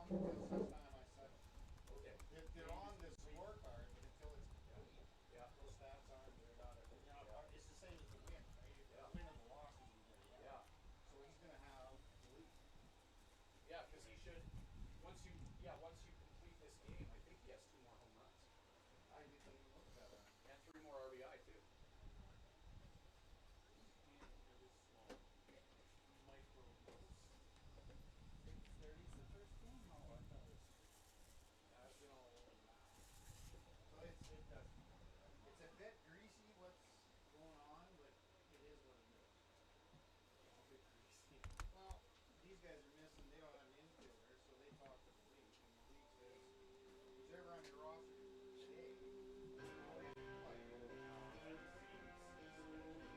Because this time I said, okay, they're on this scorecard, but until it's complete, those stats aren't. It's the same as the win, right? The win and the loss is either So he's gonna have the lead. Yeah, because he should. Once you complete this game, I think he has 2 more home runs. I didn't even look at that. And 3 more RBI too. These hands are really slow. Micro dose. 6:30's the first game? Oh, I thought it was. I've been all over the map. So it's a bit greasy what's going on, but it is what it is. A bit greasy. Well, these guys are missing. They don't have an infielder, so they talk to the league, and the league says, "Who's ever on your roster today, go ahead and play." That seems sketchy.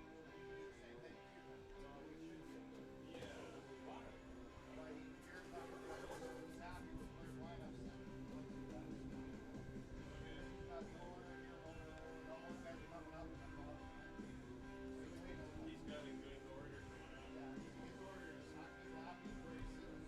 You do the same thing too, then. Well, we should be able to. Yeah. But But I mean, you're not gonna be like, "He's happy with first lineup set." Don't do that. okay. He's not the owner. You're the owner. No, those guys are coming up. That's all. So you wait till. He's got a good order going on. Yeah, his order is he's happy where he sits.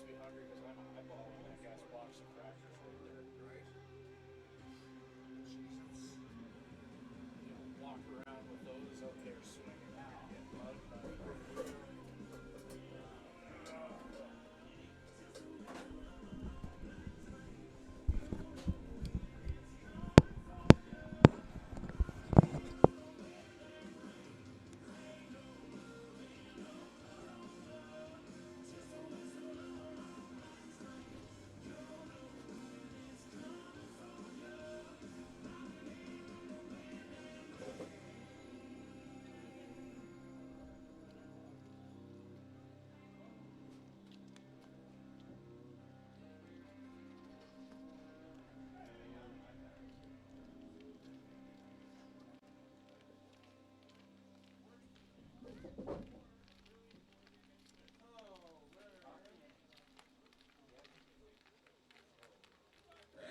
Be hungry because I'm eyeballing that guy's box of crackers right there. Right. You know, walk around with those out there swinging now. Get mud,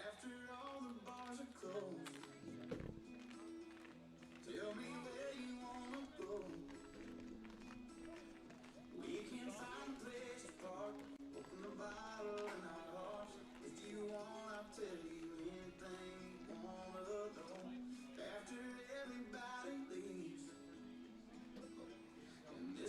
After all the bars are closed, tell me where you wanna go. We can find a place to park, open the bottle in our hearts. If you want, I'll tell you anything you wanna know. After everybody leaves, and this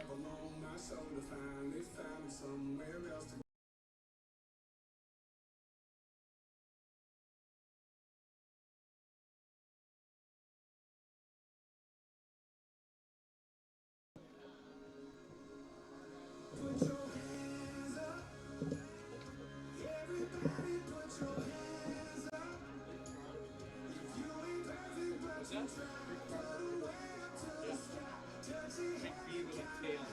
strap along my shoulder, finally found me somewhere else to put your hands up. Everybody put your hands up. If you ain't perfect, but What's you that? try, put 'em way up to the sky. Touch it, Big B with a tail.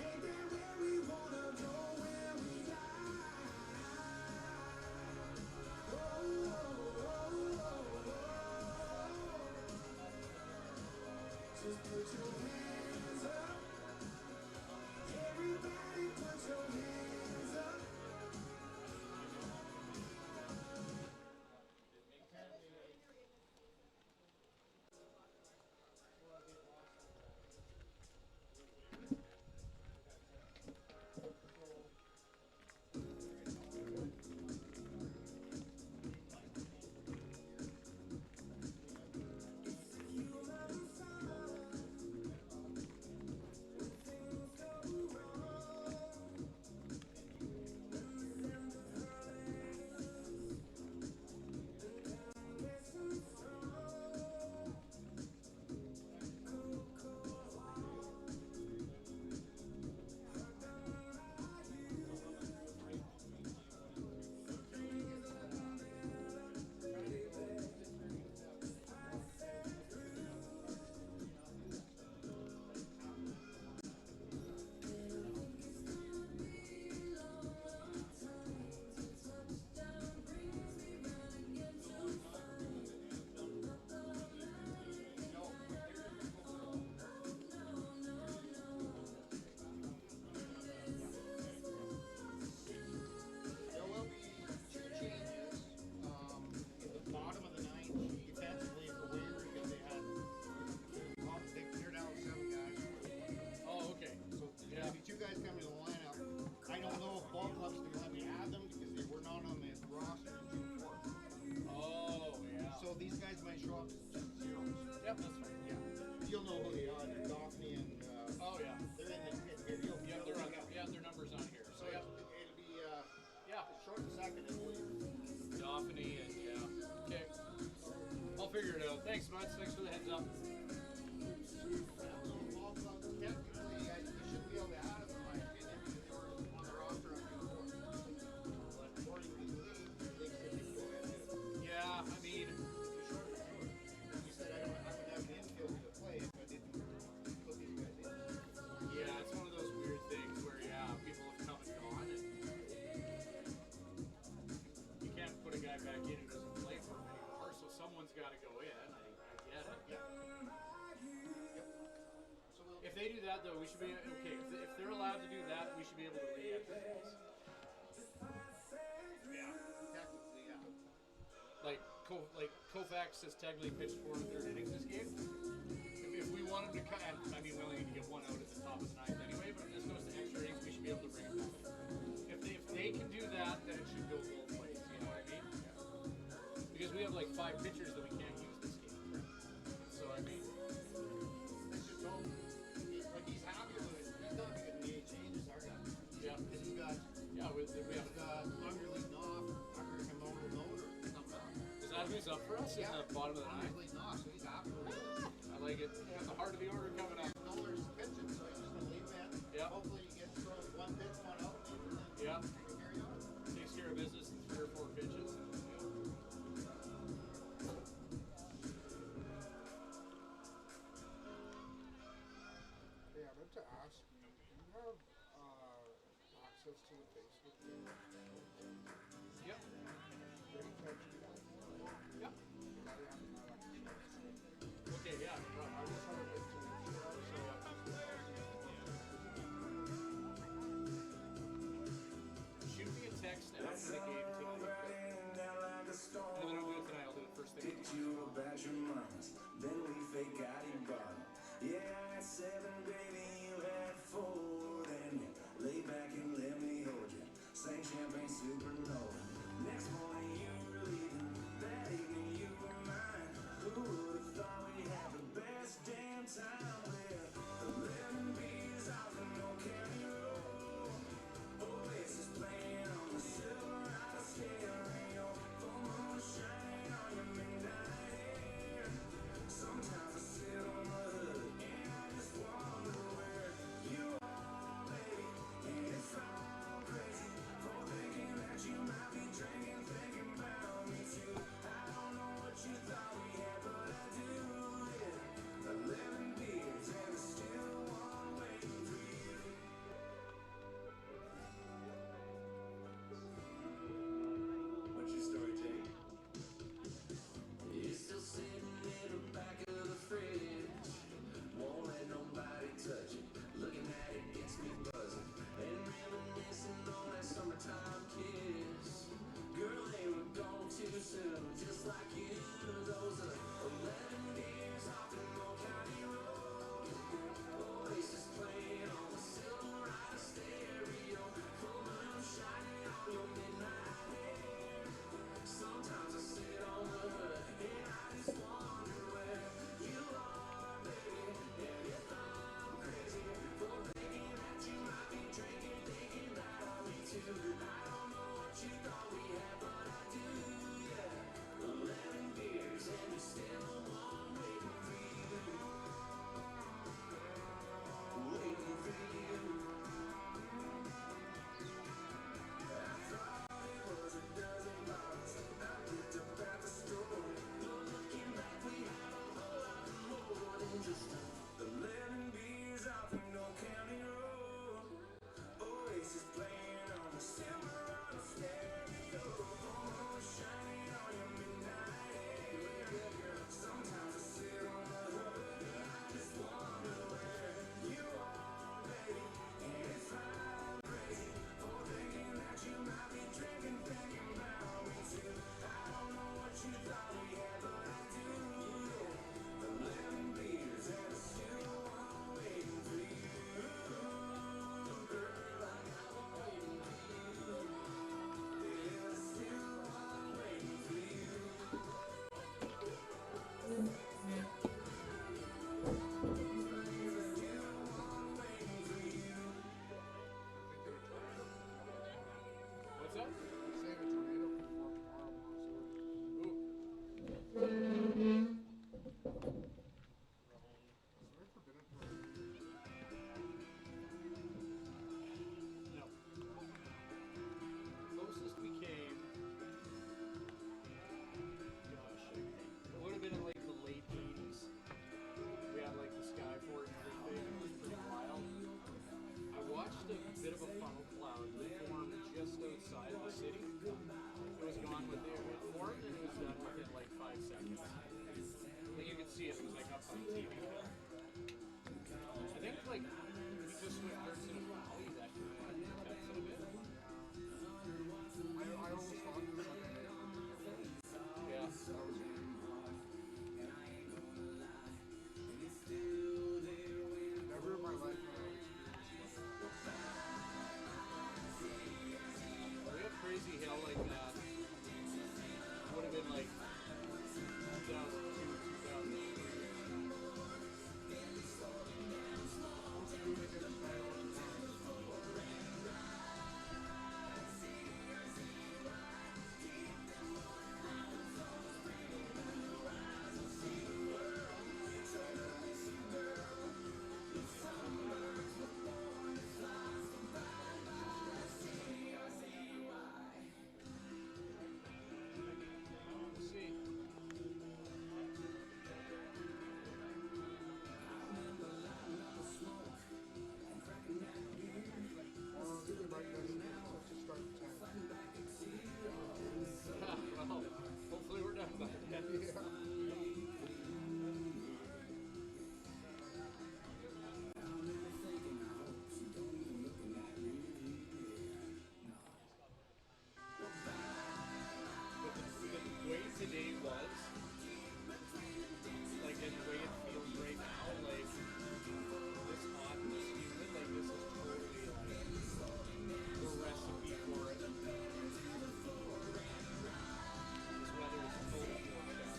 ain't that where we wanna go when we die? Oh, oh, oh, oh, oh. Just put your hands up. Everybody put your hands up. There will be two changes in the bottom of the ninth defensively for Weyburn because they cleared out 7 guys. Oh, okay. So there'll be 2 guys coming to the lineup. I don't know if ball club's going to let me add them because they were not on the roster in June 4th. Oh, yeah. So these guys might show up as just zeros. Yep, that's fine. Yeah. You'll know who they are. They're Daphne and Oh, yeah. they're in the pit here. Yeah, their numbers on here. So So, yeah. it'll be Yeah. short and second, I believe. Dauphiny and, yeah. Okay. I'll figure it out. Thanks, Butts. Thanks for the heads up. Ball club, technically, you should be able to add them, in my opinion, because they were on the roster on June 4th. But according to the league, they said they could go ahead and do it. Yeah, I mean, He said I wouldn't have an infield to play if I didn't put these guys in. yeah, it's one of those weird things where, yeah, people have come and gone, and you can't put a guy back in who doesn't play for him anymore, so someone's got to go in. I get it. Yeah. So we'll, If they do that, though, we should be okay. If they're allowed to do that, we should be able to re-enter these. Yeah. technically, yeah. Like Koufax has technically pitched 4 1/3 innings this game. If we want him to cut, I mean, we only need to get 1 out at the top of the 9th anyway. But if this goes to extra innings, we should be able to bring him back. If they can do that, then it should go both ways. You know what I mean? Because we have like 5 pitchers that we can't use this game. So I mean, Let's just hope he's happy with it. He's not going to make changes, our guy. yeah, Because he's got we have. Hunger leading off, Hunger and Motor Motor coming up. Is that who's up for us in the bottom of the Hunger's 9th? leading off, so he's happy with it. I like it. Got the heart of the order coming up. Miller's pitching, so he's just going to leave him in. Yeah. Hopefully he gets thrown 1 pitch, 1 out, maybe, and then Yeah. carry on. Takes care of business in 3 or 4 pitches. And, Hey, I meant to ask, do you have access to the Facebook page? Yep. Great, thank you. Yep. I haven't had access to it. Okay, yeah, no problem. I just have a bit to share, so Shoot me a text after the game tonight. And if I don't do it tonight, I'll do it first thing Picked tomorrow. you about your mamas, then we fake got it bottom. Yeah, I had 7, baby, you had 4. Then you lay back and let me hold you. Sang champagne supernova. Next morning you were leaving. on TV. I think like we just went Hurts in a valley that kind of affects it a bit. I almost thought the second day of the Yeah. that was weird. Never in my life have I experienced We have crazy how like would have been like 2002, 2003. Let's see. Thinking about yesterday, let's just start at 10. Well, hopefully we're done by then. Yeah. But the way today was, like, and the way it feels right now, like, this hot and this humid, like, this is totally, like, the recipe for it. This weather is totally forecast.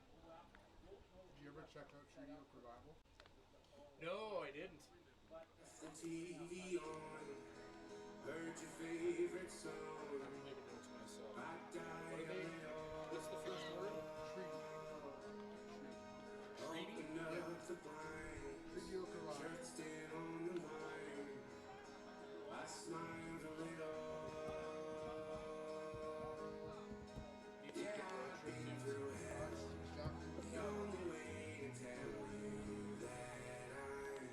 Did you ever check out Treaty of Revival? No, I didn't. The TV on, heard your favorite song. I'm making notes myself. I What are they? What's the first word? Treaty. Treaty? Open up the blinds, Treaty of Revival. shirt stand on the line. I smiled a little. You think Yeah, the I've been trip through seems- hell. Exactly. The only way to tell you that I'm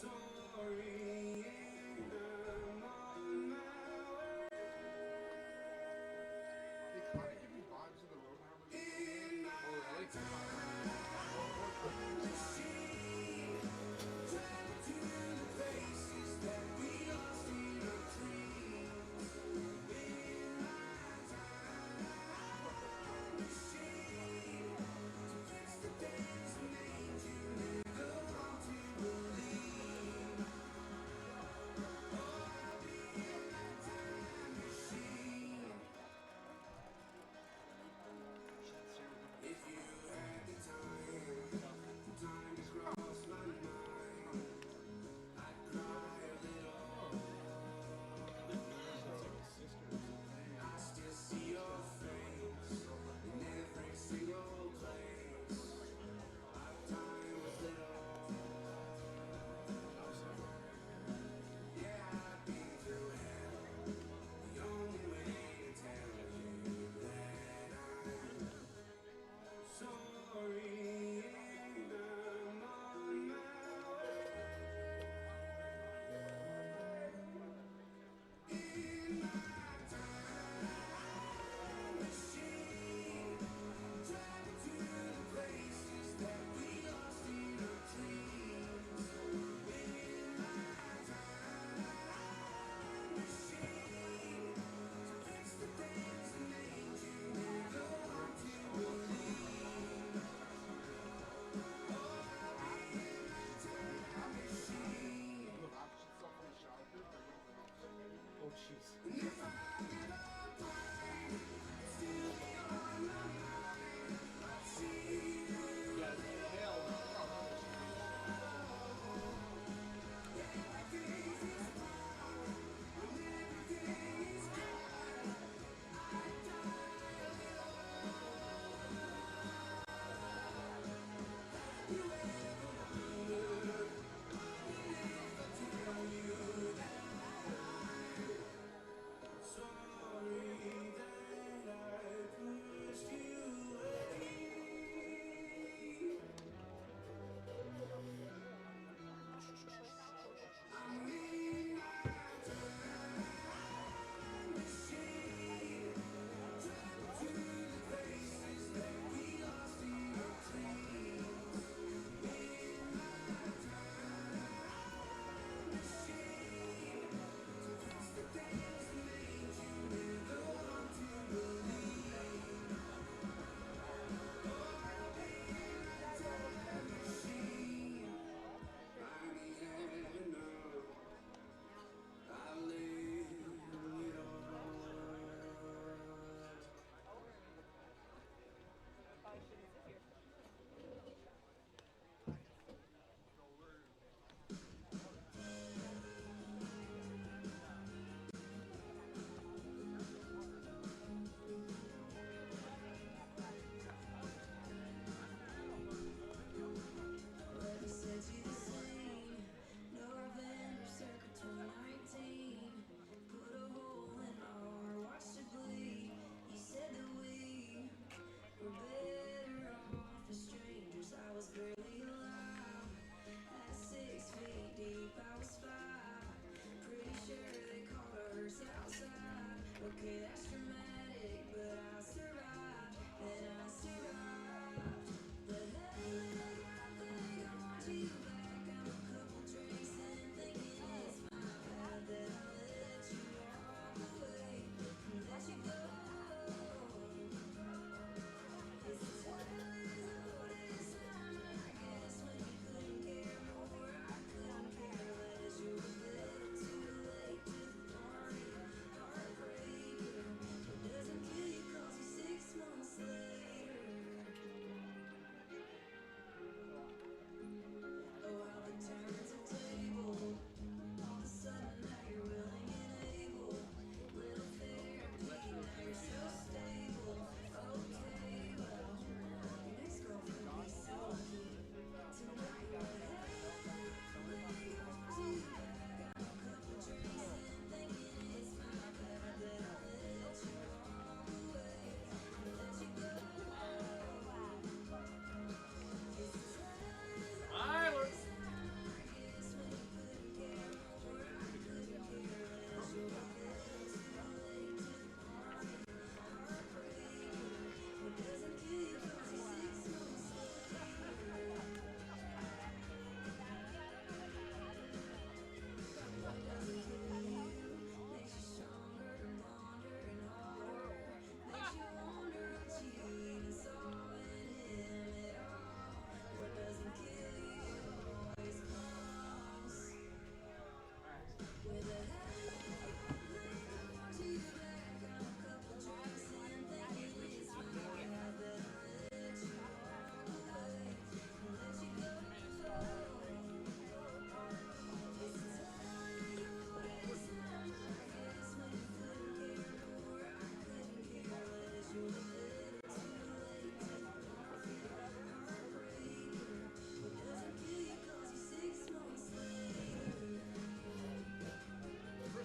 sorry and I'm all jeez. Yeah, hell.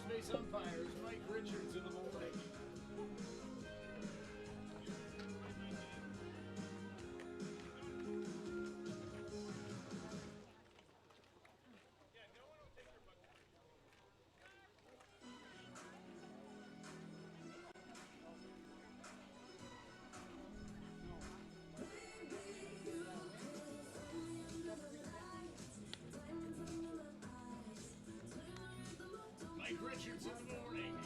Base umpires, Mike Richards in the morning. Mike Richards in the morning.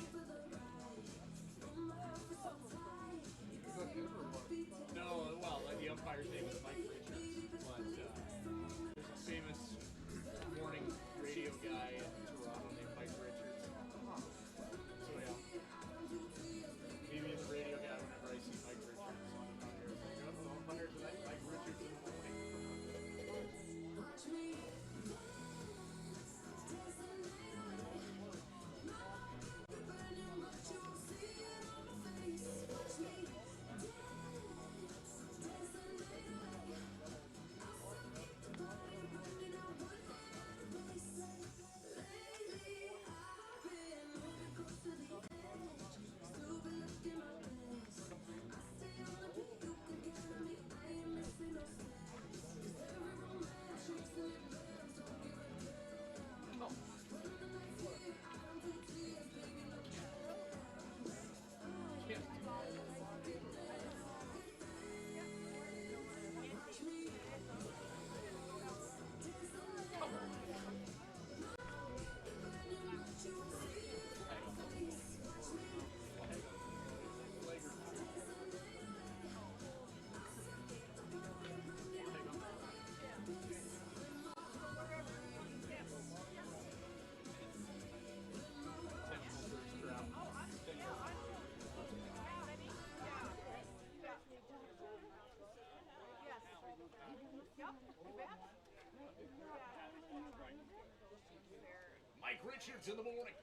Mike Richards in the morning.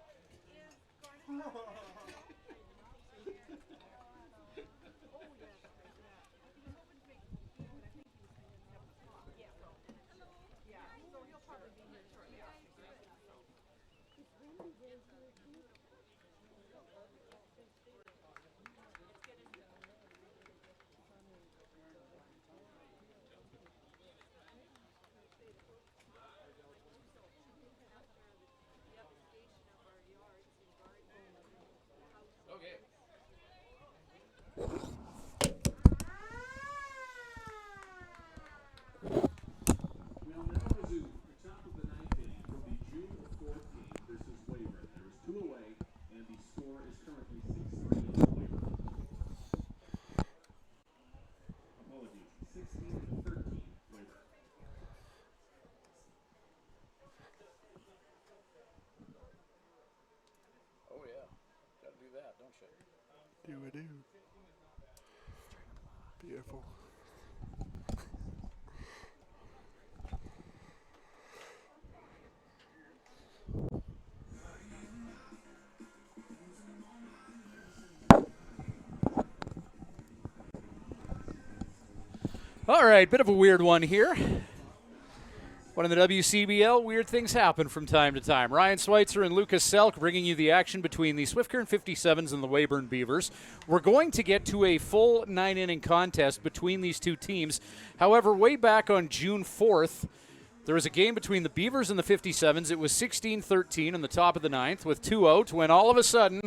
Okay. We'll now resume the top of the ninth inning from the June 4th game versus Weyburn. There is 2 away, and the score is currently 6-3 in Weyburn. Apologies, 16-13 Weyburn. Oh yeah, gotta do that, don't you? Do. Beautiful. All right, bit of a weird one here. One in the WCBL, weird things happen from time to time. Ryan Schweitzer and Lucas Selk bringing you the action between the Swift-Current 57s and the Weyburn Beavers. We're going to get to a full 9-inning contest between these two teams. However, way back on June 4th, there was a game between the Beavers and the 57s. It was 16-13 in the top of the ninth with 2 out when all of a sudden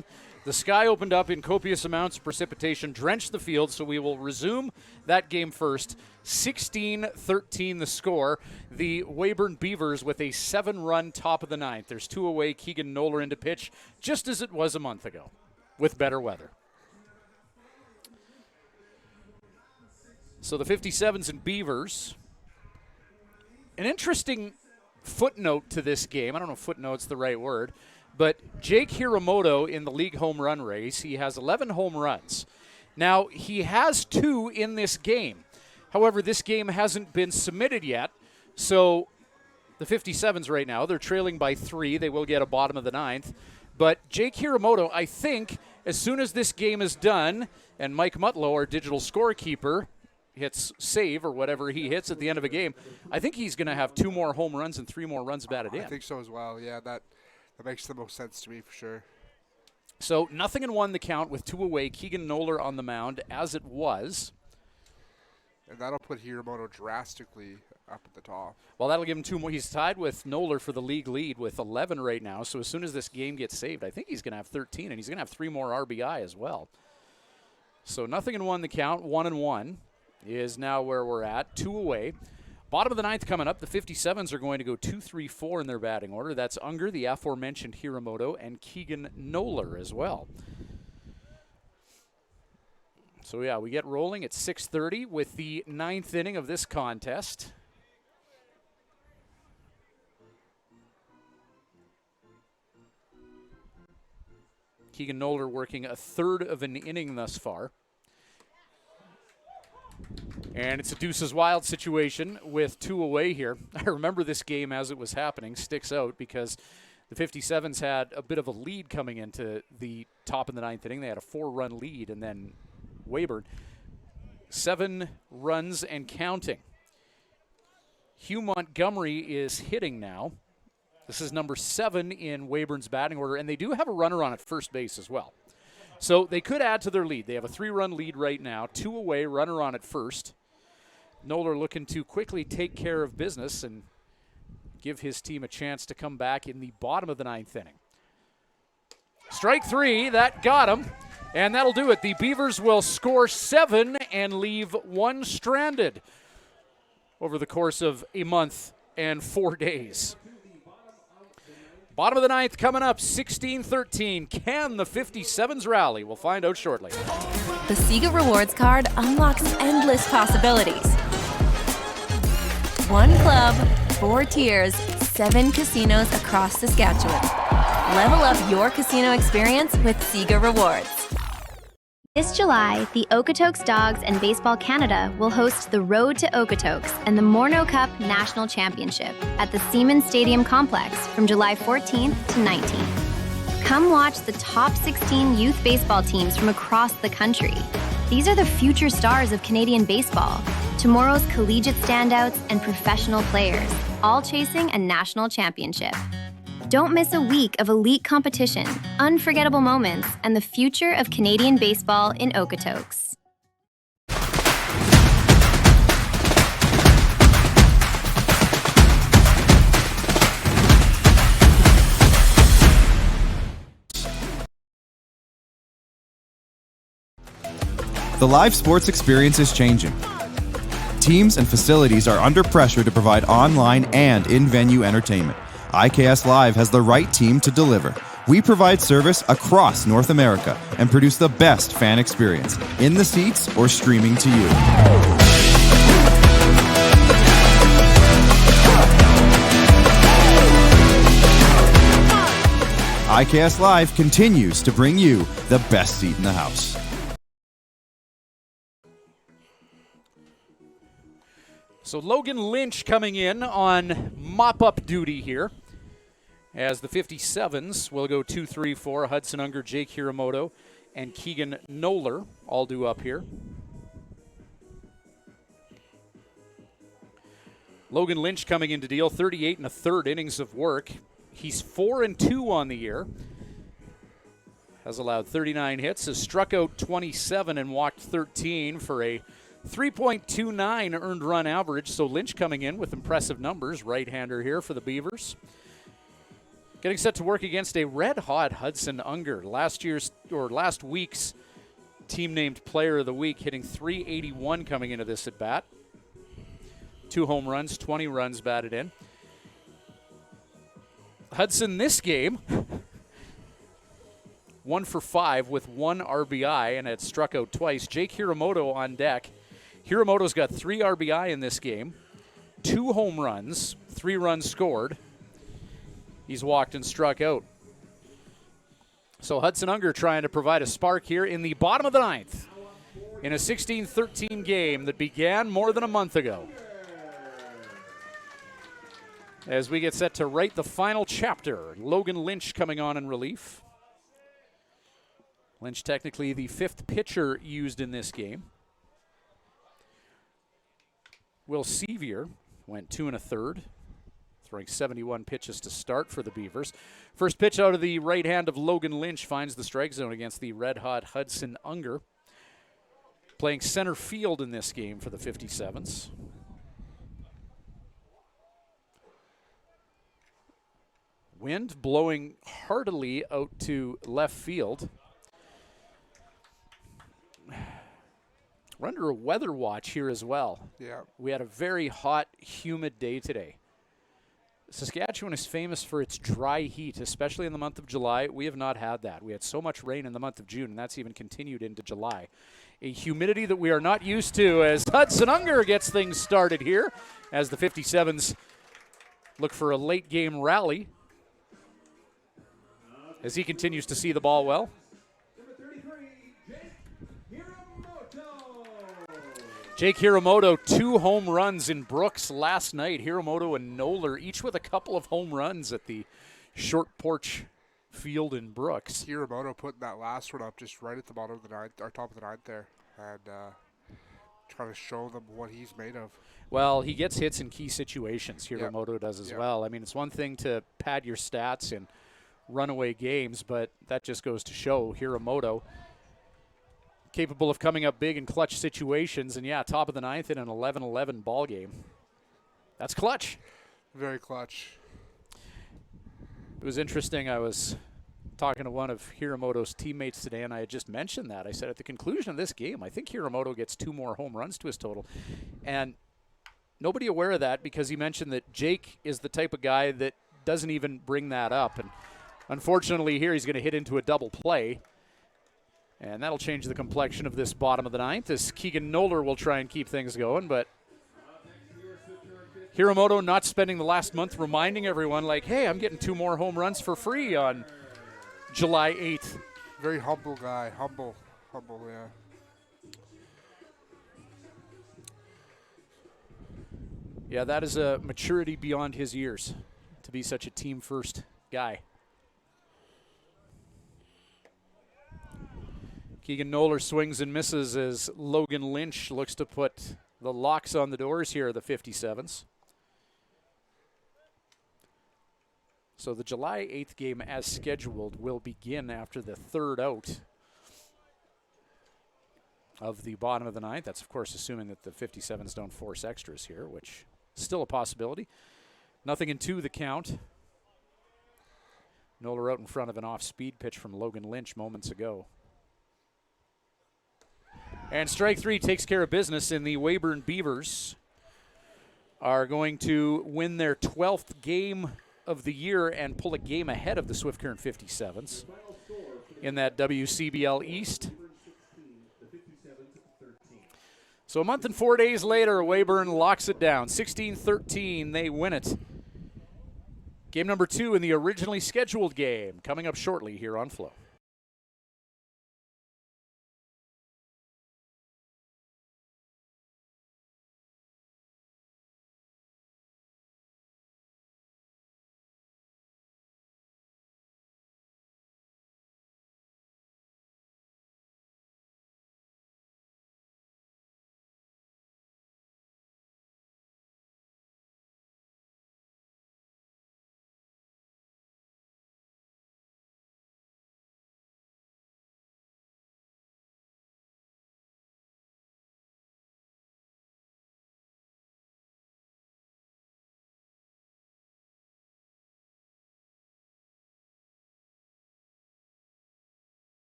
the sky opened up in copious amounts of precipitation, drenched the field, so we will resume that game first. 16-13 the score. The Weyburn Beavers with a 7-run top of the ninth. There's 2 away, Keegan Noller into pitch, just as it was a month ago, with better weather. So the 57s and Beavers. An interesting footnote to this game. I don't know if footnote's the right word, but Jake Hiramoto in the league home run race, he has 11 home runs. Now, he has 2 in this game. However, this game hasn't been submitted yet, so the 57s right now, they're trailing by 3. They will get a bottom of the ninth. But Jake Hiramoto, I think, as soon as this game is done, and Mike Mutlow, our digital scorekeeper, hits save or whatever he hits at the end of a game, I think he's going to have 2 more home runs and 3 more runs batted in. I think so as well. Yeah, that makes the most sense to me for sure. So 0-1 the count with 2 away. Keegan Noller on the mound as it was. And that'll put Hiramoto drastically up at the top. Well, that'll give him 2 more. He's tied with Noller for the league lead with 11 right now. So as soon as this game gets saved, I think he's going to have 13, and he's going to have 3 more RBI as well. So 0-1 the count, 1-1 is now where we're at. 2 away. Bottom of the ninth coming up. The 57s are going to go 2-3-4 in their batting order. That's Unger, the aforementioned Hiramoto, and Keegan Noller as well. So, yeah, we get rolling at 6:30 with the 9th inning of this contest. Keegan Noller working a third of an inning thus far. And it's a deuces wild situation with 2 away here. I remember this game as it was happening, sticks out because the 57s had a bit of a lead coming into the top of the 9th inning. They had a 4-run lead, and then Weyburn, 7 runs and counting. Hugh Montgomery is hitting now. This is number 7 in Weyburn's batting order, and they do have a runner on at first base as well. So they could add to their lead. They have a 3-run lead right now, 2 away, runner on at first. Noller looking to quickly take care of business and give his team a chance to come back in the bottom of the 9th inning. Strike 3, that got him, and that'll do it. The Beavers will score 7 and leave 1 stranded over the course of a month and 4 days. Bottom of the 9th coming up, 16-13. Can the 57s rally? We'll find out shortly. The Sega Rewards card unlocks endless possibilities. 1 club, 4 tiers, 7 casinos across Saskatchewan. Level up your casino experience with Sega Rewards. This July, the Okotoks Dogs and Baseball Canada will host the Road to Okotoks and the Morneau Cup National Championship at the Siemens Stadium Complex from July 14th to 19th. Come watch the top 16 youth baseball teams from across the country. These are the future stars of Canadian baseball, tomorrow's collegiate standouts and professional players, all chasing a national championship. Don't miss a week of elite competition, unforgettable moments, and the future of Canadian baseball in Okotoks. The live sports experience is changing. Teams and facilities are under pressure to provide online and in-venue entertainment. IKS Live has the right team to deliver. We provide service across North America and produce the best fan experience, in the seats or streaming to you. IKS Live continues to bring you the best seat in the house. So Logan Lynch coming in on mop-up duty here, as the 57s will go 2-3-4. Hudson Unger, Jake Hiramoto, and Keegan Noller all due up here. Logan Lynch coming in to deal 38 1/3 innings of work. He's 4-2 on the year. Has allowed 39 hits, has struck out 27 and walked 13 for a 3.29 earned run average. So Lynch coming in with impressive numbers. Right-hander here for the Beavers. Getting set to work against a red-hot Hudson Unger. Last week's team named Player of the Week, hitting .381 coming into this at bat. 2 home runs, 20 runs batted in. Hudson this game, 1 for 5 with 1 RBI and had struck out twice. Jake Hiramoto on deck. Hiramoto's got 3 RBI in this game, 2 home runs, 3 runs scored. He's walked and struck out. So Hudson Unger trying to provide a spark here in the bottom of the 9th in a 16-13 game that began more than a month ago. As we get set to write the final chapter, Logan Lynch coming on in relief. Lynch technically the 5th pitcher used in this game. Will Sevier went 2 1/3. Throwing 71 pitches to start for the Beavers. First pitch out of the right hand of Logan Lynch finds the strike zone against the red-hot Hudson Unger. Playing center field in this game for the 57s. Wind blowing heartily out to left field. We're under a weather watch here as well. Yeah. We had a very hot, humid day today. Saskatchewan is famous for its dry heat, especially in the month of July. We have not had that. We had so much rain in the month of June, and that's even continued into July. A humidity that we are not used to as Hudson Unger gets things started here as the 57s look for a late-game rally as he continues to see the ball well. Jake Hiramoto, 2 home runs in Brooks last night. Hiramoto and Noller, each with a couple of home runs at the short porch field in Brooks. Hiramoto putting that last one up just right at the bottom of the 9th, or top of the 9th there, and trying to show them what he's made of. Well, he gets hits in key situations. Hiramoto does as well. I mean, it's one thing to pad your stats in runaway games, but that just goes to show Hiramoto capable of coming up big in clutch situations. And, yeah, top of the 9th in an 11-11 ball game. That's clutch. Very clutch. It was interesting. I was talking to one of Hiramoto's teammates today, and I had just mentioned that. I said, at the conclusion of this game, I think Hiramoto gets 2 more home runs to his total. And nobody aware of that because he mentioned that Jake is the type of guy that doesn't even bring that up. And unfortunately here he's going to hit into a double play. And that'll change the complexion of this bottom of the 9th as Keegan Noller will try and keep things going. But Hiramoto not spending the last month reminding everyone, like, hey, I'm getting 2 more home runs for free on July 8th. Very humble guy, humble. Humble, yeah. Yeah, that is a maturity beyond his years to be such a team-first guy. Keegan Noller swings and misses as Logan Lynch looks to put the locks on the doors here of the 57s. So the July 8th game, as scheduled, will begin after the third out of the bottom of the ninth. That's, of course, assuming that the 57s don't force extras here, which is still a possibility. Nothing in two, the count. Noller out in front of an off-speed pitch from Logan Lynch moments ago. And strike three takes care of business, and the Weyburn Beavers are going to win their 12th game of the year and pull a game ahead of the Swift Current 57s in that WCBL East. So a month and 4 days later, Weyburn locks it down. 16-13, they win it. Game number 2 in the originally scheduled game coming up shortly here on Flo.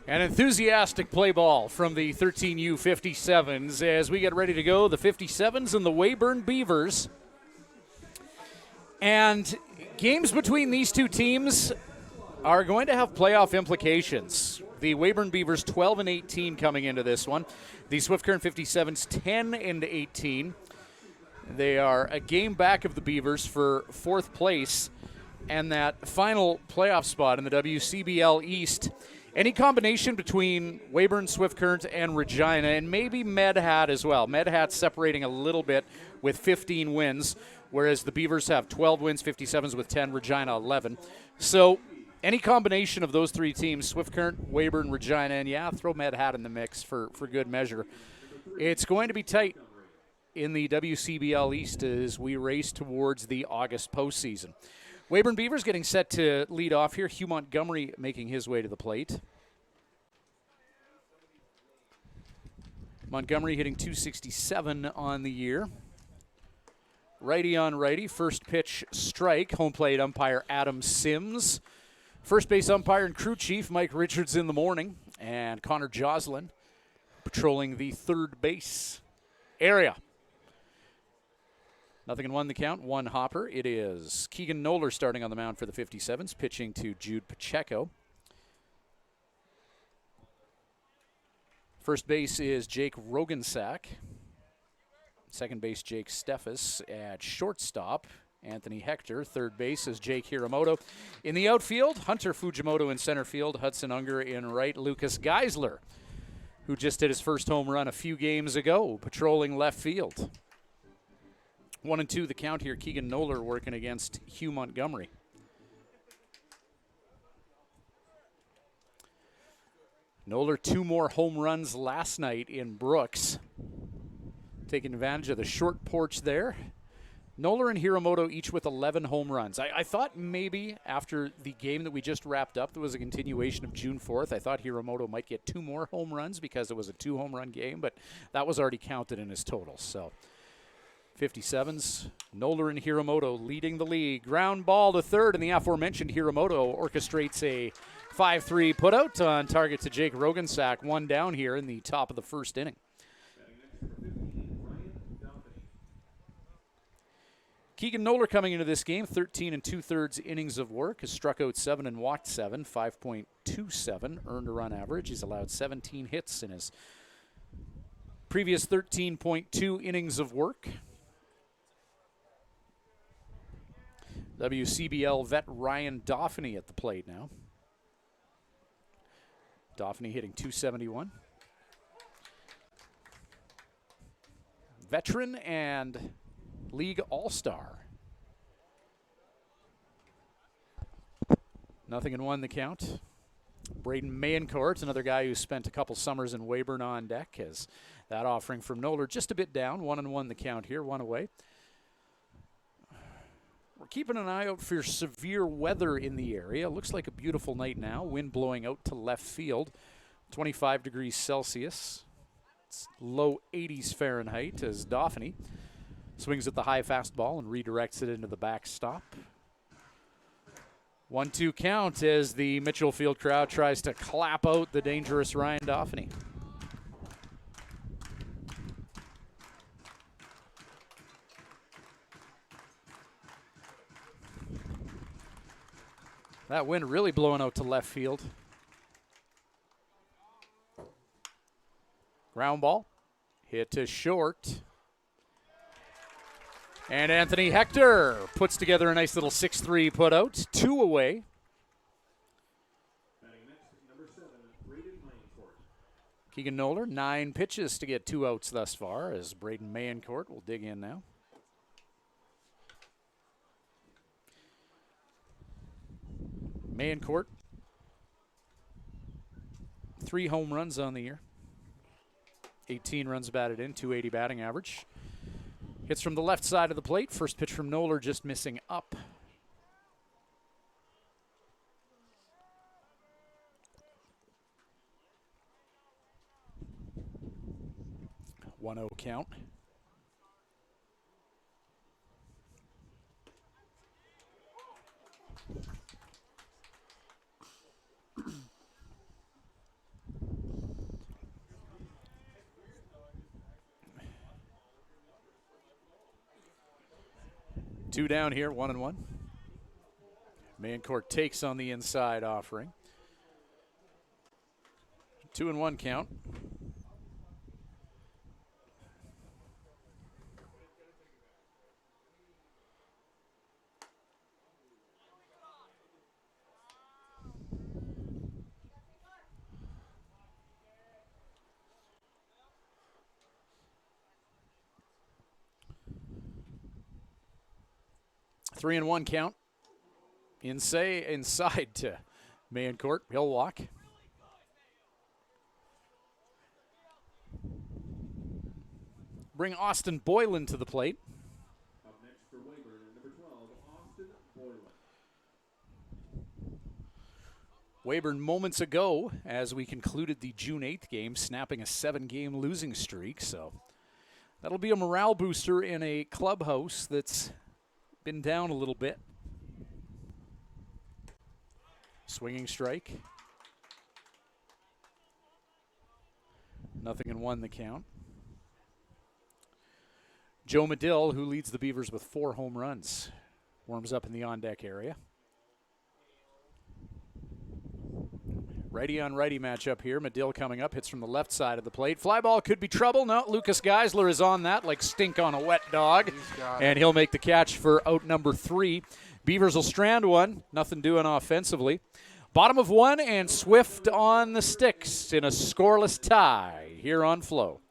An enthusiastic play ball from the 13U 57s as we get ready to go. The 57s and the Weyburn Beavers. And games between these two teams are going to have playoff implications. The Weyburn Beavers 12-18 coming into this one. The Swift Current 57s 10-18. They are a game back of the Beavers for fourth place and that final playoff spot in the WCBL East. Any combination between Weyburn, Swift Current, and Regina, and maybe Medhat as well. Medhat's separating a little bit with 15 wins, whereas the Beavers have 12 wins, 57s with 10, Regina 11. So any combination of those three teams, Swift Current, Weyburn, Regina, and yeah, throw Medhat in the mix for good measure. It's going to be tight in the WCBL East as we race towards the August postseason. Weyburn Beavers getting set to lead off here. Hugh Montgomery making his way to the plate. Montgomery hitting .267 on the year. Righty on righty. First pitch strike. Home plate umpire Adam Sims. First base umpire and crew chief Mike Richards in the morning. And Connor Joslin patrolling the third base area. 0-1 the count, one hopper. It is Keegan Noller starting on the mound for the 57s, pitching to Jude Pacheco. First base is Jake Rogensack. Second base, Jake Steffes. At shortstop, Anthony Hector. Third base is Jake Hiramoto. In the outfield, Hunter Fujimoto in center field, Hudson Unger in right, Lucas Geisler, who just hit his first home run a few games ago, patrolling left field. 1-2 the count here. Keegan Noller working against Hugh Montgomery. Noller 2 more home runs last night in Brooks. Taking advantage of the short porch there. Noller and Hiramoto each with 11 home runs. I thought maybe after the game that we just wrapped up, there was a continuation of June 4th. I thought Hiramoto might get 2 more home runs because it was a 2 home run game, but that was already counted in his total. So 57s, Noller and Hiramoto leading the league. Ground ball to third, and the aforementioned Hiramoto orchestrates a 5-3 putout on target to Jake Rogensack. 1 down here in the top of the first inning. Keegan Noller coming into this game, 13 2/3 innings of work, has struck out 7 and walked 7, 5.27 earned a run average. He's allowed 17 hits in his previous 13.2 innings of work. WCBL vet Ryan Dauphiny at the plate now. Dauphiny hitting .271. Veteran and league all-star. 0-1 the count. Braden Mayencourt, another guy who spent a couple summers in Weyburn on deck, has that offering from Noller just a bit down. 1-1 the count here, 1 away. We're keeping an eye out for severe weather in the area. Looks like a beautiful night now. Wind blowing out to left field. 25 degrees Celsius. It's low 80s Fahrenheit as Dauphiny swings at the high fastball and redirects it into the backstop. 1-2 count as the Mitchell Field crowd tries to clap out the dangerous Ryan Dauphiny. That wind really blowing out to left field. Ground ball. Hit to short. And Anthony Hector puts together a nice little 6-3 putout. 2 away. Keegan Noller, 9 pitches to get 2 outs thus far as Braden Mayencourt will dig in now. Mayencourt, 3 home runs on the year. 18 runs batted in, .280 batting average. Hits from the left side of the plate. First pitch from Noller just missing up. .1-0 count. Two down here, 1-1. Mancourt takes on the inside offering. 2-1 count. Three and one count. Inside to Mancourt. He'll walk. Bring Austin Boylan to the plate. Up next for Weyburn, number 12, Austin Boylan. Weyburn moments ago as we concluded the June 8th game, snapping a 7-game losing streak. So that'll be a morale booster in a clubhouse that's been down a little bit. Swinging strike. 0-1 the count. Joe Medill, who leads the Beavers with 4 home runs, warms up in the on-deck area. Righty on righty matchup here. Medill coming up, hits from the left side of the plate. Fly ball could be trouble. No, Lucas Geisler is on that like stink on a wet dog. And he'll make the catch for out number 3. Beavers will strand one. Nothing doing offensively. Bottom of 1 and Swift on the sticks in a scoreless tie here on Flo.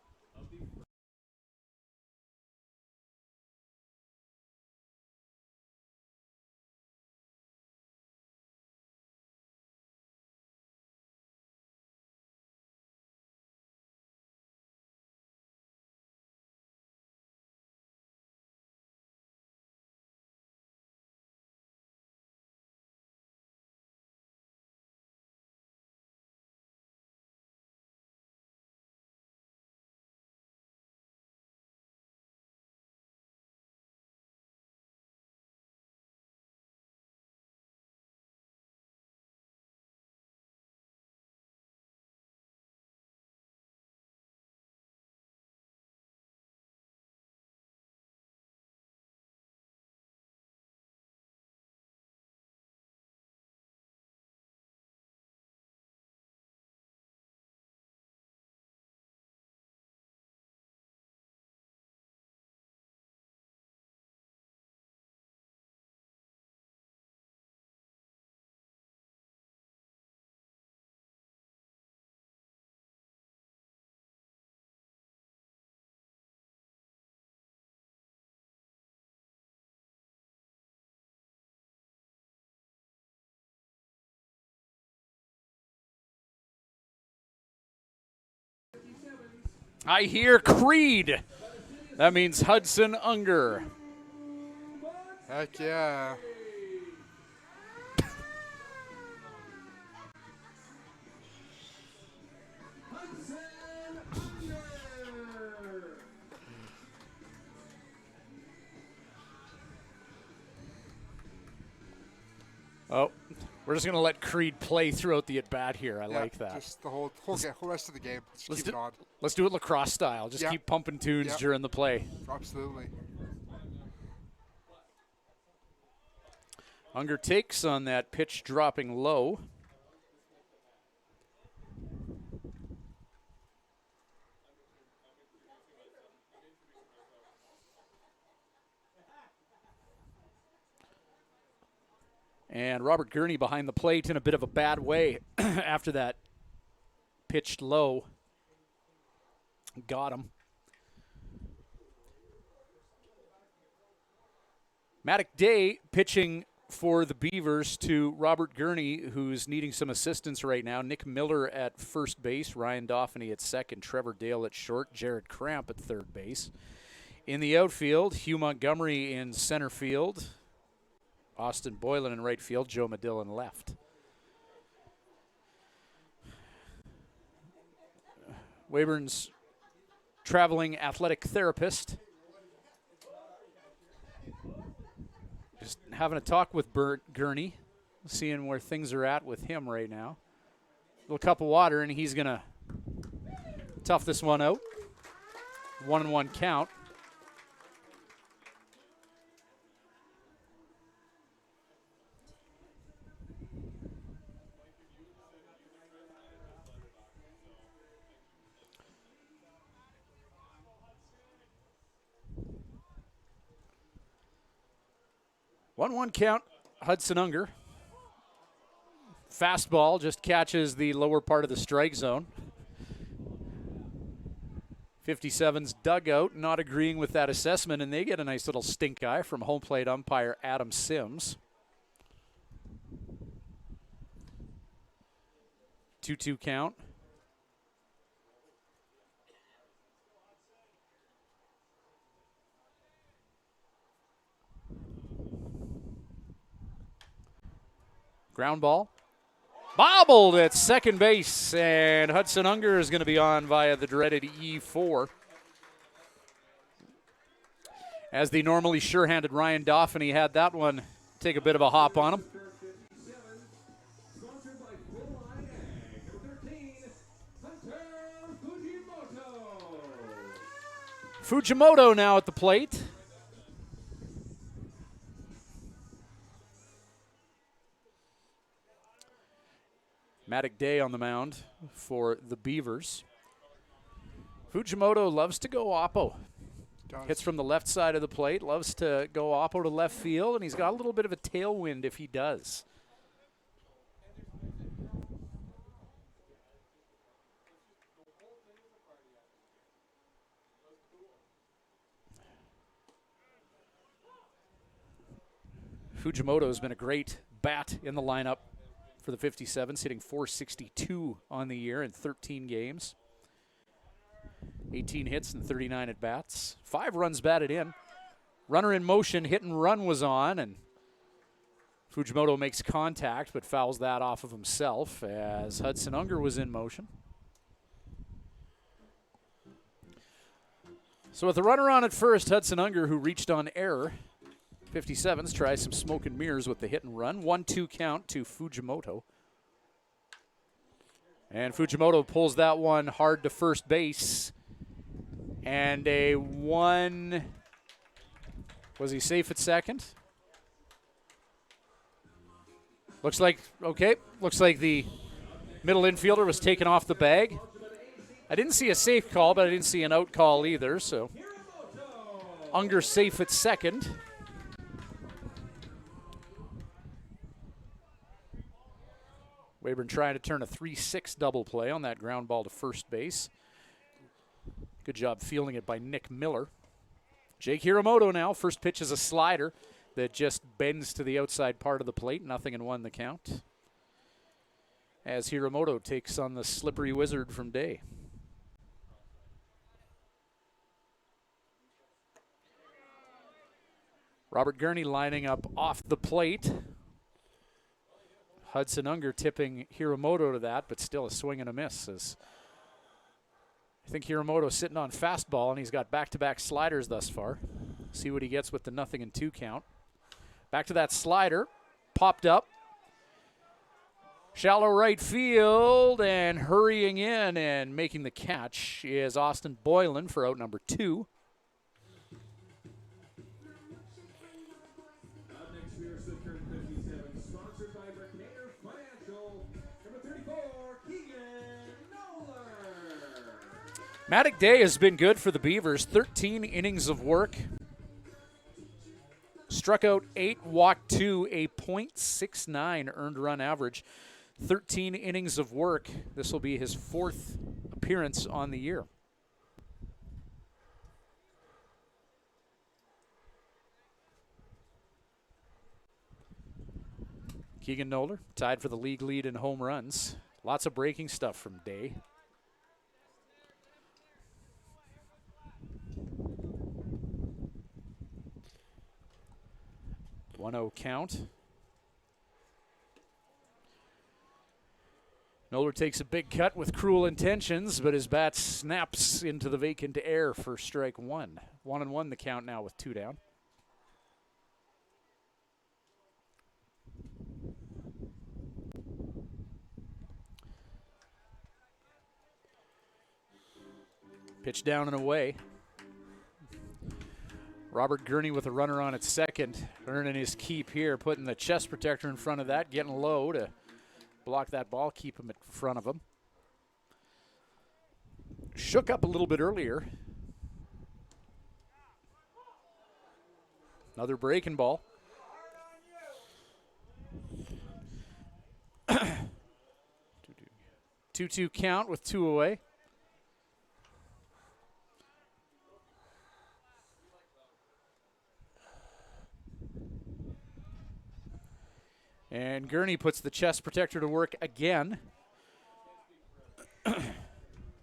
I hear Creed. That means Hudson Unger. Heck yeah. Oh, we're just going to let Creed play throughout the at-bat here. I like that. Just the whole rest of the game. Just keep it on. Let's do it lacrosse style. Just keep pumping tunes during the play. Absolutely. Unger takes on that pitch dropping low. And Robert Gurney behind the plate in a bit of a bad way after that pitched low. Got him. Maddock Day pitching for the Beavers to Robert Gurney, who's needing some assistance right now. Nick Miller at first base, Ryan Dauphiny at second, Trevor Dale at short, Jared Cramp at third base. In the outfield, Hugh Montgomery in center field, Austin Boylan in right field, Joe Medill in left. Weyburn's traveling athletic therapist just having a talk with Gurney, seeing where things are at with him right now. A little cup of water, and he's going to tough this one out. 1-1 count. 1-1 count, Hudson Unger. Fastball just catches the lower part of the strike zone. 57's dugout not agreeing with that assessment, and they get a nice little stink eye from home plate umpire Adam Sims. 2-2 count. Ground ball. Bobbled at second base, and Hudson Unger is going to be on via the dreaded E4. As the normally sure-handed Ryan Dauphiny had that one take a bit of a hop on him. Fujimoto now at the plate. Matic Day on the mound for the Beavers. Fujimoto loves to go oppo. Hits from the left side of the plate, loves to go oppo to left field, and he's got a little bit of a tailwind if he does. Fujimoto has been a great bat in the lineup for the 57s, hitting .462 on the year in 13 games. 18 hits and 39 at-bats. 5 runs batted in. Runner in motion, hit and run was on, and Fujimoto makes contact but fouls that off of himself as Hudson Unger was in motion. So with the runner on at first, Hudson Unger, who reached on error, 57s tries some smoke and mirrors with the hit and run. 1-2 count to Fujimoto. And Fujimoto pulls that one hard to first base. And a one. Was he safe at second? Looks like, okay, looks like the middle infielder was taken off the bag. I didn't see a safe call, but I didn't see an out call either, so Unger safe at second. Weyburn trying to turn a 3-6 double play on that ground ball to first base. Good job fielding it by Nick Miller. Jake Hiramoto now. First pitch is a slider that just bends to the outside part of the plate. 0-1 the count. As Hiramoto takes on the slippery wizard from Day. Robert Gurney lining up off the plate. Hudson Unger tipping Hiramoto to that, but still a swing and a miss. As I think Hiramoto's sitting on fastball, and he's got back-to-back sliders thus far. See what he gets with the 0-2 count. Back to that slider. Popped up. Shallow right field, and hurrying in and making the catch is Austin Boylan for out number 2. Matic Day has been good for the Beavers. 13 innings of work. Struck out 8, walked 2, a .69 earned run average. 13 innings of work. This will be his 4th appearance on the year. Keegan Noller tied for the league lead in home runs. Lots of breaking stuff from Day. 1-0 count. Noller takes a big cut with cruel intentions, but his bat snaps into the vacant air for strike 1. 1-1 the count now with 2 down. Pitch down and away. Robert Gurney with a runner on at second, earning his keep here, putting the chest protector in front of that, getting low to block that ball, keep him in front of him. Shook up a little bit earlier. Another breaking ball. 2-2 count with 2 away. And Gurney puts the chest protector to work again.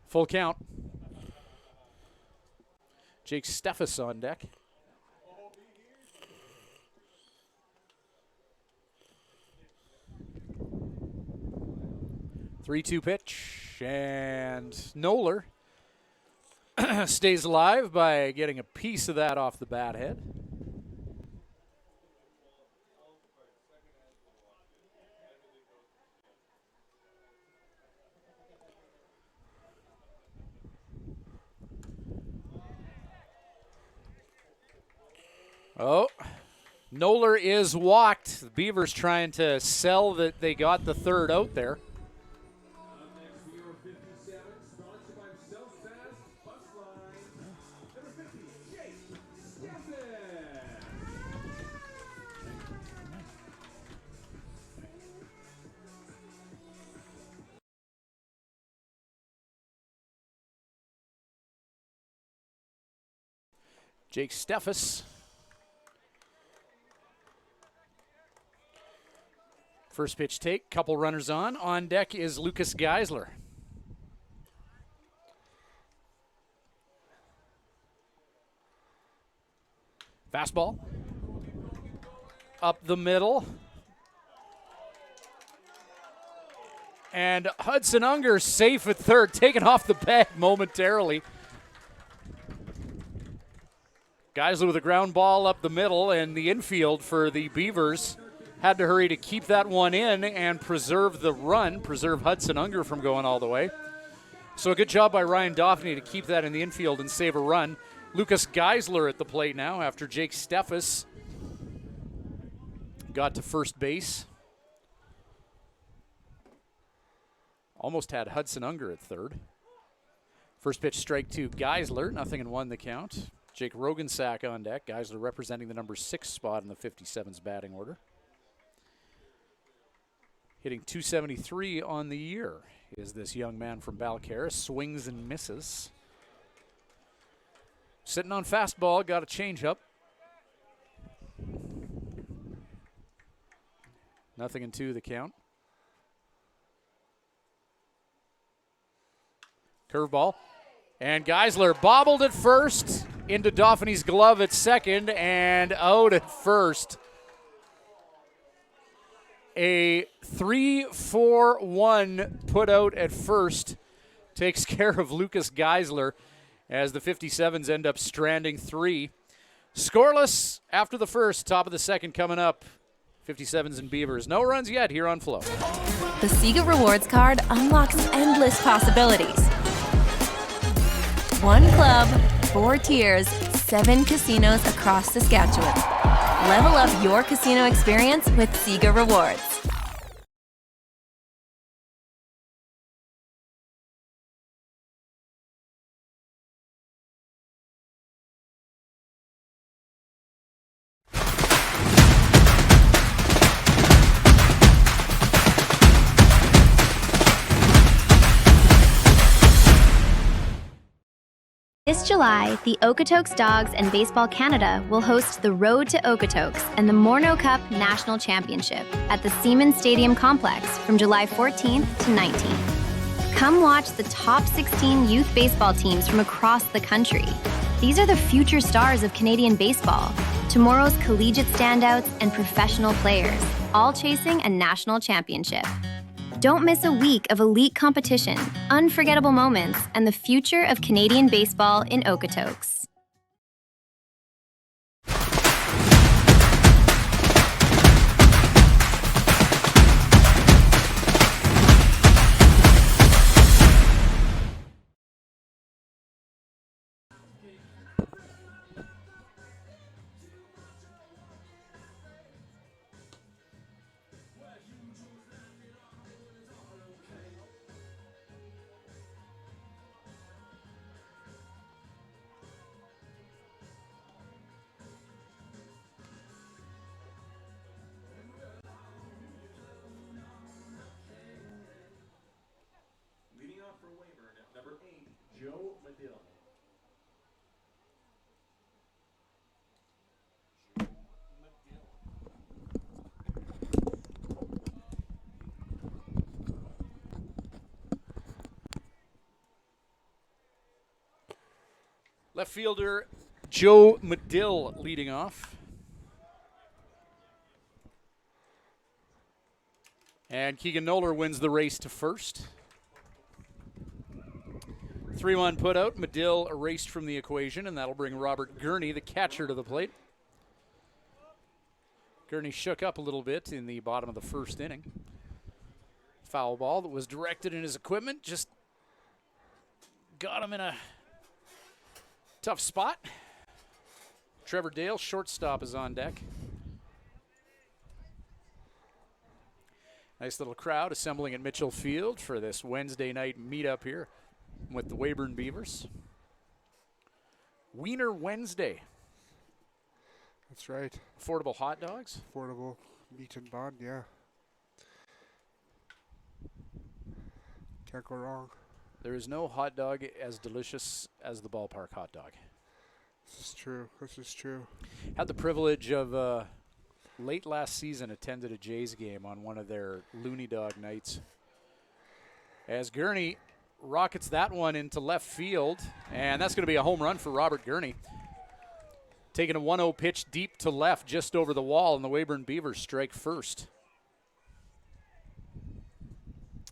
Full count. Jake Steffes on deck. 3-2 pitch, and Noller stays alive by getting a piece of that off the bat head. Oh, Noller is walked. The Beavers trying to sell that they got the third out there. Jake Steffes. First pitch take, couple runners on. On deck is Lucas Geisler. Fastball. Up the middle. And Hudson Unger safe at third, taken off the bag momentarily. Geisler with a ground ball up the middle, and the infield for the Beavers had to hurry to keep that one in and preserve the run, preserve Hudson Unger from going all the way. So a good job by Ryan Daphne to keep that in the infield and save a run. Lucas Geisler at the plate now after Jake Steffes got to first base. Almost had Hudson Unger at third. First pitch strike to Geisler, 0-1 the count. Jake Rogensack on deck. Geisler representing the number 6 spot in the 57's batting order. Hitting .273 on the year is this young man from Balcarres. Swings and misses. Sitting on fastball, got a changeup. 0-2 the count. Curveball. And Geisler bobbled at first, into Dauphine's glove at second, and out at first. A 3-4-1 put out at first takes care of Lucas Geisler as the 57s end up stranding 3. Scoreless after the first, top of the second coming up. 57s and Beavers. No runs yet here on Flo. The Sega Rewards card unlocks endless possibilities. 1 club, 4 tiers, 7 casinos across Saskatchewan. Level up your casino experience with Sega Rewards. This July, the Okotoks Dogs and Baseball Canada will host the Road to Okotoks and the Morneau Cup National Championship at the Seaman Stadium Complex from July 14th to 19th. Come watch the top 16 youth baseball teams from across the country. These are the future stars of Canadian baseball, tomorrow's collegiate standouts and professional players, all chasing a national championship. Don't miss a week of elite competition, unforgettable moments, and the future of Canadian baseball in Okotoks. Number 8, Joe Medill. Left fielder Joe Medill leading off. And Keegan Noller wins the race to first. 3-1 put out. Medill erased from the equation, and that'll bring Robert Gurney, the catcher, to the plate. Gurney shook up a little bit in the bottom of the first inning. Foul ball that was directed in his equipment just got him in a tough spot. Trevor Dale, shortstop, is on deck. Nice little crowd assembling at Mitchell Field for this Wednesday night meetup here with the Weyburn Beavers. Wiener Wednesday. That's right. Affordable hot dogs. Affordable meat and bun, yeah. Can't go wrong. There is no hot dog as delicious as the ballpark hot dog. This is true. This is true. Had the privilege of late last season attended a Jays game on one of their Looney Dog nights. As Gurney rockets that one into left field, and that's going to be a home run for Robert Gurney. Taking a 1-0 pitch deep to left just over the wall, and the Weyburn Beavers strike first.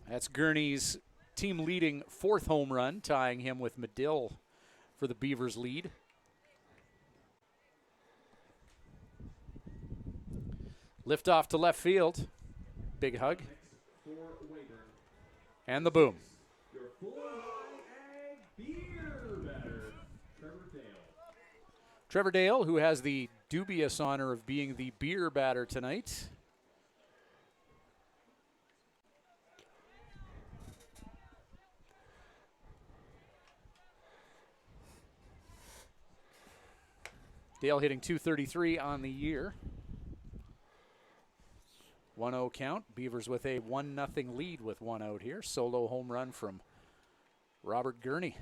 That's Gurney's team-leading 4th home run, tying him with Medill for the Beavers' lead. Lift off to left field. Big hug. And the boom. Your full-line beer batter, Trevor Dale. Trevor Dale, who has the dubious honor of being the beer batter tonight. Dale hitting .233 on the year. 1-0 count. Beavers with a 1-0 lead with 1 out here. Solo home run from Robert Gurney.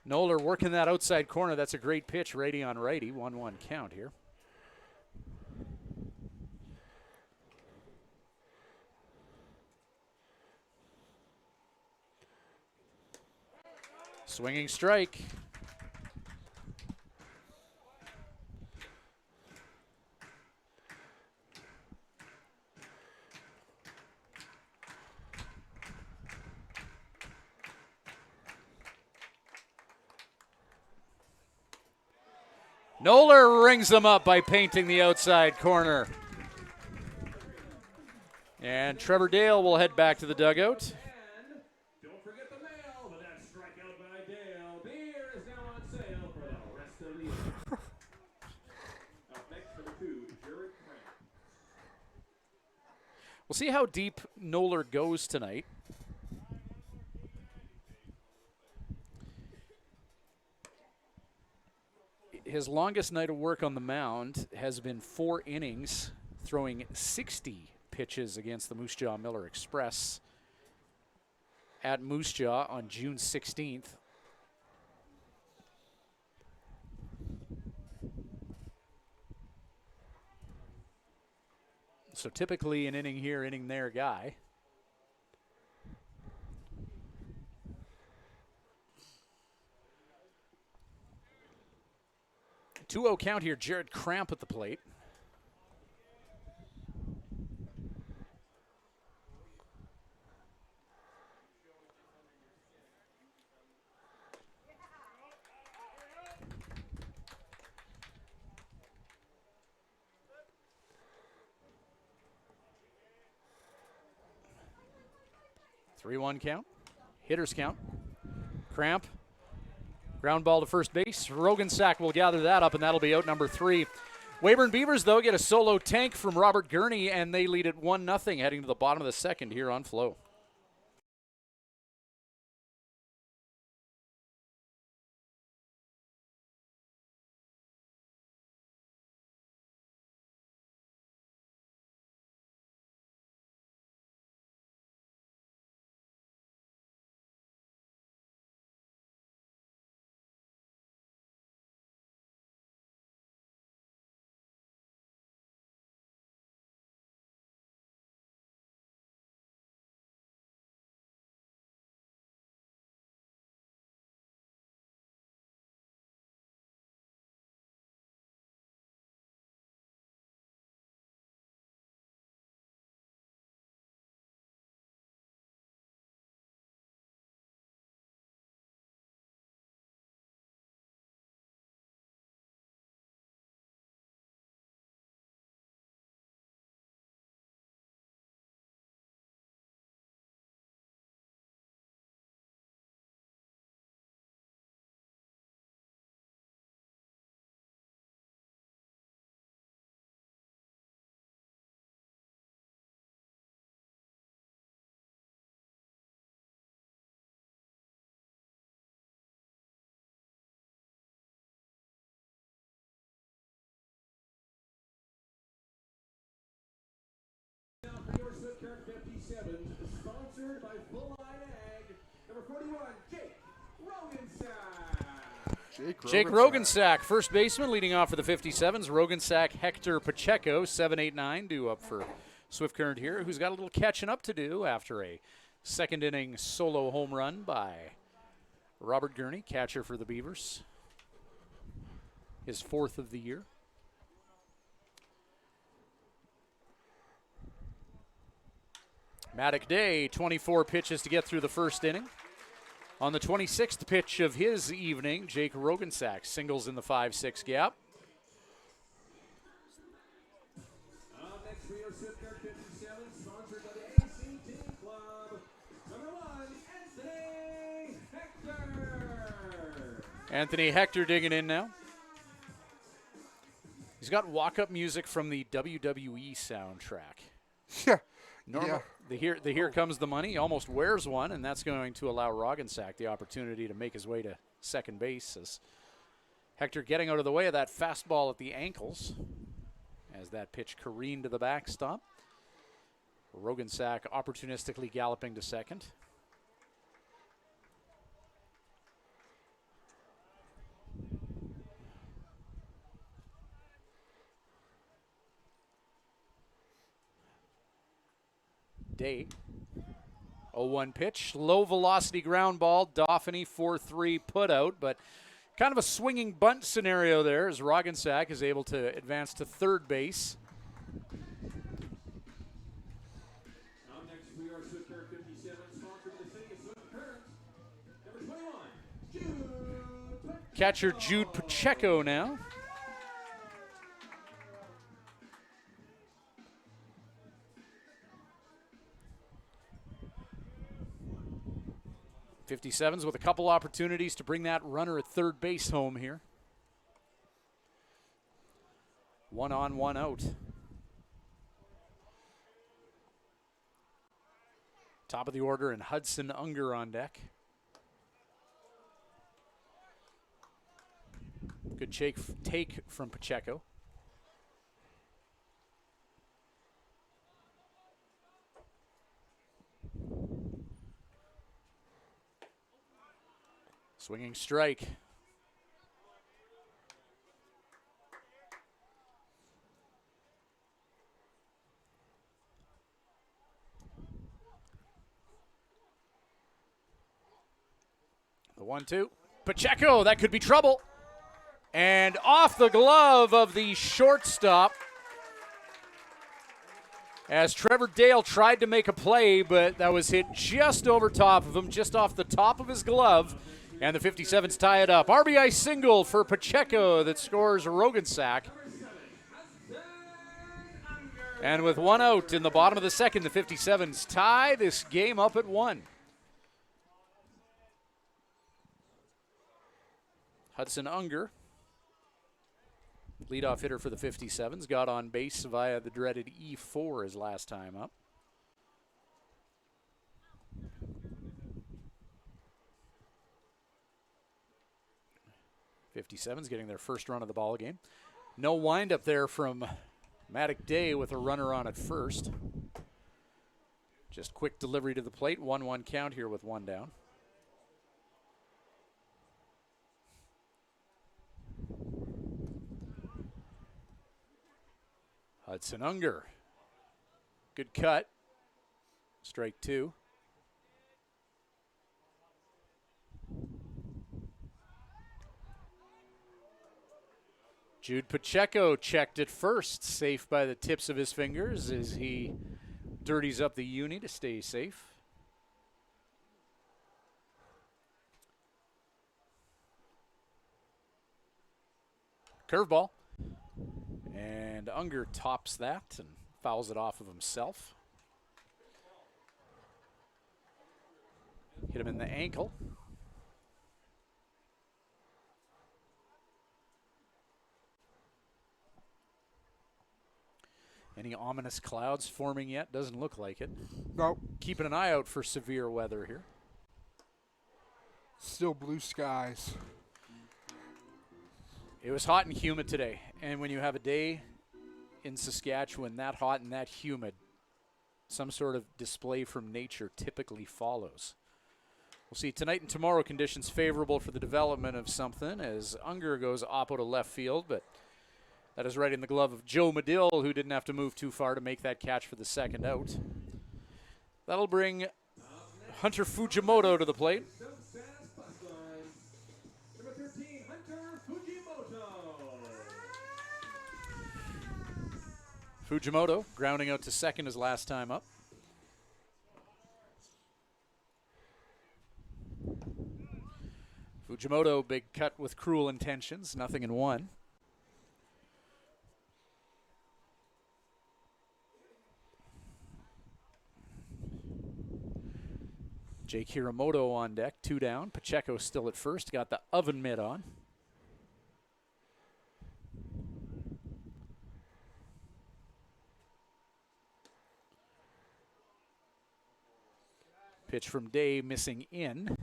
Noller working that outside corner. That's a great pitch, righty on righty. 1-1 count here. Swinging strike. Noller rings them up by painting the outside corner. And Trevor Dale will head back to the dugout. And don't forget the mail, but that strikeout by Dale. Beer is now on sale for the rest of the year. Up next, number 2, Jared Cramp. We'll see how deep Noller goes tonight. His longest night of work on the mound has been 4 innings, throwing 60 pitches against the Moose Jaw Miller Express at Moose Jaw on June 16th. So typically an inning here, inning there guy. A 2-0 count here, Jared Cramp at the plate. Three-one count, hitters count. Cramp, ground ball to first base. Rogensack will gather that up, and that'll be out number 3. Weyburn Beavers, though, get a solo tank from Robert Gurney, and they lead at 1-0 heading to the bottom of the second here on Flo. by Full Line Ag. Number 41, Jake Rogensack. Jake Rogensack, first baseman, leading off for the 57s. Rogensack, Hector Pacheco, 7-8-9, due up for Swift Current here, who's got a little catching up to do after a second inning solo home run by Robert Gurney, catcher for the Beavers. His fourth of the year. Maddock Day, 24 pitches to get through the first inning. On the 26th pitch of his evening, Jake Rogensack singles in the 5-6 gap. Next we are Swift Current 57, sponsored by the ACT Club. Number 1, Anthony Hector. Anthony Hector digging in now. He's got walk-up music from the WWE soundtrack. Yeah. Normal, the Here Comes the Money. He almost wears one, and that's going to allow Rogensack the opportunity to make his way to second base as Hector getting out of the way of that fastball at the ankles as that pitch careened to the backstop. Rogensack opportunistically galloping to second. Day. 0-1 pitch, low velocity ground ball, Dauphiny 4-3 put out, but kind of a swinging bunt scenario there as Rogensack is able to advance to third base. Next we are Swift Current 57, sponsored by the city of Swift Current. Number 21, Jude. Catcher Jude Pacheco now. '57s with a couple opportunities to bring that runner at third base home here. 1 on, 1 out. Top of the order and Hudson Unger on deck. Good take from Pacheco. Swinging strike. The 1-2. Pacheco, that could be trouble. And off the glove of the shortstop. As Trevor Dale tried to make a play, but that was hit just over top of him, just off the top of his glove. And the 57s tie it up. RBI single for Pacheco that scores Rogensack. And with 1 out in the bottom of the second, the 57s tie this game up at 1. Hudson Unger, leadoff hitter for the 57s, got on base via the dreaded E4 his last time up. '57s getting their first run of the ball game. No windup there from Maddock Day with a runner on at first. Just quick delivery to the plate. 1-1 count here with 1 down. Hudson Unger. Good cut. Strike 2. Jude Pacheco checked it first, safe by the tips of his fingers as he dirties up the uni to stay safe. Curveball. And Unger tops that and fouls it off of himself. Hit him in the ankle. Any ominous clouds forming yet? Doesn't look like it. No. Keeping an eye out for severe weather here. Still blue skies. It was hot and humid today. And when you have a day in Saskatchewan that hot and that humid, some sort of display from nature typically follows. We'll see tonight and tomorrow conditions favorable for the development of something as Unger goes oppo to left field, but that is right in the glove of Joe Medill, who didn't have to move too far to make that catch for the second out. That'll bring Hunter Fujimoto to the plate. Number 13, Hunter Fujimoto. Fujimoto grounding out to second his last time up. Fujimoto, big cut with cruel intentions, 0-1. Jake Hiramoto on deck, 2 down. Pacheco still at first, got the oven mitt on. Pitch from Day missing in.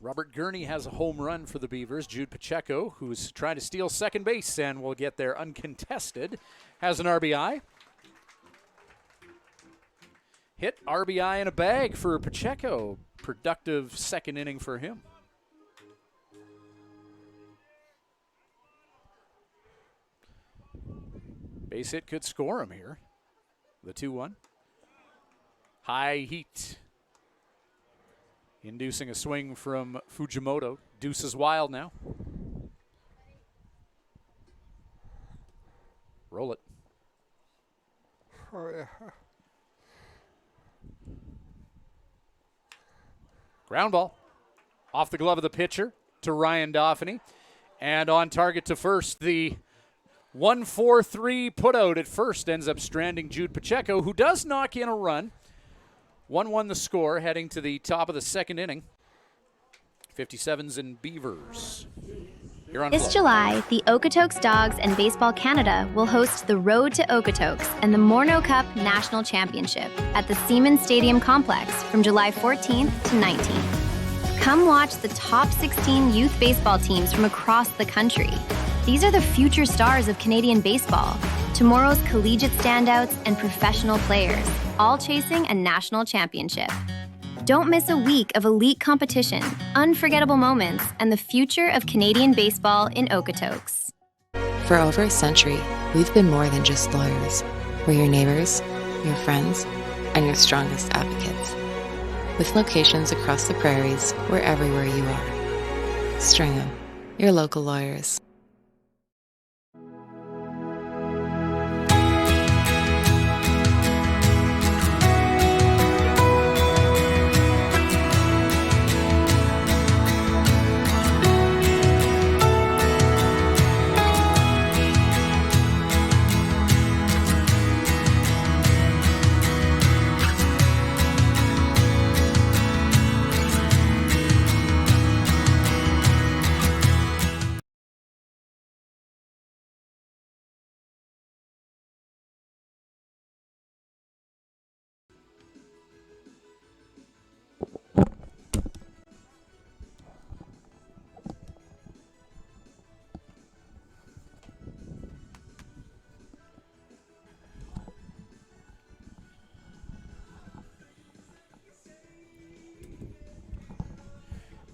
Robert Gurney has a home run for the Beavers. Jude Pacheco, who's trying to steal second base and will get there uncontested, has an RBI. Hit, RBI in a bag for Pacheco. Productive second inning for him. Base hit could score him here. The 2-1. High heat. Inducing a swing from Fujimoto. Deuce is wild now. Roll it. Oh, yeah. Ground ball. Off the glove of the pitcher to Ryan Dauphiny. And on target to first. The 1-4-3 putout at first ends up stranding Jude Pacheco, who does knock in a run. 1-1 the score, heading to the top of the second inning. 57s and Beavers. Here on This Flow. July, the Okotoks Dogs and Baseball Canada will host the Road to Okotoks and the Morneau Cup National Championship at the Seaman Stadium Complex from July 14th to 19th. Come watch the top 16 youth baseball teams from across the country. These are the future stars of Canadian baseball, tomorrow's collegiate standouts and professional players, all chasing a national championship. Don't miss a week of elite competition, unforgettable moments, and the future of Canadian baseball in Okotoks. For over a century, we've been more than just lawyers. We're your neighbors, your friends, and your strongest advocates. With locations across the prairies, we're everywhere you are. Stringham, your local lawyers.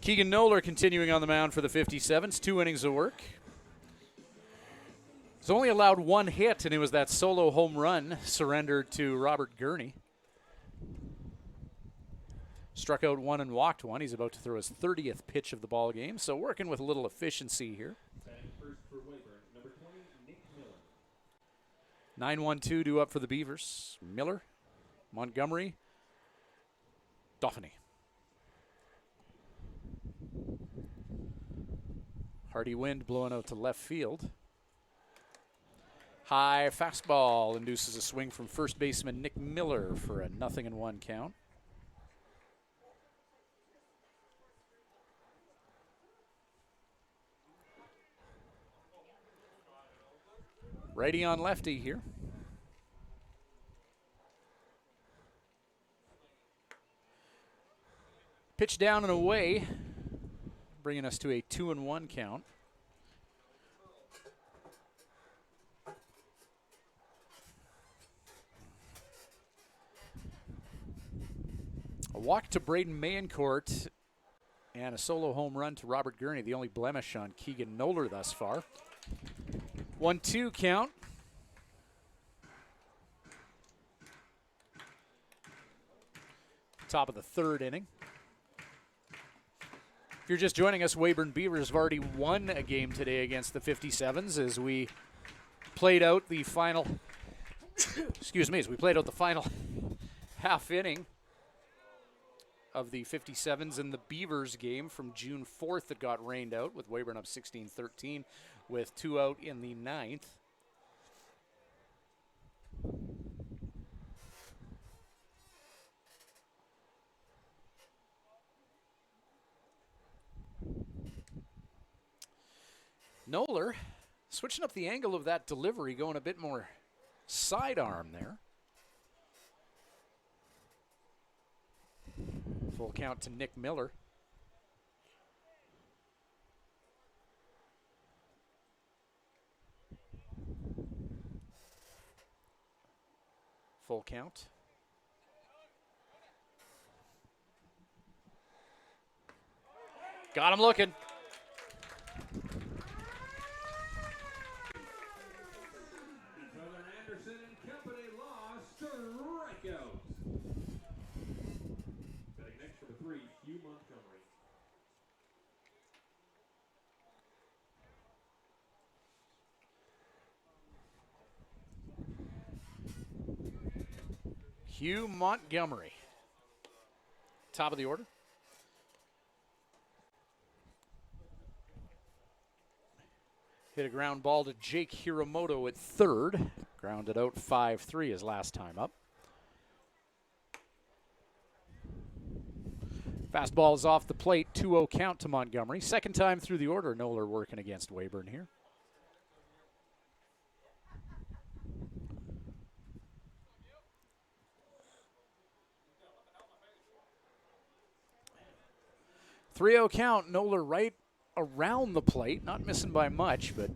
Keegan Noller continuing on the mound for the 57s. 2 innings of work. He's only allowed 1 hit, and it was that solo home run surrendered to Robert Gurney. Struck out 1 and walked 1. He's about to throw his 30th pitch of the ball game, so working with a little efficiency here. Batting first for Weyburn, number 20, Nick Miller. 9-1-2 due up for the Beavers. Miller, Montgomery, Dauphiny. Hardy wind blowing out to left field. High fastball induces a swing from first baseman Nick Miller for a 0-1 count. Righty on lefty here. Pitch down and away. bringing us to a 2-1 count. A walk to Braden Mayencourt and a solo home run to Robert Gurney, the only blemish on Keegan Noller thus far. 1-2 count. Top of the third inning. If you're just joining us, Weyburn Beavers have already won a game today against the 57s as we played out the final, as we played out the final half inning of the 57s in the Beavers game from June 4th that got rained out with Weyburn up 16-13 with 2 out in the 9th. Noller switching up the angle of that delivery, going a bit more sidearm there. Full count to Nick Miller. Full count. Got him looking. Hugh Montgomery, top of the order. Hit a ground ball to Jake Hiramoto at third. Grounded out 5-3 his last time up. Fastball is off the plate, 2-0 count to Montgomery. Second time through the order, Noller working against Weyburn here. Three-0 count, Noller right around the plate, not missing by much, but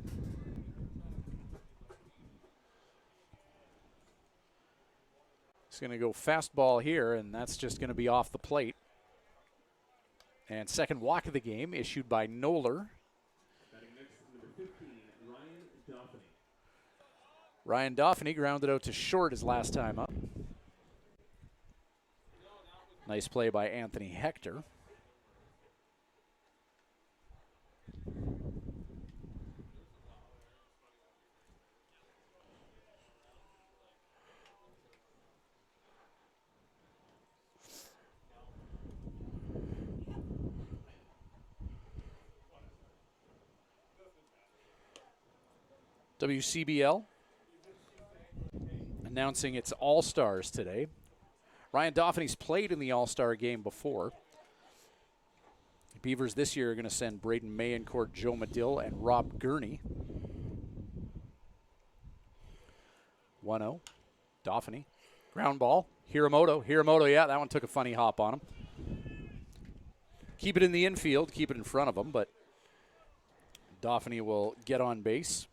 he's going to go fastball here, and that's just going to be off the plate. And second walk of the game issued by Noller. Batting next, number 15, Ryan Dauphiny. Ryan Dauphiny grounded out to short his last time up. Nice play by Anthony Hector. WCBL announcing its All-Stars today. Ryan Dauphiny's played in the All-Star game before. Beavers this year are going to send Braden Mayencourt, Joe Medill, and Rob Gurney. 1-0. Dauphiny. Ground ball. Hiramoto, yeah, that one took a funny hop on him. Keep it in the infield, keep it in front of him, but Dauphiny will get on base.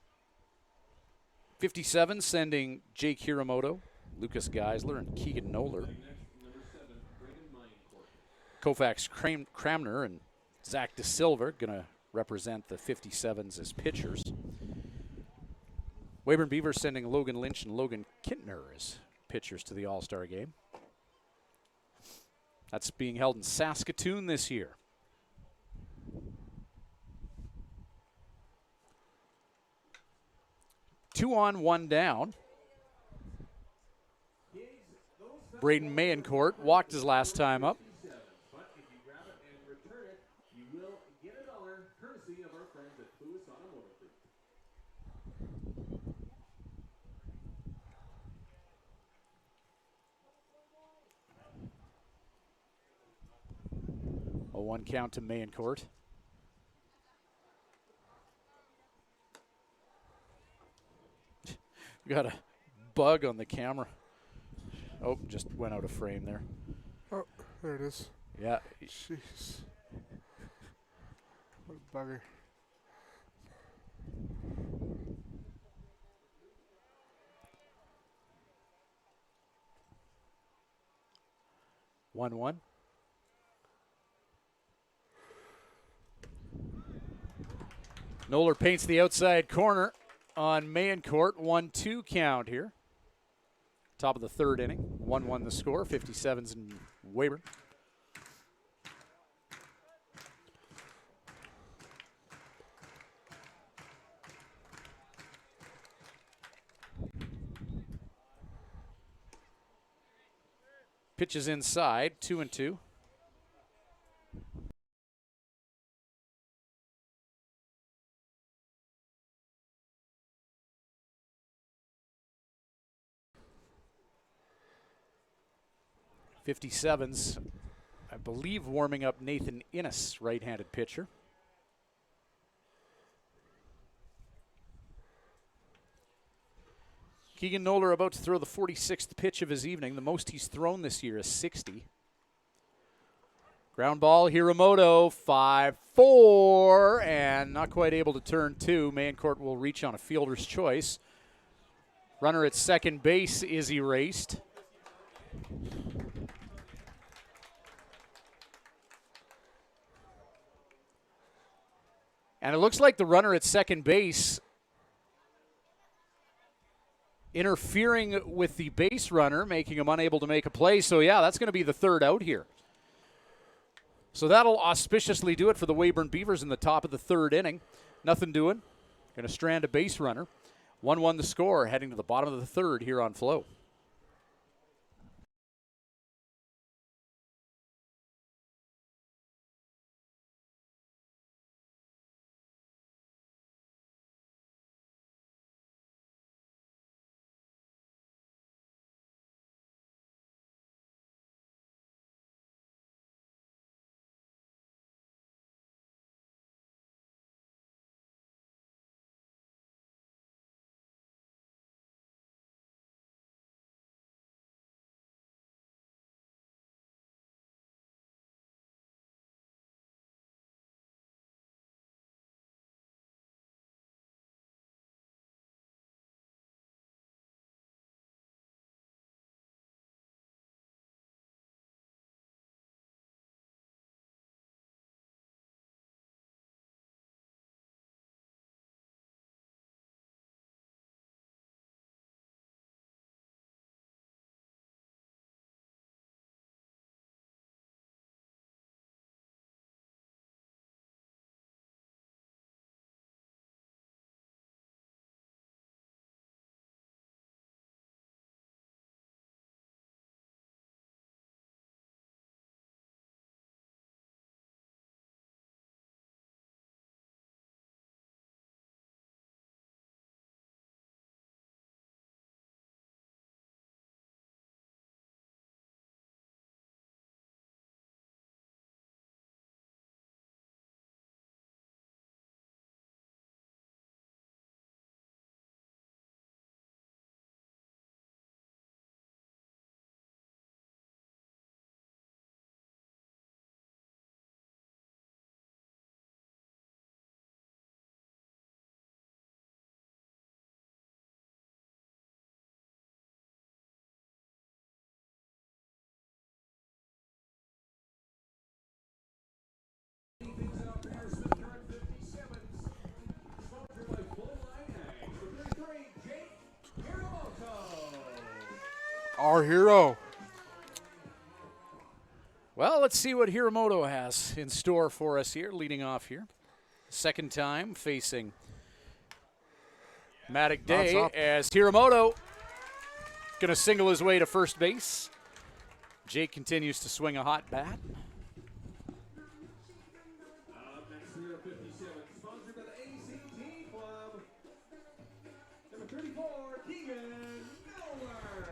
57 sending Jake Hiramoto, Lucas Geisler, and Keegan Noller. Koufax Cramner and Zach DeSilva going to represent the 57s as pitchers. Weyburn Beavers sending Logan Lynch and Logan Kintner as pitchers to the All-Star game. That's being held in Saskatoon this year. Two on, one down. Braden Mayencourt walked his last time up. But if you grab it and return it, you will get $1 courtesy of our friends at Lewis Automotive Group. A 1 count to Mayencourt. Got a bug on the camera. Oh, just went out of frame there. Oh, there it is. Yeah. Jeez. bugger. One. Noller paints the outside corner on Mayencourt. 1-2 count here. Top of the third inning. 1-1 the score. 57's in Weyburn. Pitches inside. 2-2. .57's, I believe, warming up Nathan Innes, right-handed pitcher. Keegan Noller about to throw the 46th pitch of his evening. The most he's thrown this year is 60. Ground ball, Hiramoto, 5-4, and not quite able to turn two. Mayencourt will reach on a fielder's choice. Runner at second base is erased. And it looks like the runner at second base interfering with the base runner, making him unable to make a play. So, yeah, that's going to be the third out here. So that'll auspiciously do it for the Weyburn Beavers in the top of the third inning. Nothing doing. Going to strand a base runner. 1-1 the score, heading to the bottom of the third here on Flo. Our hero. Well, let's see what Hiramoto has in store for us here, leading off here. Second time facing Matic Day as Hiramoto going to single his way to first base. Jake continues to swing a hot bat. Next year, 57, sponsored by the ACT Club. Number 34, Keegan Noller.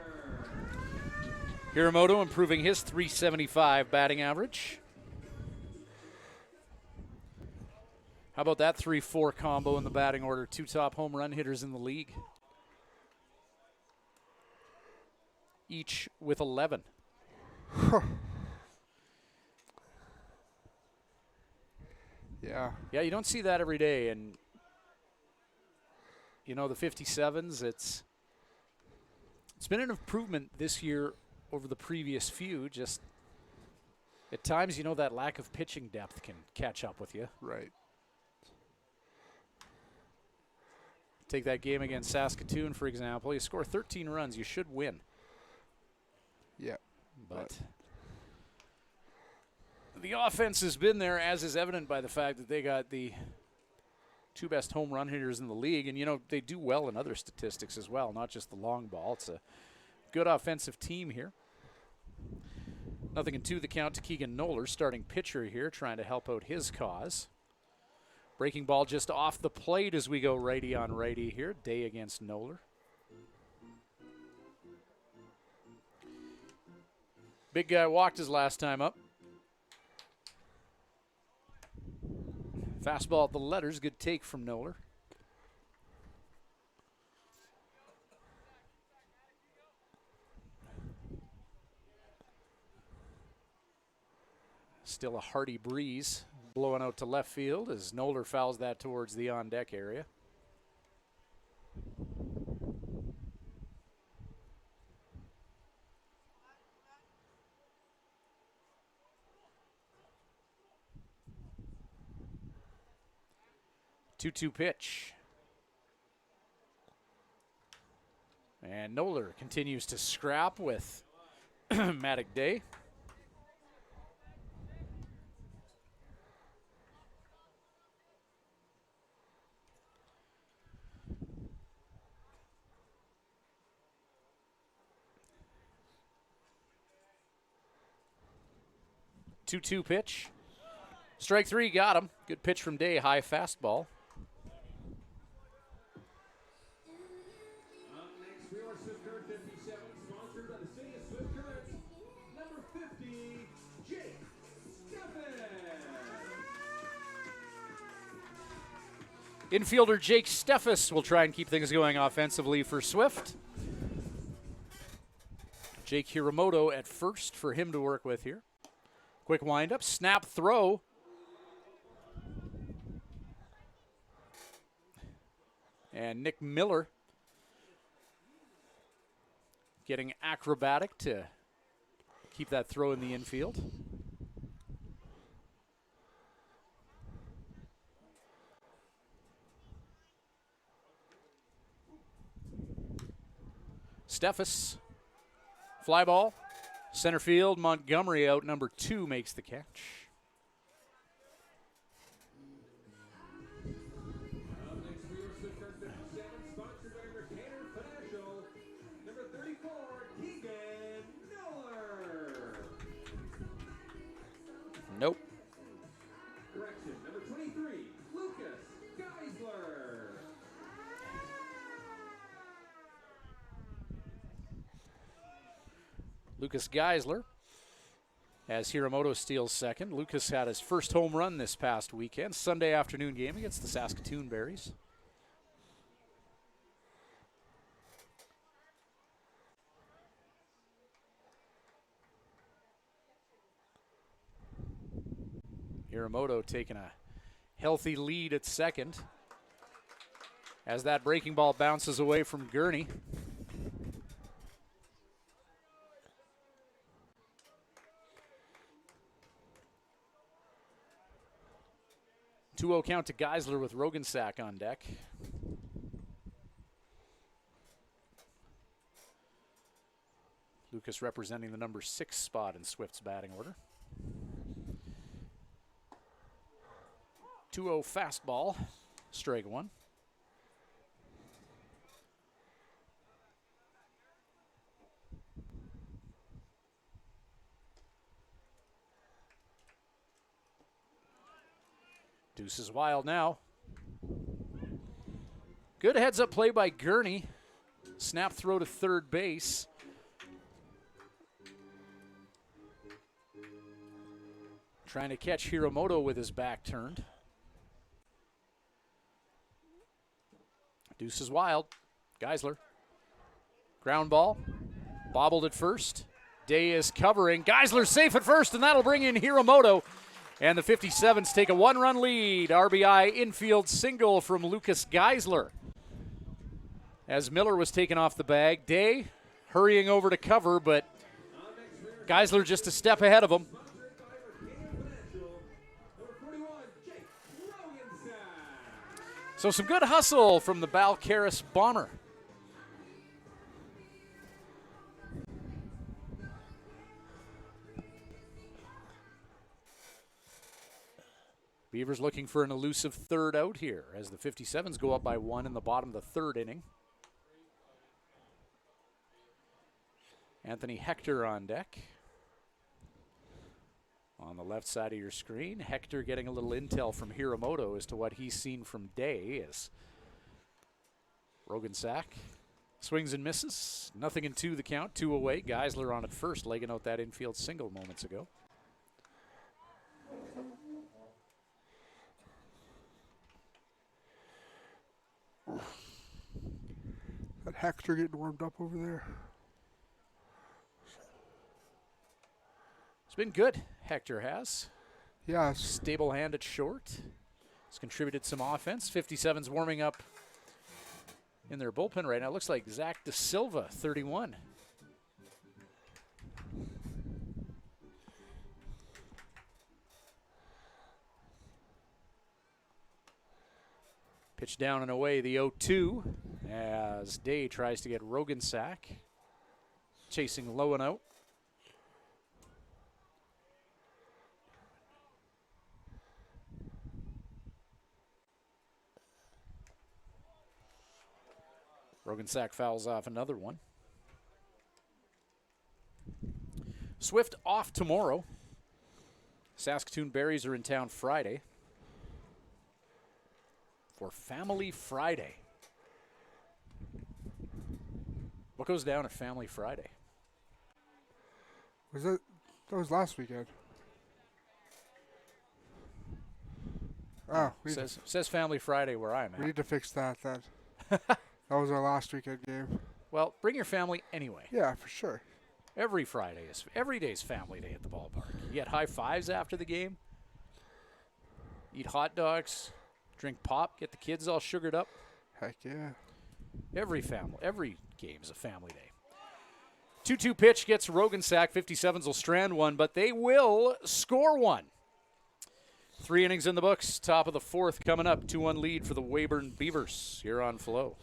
Hiramoto improving his .375 batting average. How about that 3-4 combo in the batting order? Two top home run hitters in the league. Each with 11. Yeah. Yeah, you don't see that every day. And, you know, the 57s, it's been an improvement this year over the previous few. Just at times, you know, that lack of pitching depth can catch up with you. Right. Take that game against Saskatoon, for example. You score 13 runs, you should win. Yeah. But the offense has been there, as is evident by the fact that they got the 2 best home run hitters in the league. And, you know, they do well in other statistics as well, not just the long ball. It's a good offensive team here. 0-2 the count to Keegan Noller, starting pitcher here, trying to help out his cause. Breaking ball just off the plate as we go righty on righty here. Day against Noller. Big guy walked his last time up. Fastball at the letters. Good take from Noller. Still a hearty breeze blowing out to left field as Noller fouls that towards the on-deck area. Two-two pitch. And Noller continues to scrap with Maddock Day. Two-two pitch. Strike 3, got him. Good pitch from Day, high fastball. Next, we are Swift Current 57, sponsored by the City of Swift Current. Number 50, Jake Steffes. Infielder Jake Steffes will try and keep things going offensively for Swift. Jake Hiramoto at first for him to work with here. Quick windup, snap throw. And Nick Miller getting acrobatic to keep that throw in the infield. Steffes, fly ball. Center field, Montgomery out, number 2 makes the catch. Next, we are Swift Current 57, sponsored by Retainer Financial. Number 34, Keegan Miller. Nope. Correction, number 23, Lucas Geisler. Lucas Geisler, as Hiramoto steals second. Lucas had his first home run this past weekend, Sunday afternoon game against the Saskatoon Berries. Hiramoto taking a healthy lead at second as that breaking ball bounces away from Gurney. 2-0 count to Geisler with Rogensack on deck. Lucas representing the number 6 spot in Swift's batting order. 2-0 fastball, strike 1. Deuce is wild now. Good heads-up play by Gurney. Snap throw to third base. Trying to catch Hiramoto with his back turned. Deuce is wild. Geisler. Ground ball. Bobbled at first. Day is covering. Geisler safe at first, and that'll bring in Hiramoto. And the 57s take a 1-run lead. RBI infield single from Lucas Geisler. As Miller was taken off the bag, Day hurrying over to cover, but Geisler just a step ahead of him. So some good hustle from the Balcarres Bomber. Beavers looking for an elusive third out here as the 57s go up by 1 in the bottom of the third inning. Anthony Hector on deck. On the left side of your screen, Hector getting a little intel from Hiramoto as to what he's seen from Day as Rogan Sack swings and misses. 0-2 the count, 2 away. Geisler on at first, legging out that infield single moments ago. That Hector getting warmed up over there. It's been good, Hector has. Yeah. Stable hand at short. He's contributed some offense. 57's warming up in their bullpen right now. It looks like Zach De Silva, 31. Pitch down and away, the 0-2 as Day tries to get Rogan Sack. Chasing low and out. Rogan Sack fouls off another one. Swift off tomorrow. Saskatoon Berries are in town Friday for Family Friday. What goes down at Family Friday? That was last weekend. Oh, says Family Friday where I'm at. We need to fix that then. That was our last weekend game. Well, bring your family anyway. Yeah, for sure. Every day's family day at the ballpark. You get high fives after the game. Eat hot dogs, drink pop, get the kids all sugared up. Heck yeah. Every game is a family day. 2-2 pitch gets Rogan Sack. 57s will strand one, but they will score one. 3 innings in the books. Top of the 4th coming up. 2-1 lead for the Weyburn Beavers here on Flow.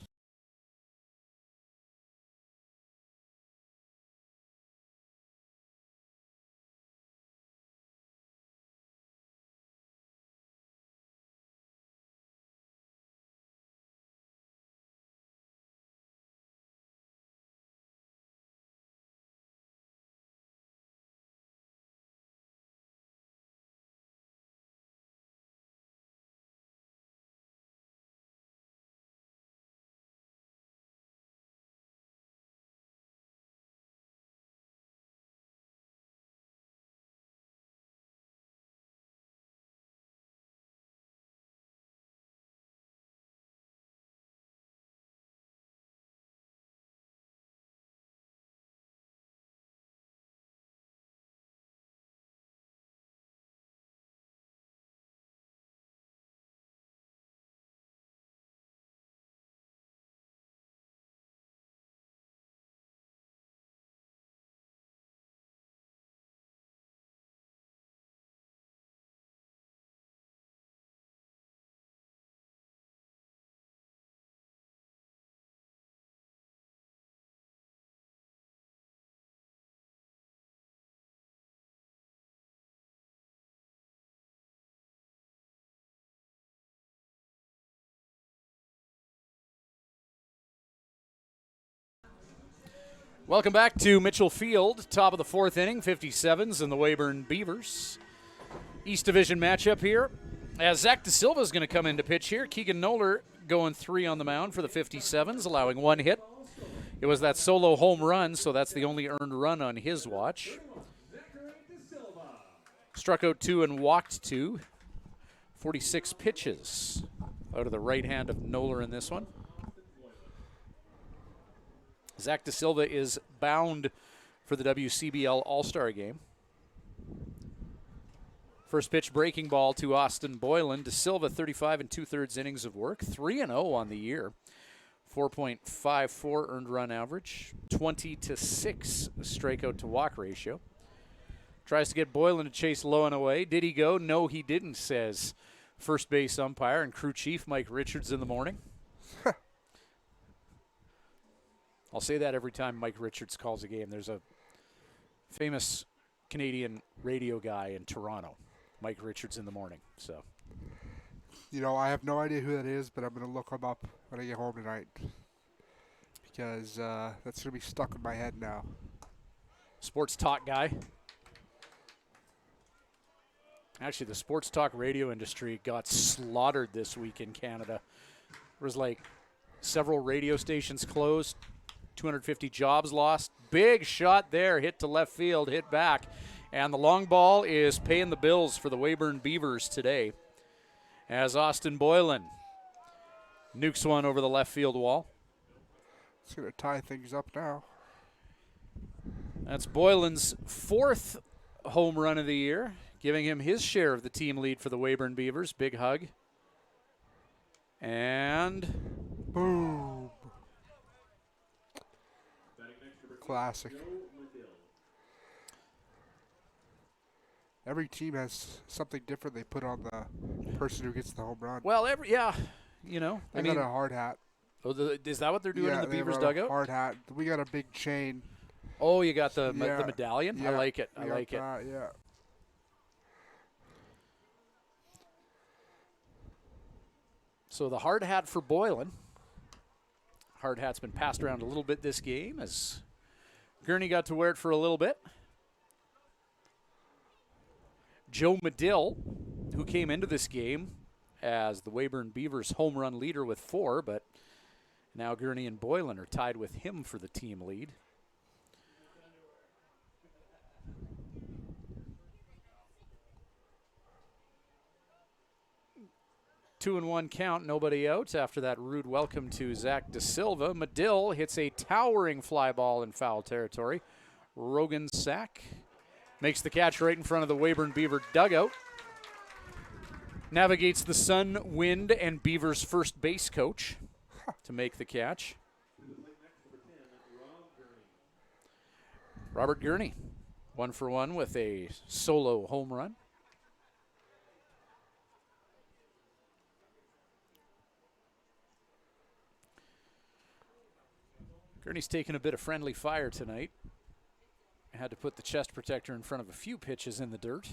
Welcome back to Mitchell Field, top of the 4th inning, 57s and the Weyburn Beavers. East Division matchup here. As Zach De Silva is going to come in to pitch here. Keegan Noller going 3 on the mound for the 57s, allowing 1 hit. It was that solo home run, so that's the only earned run on his watch. Struck out 2 and walked 2. 46 pitches out of the right hand of Noller in this one. Zach De Silva is bound for the WCBL All-Star game. First pitch breaking ball to Austin Boylan. De Silva, 35 2/3 innings of work, 3-0 on the year. 4.54 earned run average, 20-6 strikeout to walk ratio. Tries to get Boylan to chase low and away. Did he go? No, he didn't, says first base umpire and crew chief Mike Richards in the morning. I'll say that every time Mike Richards calls a game. There's a famous Canadian radio guy in Toronto, Mike Richards in the morning. So, You know, I have no idea who that is, but I'm going to look him up when I get home tonight. Because that's going to be stuck in my head now. sports talk guy. Actually, the sports talk radio industry got slaughtered this week in Canada. There was like several radio stations closed, 250 jobs lost. Big shot there, hit to left field, hit back. And the long ball is paying the bills for the Weyburn Beavers today, as Austin Boylan nukes one over the left field wall. It's going to tie things up now. That's Boylan's 4th home run of the year, giving him his share of the team lead for the Weyburn Beavers. Big hug. And boom. Classic. Every team has something different they put on the person who gets the home run. Well, you know. They got a hard hat. Oh, is that what they're doing in the they Beavers have a dugout? Hard hat. We got a big chain. Oh, you got the medallion? Yeah, I like it. Yeah. So the hard hat for Boylan. Hard hat's been passed around a little bit this game as Gurney got to wear it for a little bit. Joe Medill, who came into this game as the Weyburn Beavers home run leader with 4, but now Gurney and Boylan are tied with him for the team lead. Two and one count, nobody out after that rude welcome to Zach De Silva. Medill hits a towering fly ball in foul territory. Rogan Sack makes the catch right in front of the Weyburn Beaver dugout. Navigates the sun, wind, and Beavers first base coach to make the catch. Robert Gurney, 1 for 1 with a solo home run. Gurney's taken a bit of friendly fire tonight. Had to put the chest protector in front of a few pitches in the dirt.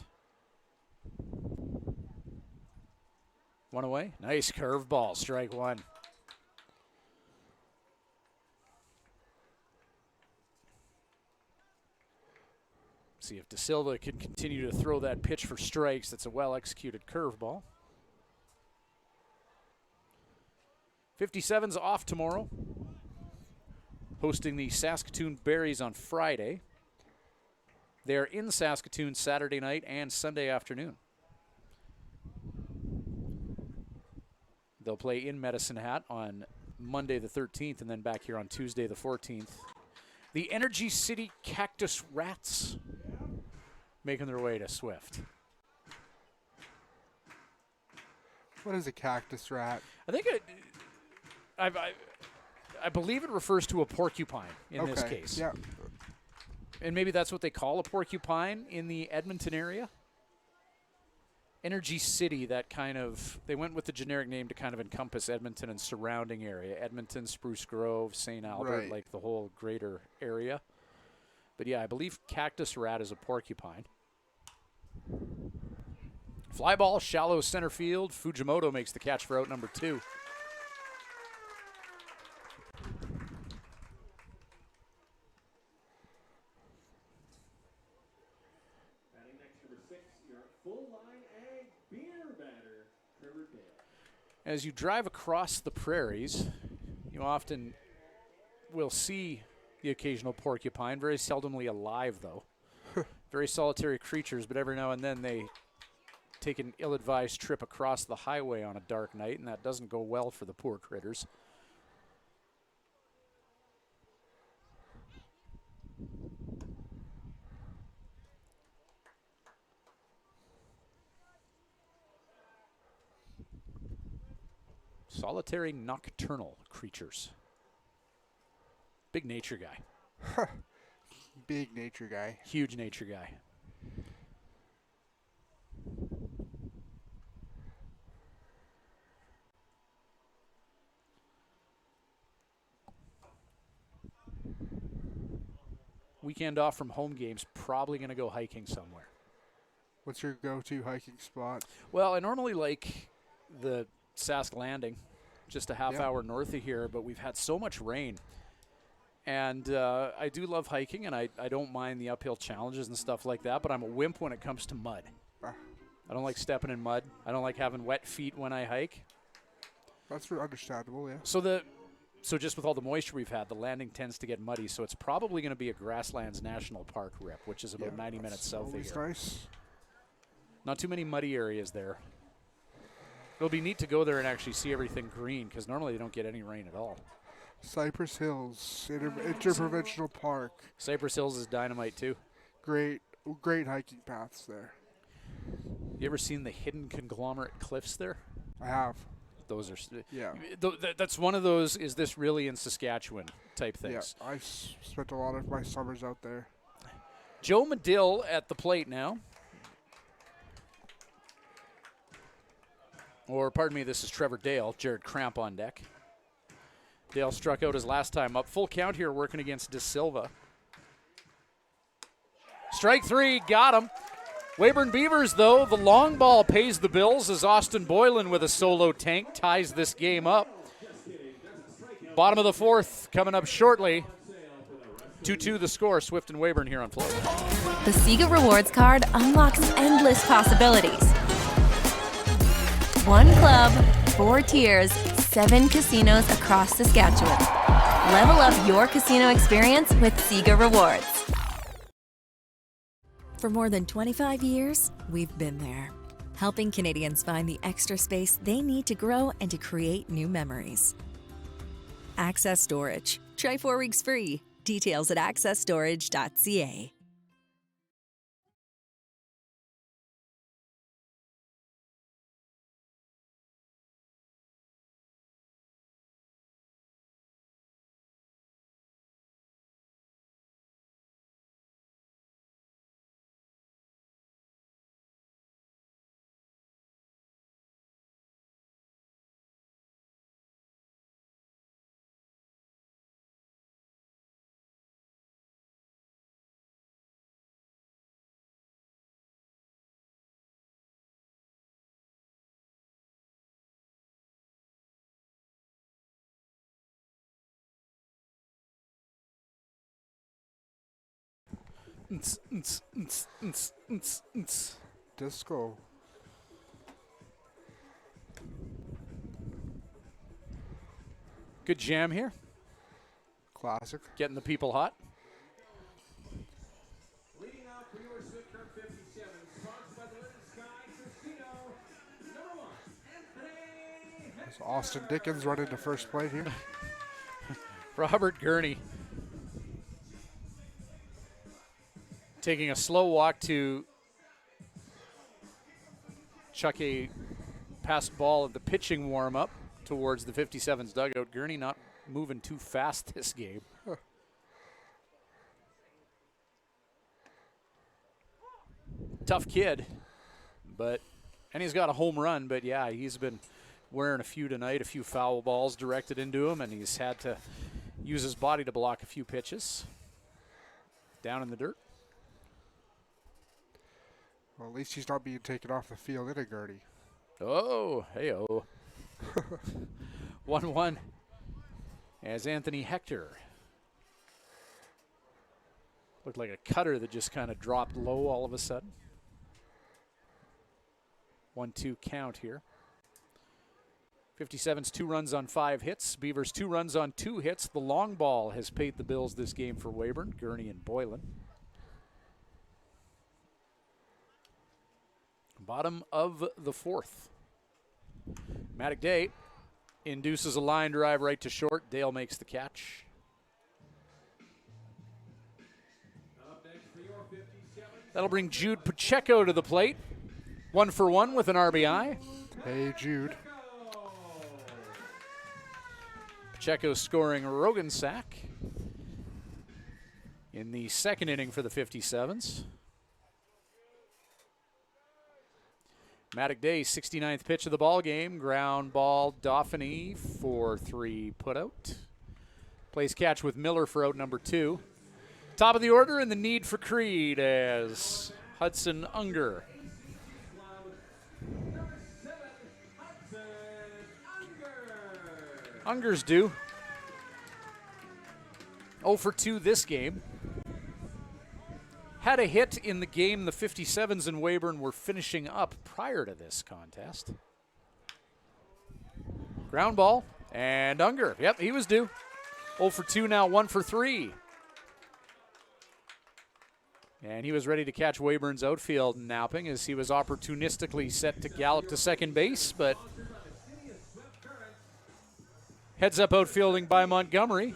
1 away. Nice curveball, strike 1. See if De Silva can continue to throw that pitch for strikes. That's a well-executed curveball. 57's off tomorrow, hosting the Saskatoon Berries on Friday. They're in Saskatoon Saturday night and Sunday afternoon. They'll play in Medicine Hat on Monday the 13th and then back here on Tuesday the 14th. The Energy City Cactus Rats making their way to Swift. What is a cactus rat? I think I believe it refers to a porcupine in this case. Yeah. And maybe that's what they call a porcupine in the Edmonton area. Energy City, that kind of, they went with the generic name to kind of encompass Edmonton and surrounding area. Edmonton, Spruce Grove, St. Albert, Right. like the whole greater area. But yeah, I believe cactus rat is a porcupine. Fly ball, shallow center field. Fujimoto makes the catch for out number 2. As you drive across the prairies, you often will see the occasional porcupine, very seldomly alive though. Very solitary creatures, but every now and then they take an ill-advised trip across the highway on a dark night, and that doesn't go well for the poor critters. Solitary nocturnal creatures. Big nature guy. Big nature guy. Huge nature guy. Weekend off from home games, probably going to go hiking somewhere. What's your go-to hiking spot? Well, I normally like the Sask Landing, just a half hour north of here, but we've had so much rain. And I do love hiking, and I don't mind the uphill challenges and stuff like that, but I'm a wimp when it comes to mud. I don't like stepping in mud. I don't like having wet feet when I hike. That's understandable, yeah. So just with all the moisture we've had, the landing tends to get muddy, so it's probably going to be a Grasslands National Park rip, which is about 90 minutes south of here. Nice. Not too many muddy areas there. It'll be neat to go there and actually see everything green, because normally they don't get any rain at all. Cypress Hills, Interprovincial Park. Cypress Hills is dynamite too. Great hiking paths there. You ever seen the hidden conglomerate cliffs there? I have. Those are, yeah. That's one of those, is this really in Saskatchewan type things. Yeah, I spent a lot of my summers out there. Joe Medill at the plate now. Or, pardon me, this is Trevor Dale. Jared Cramp on deck. Dale struck out his last time up. Full count here working against De Silva. Strike three, got him. Weyburn Beavers, though, the long ball pays the bills as Austin Boylan with a solo tank ties this game up. Bottom of the fourth coming up shortly. 2-2 the score. Swift and Weyburn here on Flow. The Sega Rewards card unlocks endless possibilities. 1 club, 4 tiers, 7 casinos across Saskatchewan. Level up your casino experience with Sega Rewards. For more than 25 years, we've been there, helping Canadians find the extra space they need to grow and to create new memories. Access Storage. Try 4 weeks free. Details at accessstorage.ca. Disco. Good jam here. Classic. Getting the people hot. Leading out for your Swift 57, sponsored by the Little Sky Casino. Number 1, Anthony. So Austin Dickens running to first plate here. Robert Gurney taking a slow walk to chuck a passed ball at the pitching warm-up towards the 57's dugout. Gurney not moving too fast this game. Huh. Tough kid, and he's got a home run, but yeah, he's been wearing a few tonight, a few foul balls directed into him, and he's had to use his body to block a few pitches. Down in the dirt. Well, at least he's not being taken off the field in a Gurney. Oh, hey-oh. 1-1 as Anthony Hector. Looked like a cutter that just kind of dropped low all of a sudden. 1-2 count here. 57's 2 runs on 5 hits. Beavers 2 runs on 2 hits. The long ball has paid the bills this game for Weyburn, Gurney, and Boylan. Bottom of the fourth. Matic Day induces a line drive right to short. Dale makes the catch. That'll bring Jude Pacheco to the plate. 1 for 1 with an RBI. Hey, Jude. Pacheco scoring Rogansack in the second inning for the 57s. Matic Day, 69th pitch of the ball game. Ground ball, Dauphiny for 3 putout. Plays catch with Miller for out number 2. Top of the order and the need for Creed as Hudson Unger. Unger's due. 0 for 2 this game. Had a hit in the game the 57s and Weyburn were finishing up prior to this contest. Ground ball, and Unger. Yep, he was due. 0 for 2 now, 1 for 3. And he was ready to catch Weyburn's outfield napping as he was opportunistically set to gallop to second base, but heads up outfielding by Montgomery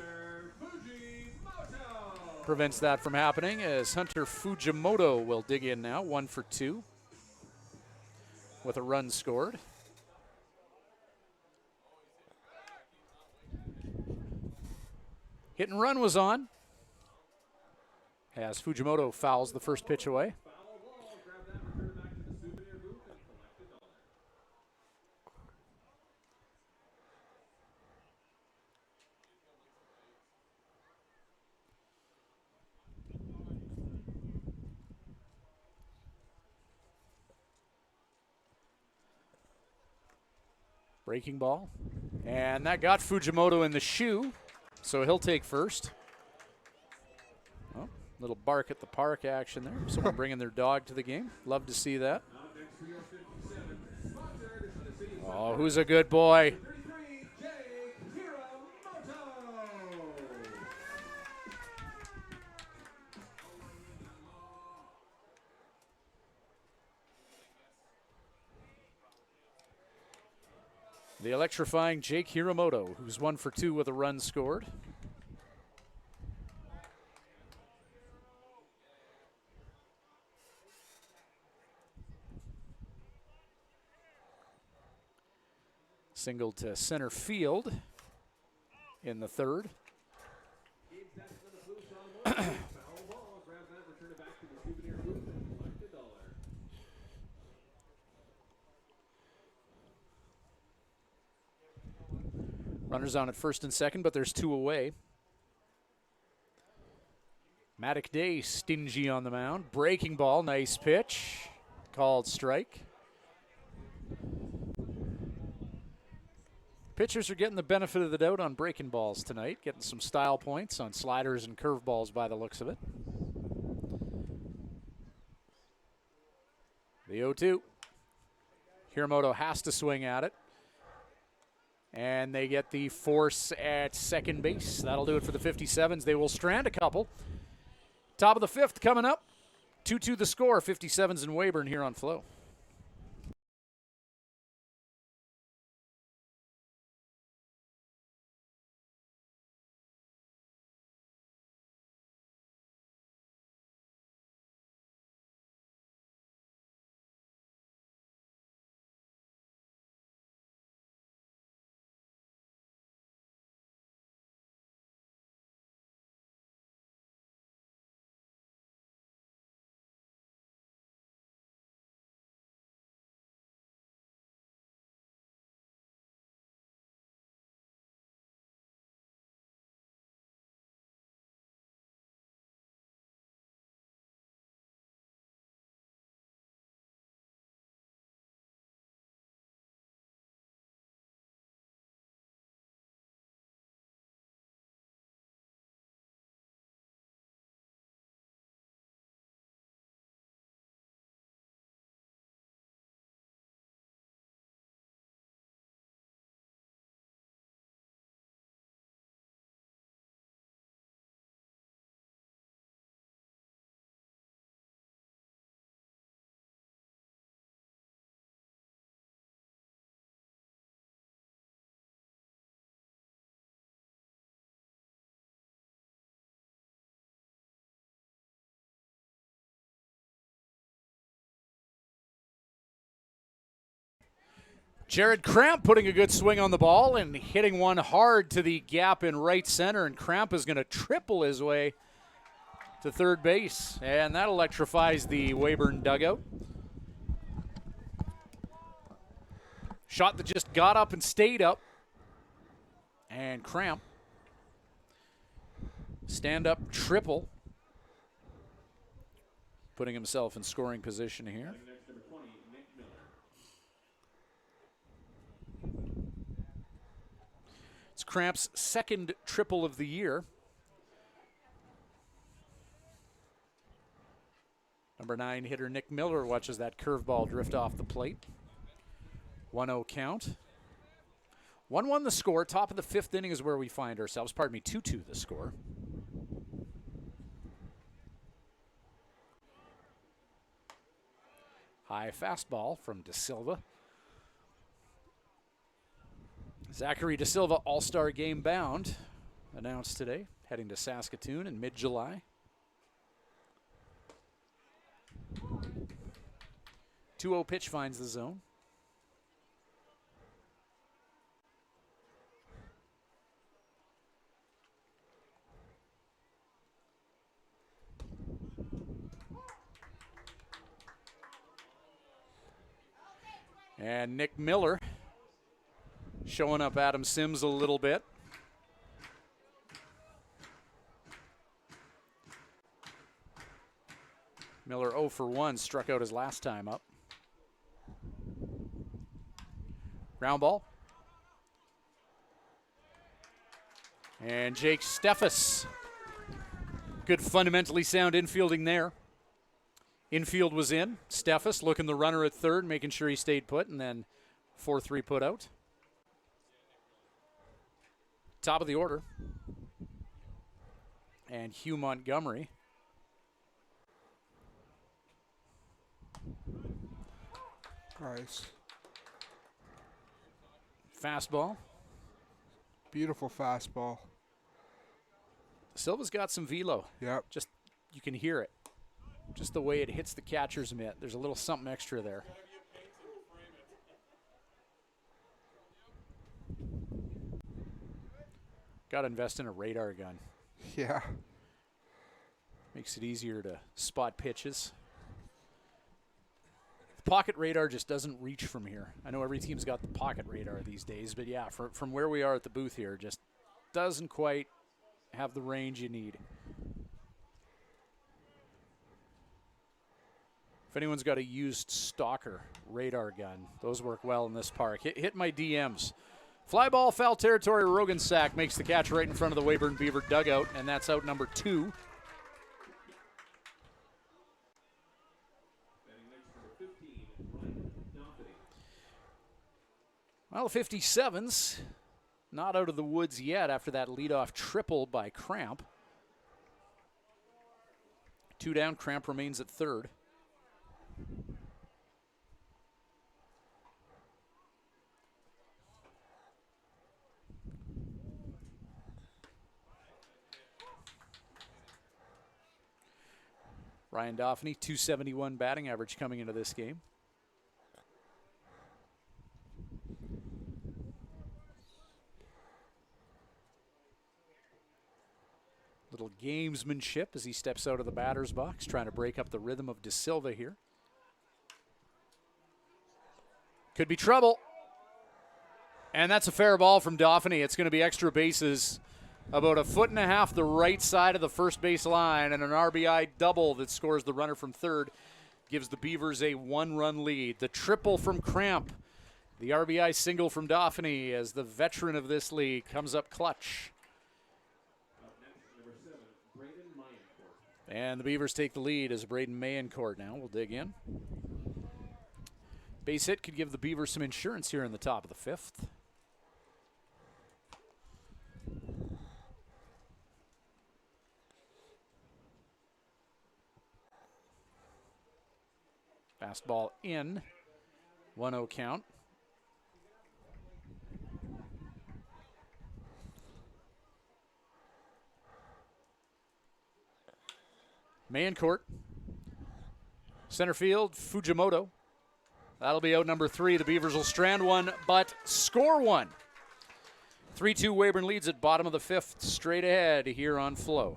prevents that from happening as Hunter Fujimoto will dig in now, 1 for 2 with a run scored. Hit and run was on as Fujimoto fouls the first pitch away. Breaking ball. And that got Fujimoto in the shoe, so he'll take first. Oh, little bark at the park action there. Someone bringing their dog to the game. Love to see that. Oh, who's a good boy? The electrifying Jake Hiramoto, who's 1 for 2 with a run scored. Single to center field in the third. Runners on at first and second, but there's 2 away. Matic Day stingy on the mound. Breaking ball, nice pitch. Called strike. Pitchers are getting the benefit of the doubt on breaking balls tonight, getting some style points on sliders and curveballs by the looks of it. The 0-2. Hiramoto has to swing at it. And they get the force at second base. That'll do it for the 57s. They will strand a couple. Top of the 5th coming up. 2-2 the score. 57s and Weyburn here on Flow. Jared Cramp putting a good swing on the ball and hitting one hard to the gap in right center, and Cramp is going to triple his way to third base, and that electrifies the Weyburn dugout. Shot that just got up and stayed up, and Cramp stand-up triple, putting himself in scoring position here. It's Cramp's second triple of the year. Number 9 hitter Nick Miller watches that curveball drift off the plate. 1-0 count. 1-1 the score. Top of the 5th inning is where we find ourselves. Pardon me, 2-2 the score. High fastball from De Silva. Zachary De Silva All-Star Game bound, announced today, heading to Saskatoon in mid-July. 2-0 pitch finds the zone. And Nick Miller showing up Adam Sims a little bit. Miller 0 for 1, struck out his last time up. Ground ball. And Jake Steffes. Good fundamentally sound infielding there. Infield was in. Steffes looking the runner at third, making sure he stayed put, and then 4-3 put out. Top of the order. And Hugh Montgomery. Nice. Fastball. Beautiful fastball. Silva's got some velo. Yep. Just, you can hear it. Just the way it hits the catcher's mitt. There's a little something extra there. Got to invest in a radar gun. Yeah. Makes it easier to spot pitches. The pocket radar just doesn't reach from here. I know every team's got the pocket radar these days, but yeah, from where we are at the booth here, just doesn't quite have the range you need. If anyone's got a used Stalker radar gun, those work well in this park. Hit my DMs. Fly ball, foul territory. Rogan Sack makes the catch right in front of the Weyburn Beaver dugout, and that's out number 2. Well, 57's not out of the woods yet after that leadoff triple by Cramp. 2 down, Cramp remains at third. Ryan Doffney, 271 batting average coming into this game. Little gamesmanship as he steps out of the batter's box, trying to break up the rhythm of De Silva here. Could be trouble. And that's a fair ball from Doffney. It's going to be extra bases about 1.5 feet the right side of the first base line, and an RBI double that scores the runner from third gives the Beavers a 1-run lead. The triple from Cramp, the RBI single from Doffney as the veteran of this league comes up clutch. And the Beavers take the lead as Braden Mayencourt now will dig in. Base hit could give the Beavers some insurance here in the top of the 5th. Fastball in. 1-0 count. Mayencourt. Center field, Fujimoto. That'll be out number 3. The Beavers will strand one, but score one. 3-2 Weyburn leads at bottom of the 5th. Straight ahead here on Flo.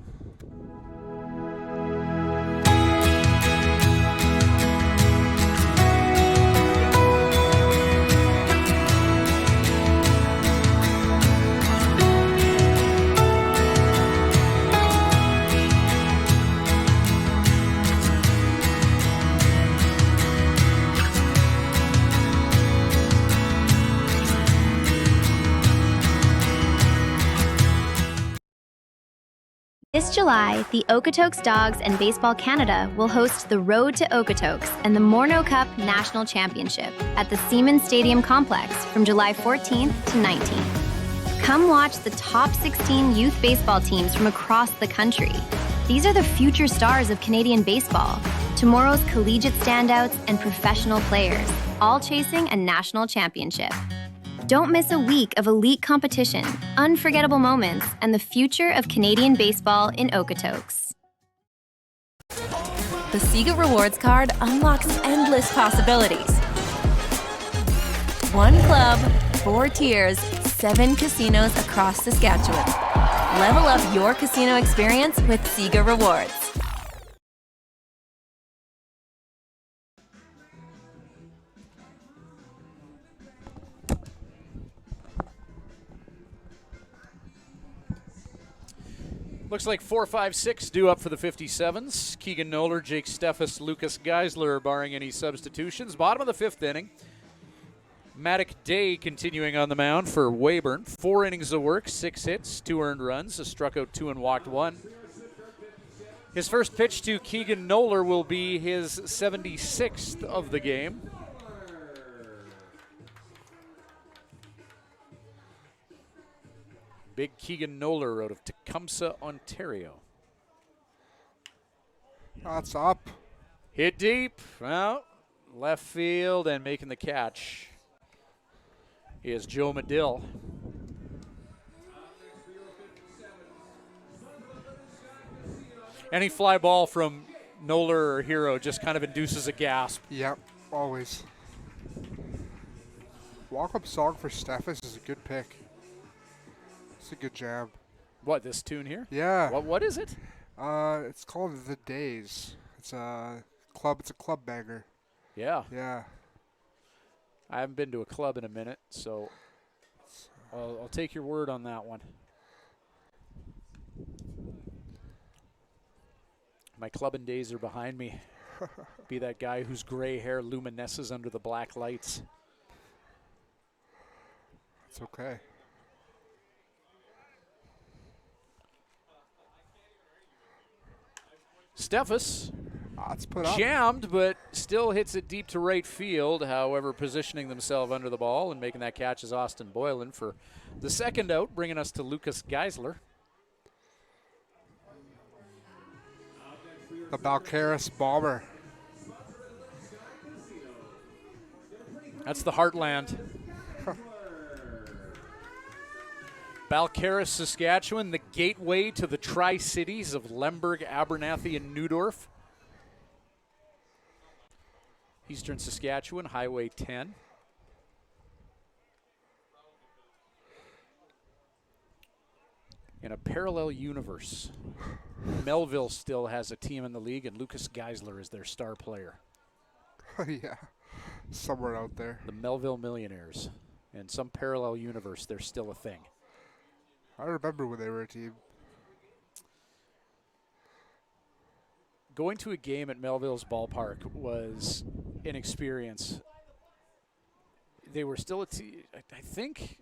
This July, the Okotoks Dogs and Baseball Canada will host the Road to Okotoks and the Morneau Cup National Championship at the Seaman Stadium Complex from July 14th to 19th. Come watch the top 16 youth baseball teams from across the country. These are the future stars of Canadian baseball, tomorrow's collegiate standouts and professional players, all chasing a national championship. Don't miss a week of elite competition, unforgettable moments, and the future of Canadian baseball in Okotoks. The Sega Rewards card unlocks endless possibilities. 1 club, 4 tiers, 7 casinos across Saskatchewan. Level up your casino experience with Sega Rewards. Looks like 4, 5, 6 due up for the 57s. Keegan Noller, Jake Steffes, Lucas Geisler, barring any substitutions. Bottom of the 5th inning. Maddock Day continuing on the mound for Weyburn. 4 innings of work, 6 hits, 2 earned runs, a struck out 2 and walked 1. His first pitch to Keegan Noller will be his 76th of the game. Big Keegan Noller out of Tecumseh, Ontario. That's up. Hit deep. Well, left field and making the catch is Joe Medill. Any fly ball from Noller or Hero just kind of induces a gasp. Yep, always. Walk-up song for Steffes is a good pick. It's a good jam. What, this tune here? Yeah. What is it? It's called The Days. It's a club banger. Yeah. Yeah. I haven't been to a club in a minute, so I'll take your word on that one. My clubbing days are behind me. Be that guy whose gray hair luminesces under the black lights. It's okay. Steffes it's put up. Jammed, but still hits it deep to right field. However, positioning themselves under the ball and making that catch is Austin Boylan for the second out, bringing us to Lucas Geisler. The Balcarres Bomber. That's the heartland. Balcarres, Saskatchewan, the gateway to the Tri-Cities of Lemberg, Abernathy, and Neudorf. Eastern Saskatchewan, Highway 10. In a parallel universe, Melville still has a team in the league, and Lucas Geisler is their star player. Yeah, somewhere out there. The Melville Millionaires. In some parallel universe, they're still a thing. I remember when they were a team. Going to a game at Melville's ballpark was an experience. They were still a team. I think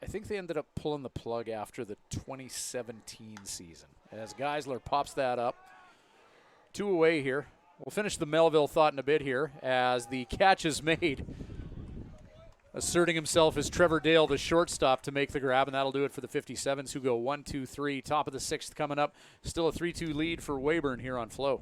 they ended up pulling the plug after the 2017 season. As Geisler pops that up. 2 away here. We'll finish the Melville thought in a bit here as the catch is made. Asserting himself as Trevor Dale, the shortstop, to make the grab, and that'll do it for the 57s, who go 1, 2, 3. Top of the 6th coming up. Still a 3-2 lead for Weyburn here on Flo.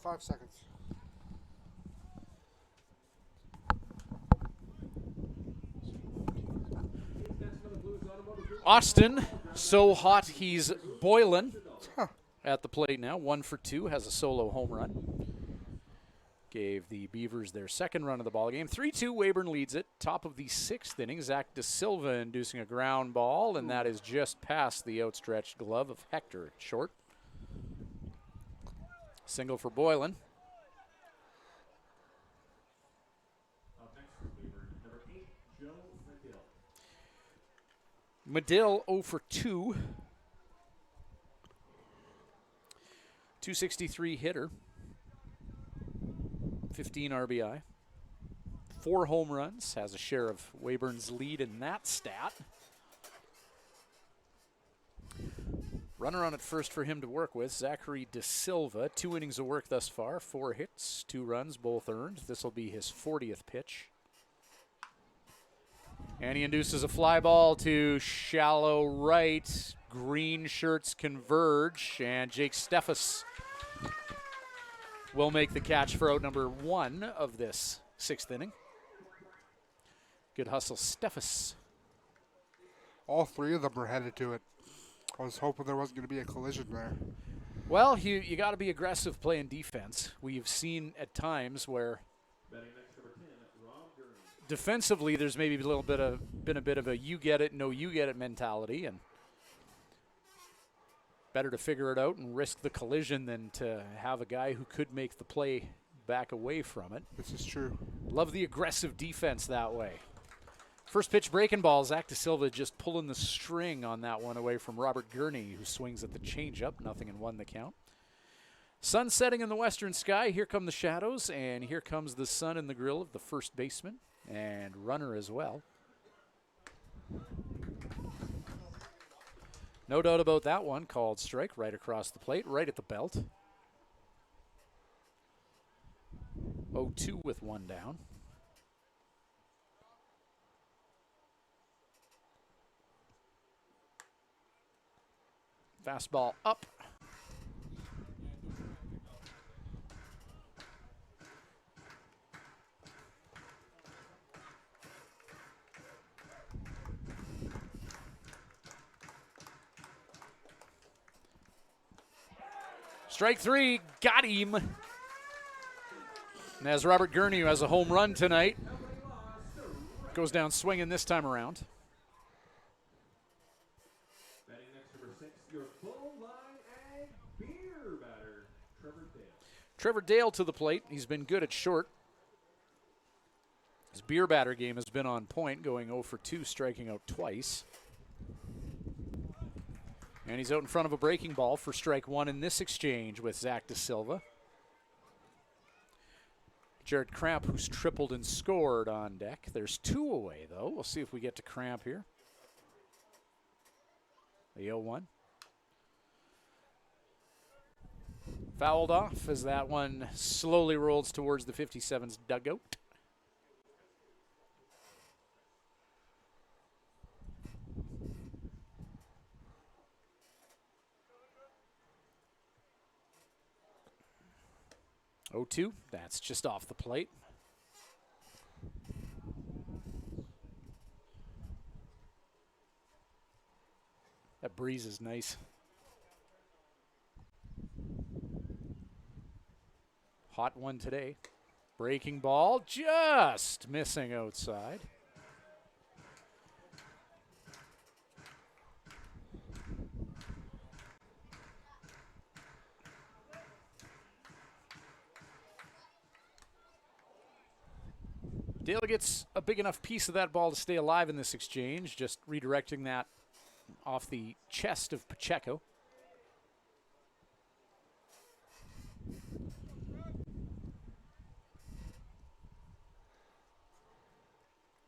5 seconds. Austin, so hot he's boiling at the plate now. 1 for 2, has a solo home run. Gave the Beavers their second run of the ballgame. 3-2, Weyburn leads it. Top of the 6th inning, Zach De Silva inducing a ground ball, and that is just past the outstretched glove of Hector at short. Single for Boylan. Up next for Weyburn, number 8, Joe Medill. Medill 0 for 2. 263 hitter. 15 RBI. 4 home runs. Has a share of Weyburn's lead in that stat. Runner on at first for him to work with, Zachary De Silva. 2 innings of work thus far. 4 hits, 2 runs, both earned. This will be his 40th pitch. And he induces a fly ball to shallow right. Green shirts converge, and Jake Steffes will make the catch for out number 1 of this 6th inning. Good hustle, Steffes. All 3 of them are headed to it. I was hoping there wasn't going to be a collision there. Well, you got to be aggressive playing defense. We've seen at times where defensively there's maybe been a bit of a you get it, no you get it mentality, and better to figure it out and risk the collision than to have a guy who could make the play back away from it. This is true. Love the aggressive defense that way. First pitch breaking ball, Zach De Silva just pulling the string on that one away from Robert Gurney, who swings at the changeup. 0-1 the count. Sun setting in the western sky. Here come the shadows, and here comes the sun in the grill of the first baseman and runner as well. No doubt about that one. Called strike right across the plate, right at the belt. 0-2 with 1 down. Fastball up. Strike 3, got him. And as Robert Gurney, who has a home run tonight, goes down swinging this time around. Batting next, number 6, your full-line ag beer batter, Trevor Dale. Trevor Dale to the plate. He's been good at short. His beer batter game has been on point, going 0 for 2, striking out twice. And he's out in front of a breaking ball for strike 1 in this exchange with Zach De Silva. Jared Cramp, who's tripled and scored, on deck. There's 2 away, though. We'll see if we get to Cramp here. The 0-1. Fouled off as that one slowly rolls towards the 57's dugout. Oh, 2. That's just off the plate. That breeze is nice. Hot one today. Breaking ball, just missing outside. Dale gets a big enough piece of that ball to stay alive in this exchange, just redirecting that off the chest of Pacheco.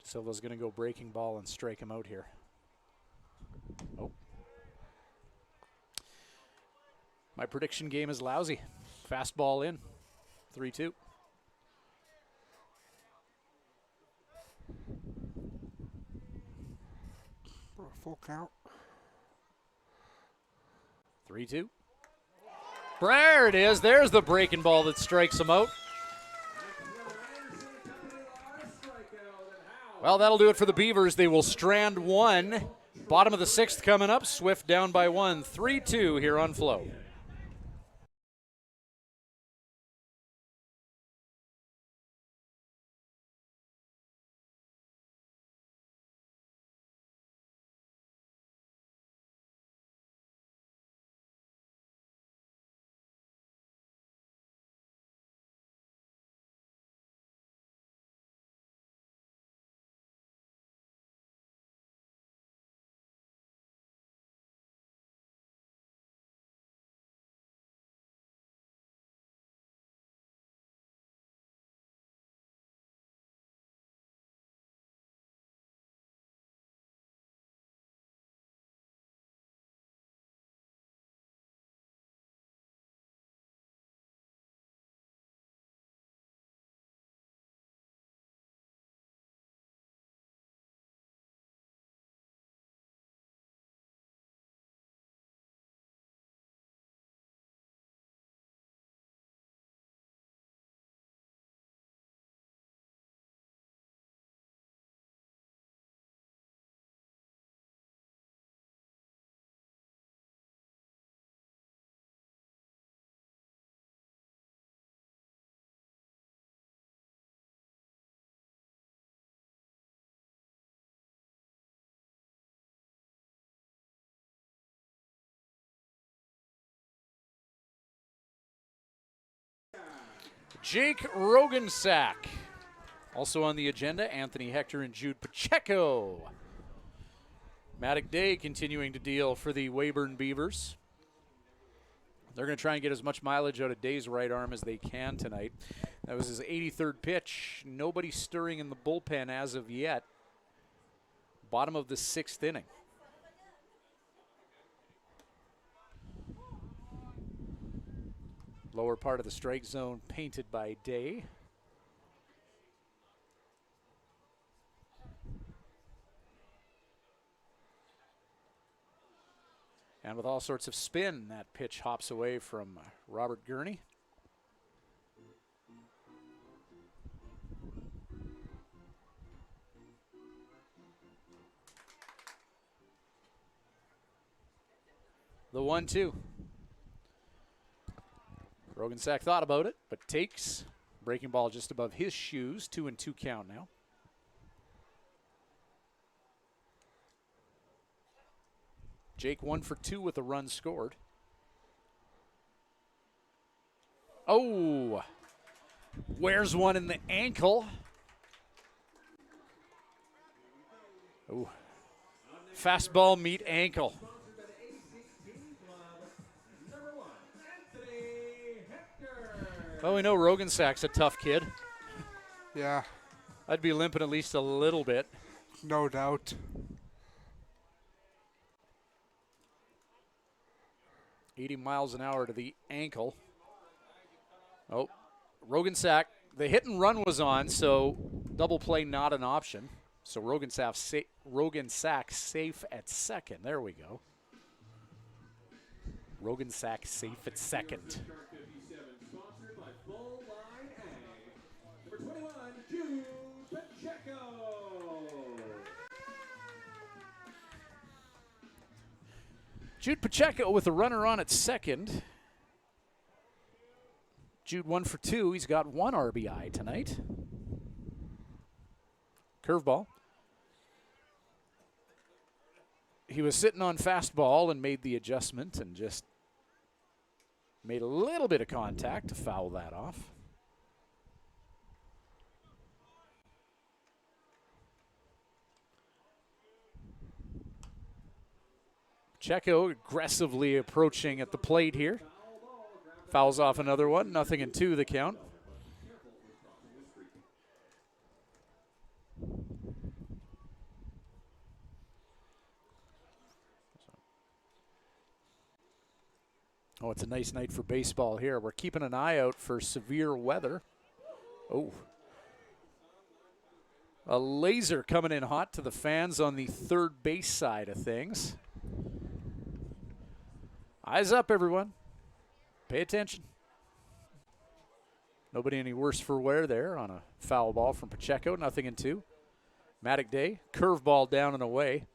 Silva's going to go breaking ball and strike him out here. Oh. My prediction game is lousy. Fastball in. 3-2. Full count. 3-2. There it is. There's the breaking ball that strikes him out. Well, that'll do it for the Beavers. They will strand one. Bottom of the 6th coming up. Swift down by 1. 3-2 here on Flo. Jake Rogensack. Also on the agenda, Anthony Hector and Jude Pacheco. Matic Day continuing to deal for the Weyburn Beavers. They're going to try and get as much mileage out of Day's right arm as they can tonight. That was his 83rd pitch. Nobody stirring in the bullpen as of yet. Bottom of the 6th inning. Lower part of the strike zone painted by Day. And with all sorts of spin, that pitch hops away from Robert Gurney. The 1-2. Rogensack thought about it, but takes. Breaking ball just above his shoes. 2-2 count now. Jake 1 for 2 with a run scored. Oh! Wears one in the ankle. Oh. Fastball meet ankle. Well, we know Rogensack's a tough kid. Yeah. I'd be limping at least a little bit. No doubt. 80 miles an hour to the ankle. Oh, Rogensack, the hit and run was on, so double play not an option. So Rogensack safe at second. There we go. Rogensack safe at second. Jude Pacheco with a runner on at second. Jude 1 for 2. He's got 1 RBI tonight. Curveball. He was sitting on fastball and made the adjustment and just made a little bit of contact to foul that off. Pacheco aggressively approaching at the plate here. Fouls off another one. 0-2 the count. Oh, it's a nice night for baseball here. We're keeping an eye out for severe weather. Oh. A laser coming in hot to the fans on the third base side of things. Eyes up, everyone. Pay attention. Nobody any worse for wear there on a foul ball from Pacheco. 0-2. Matic Day, curveball down and away.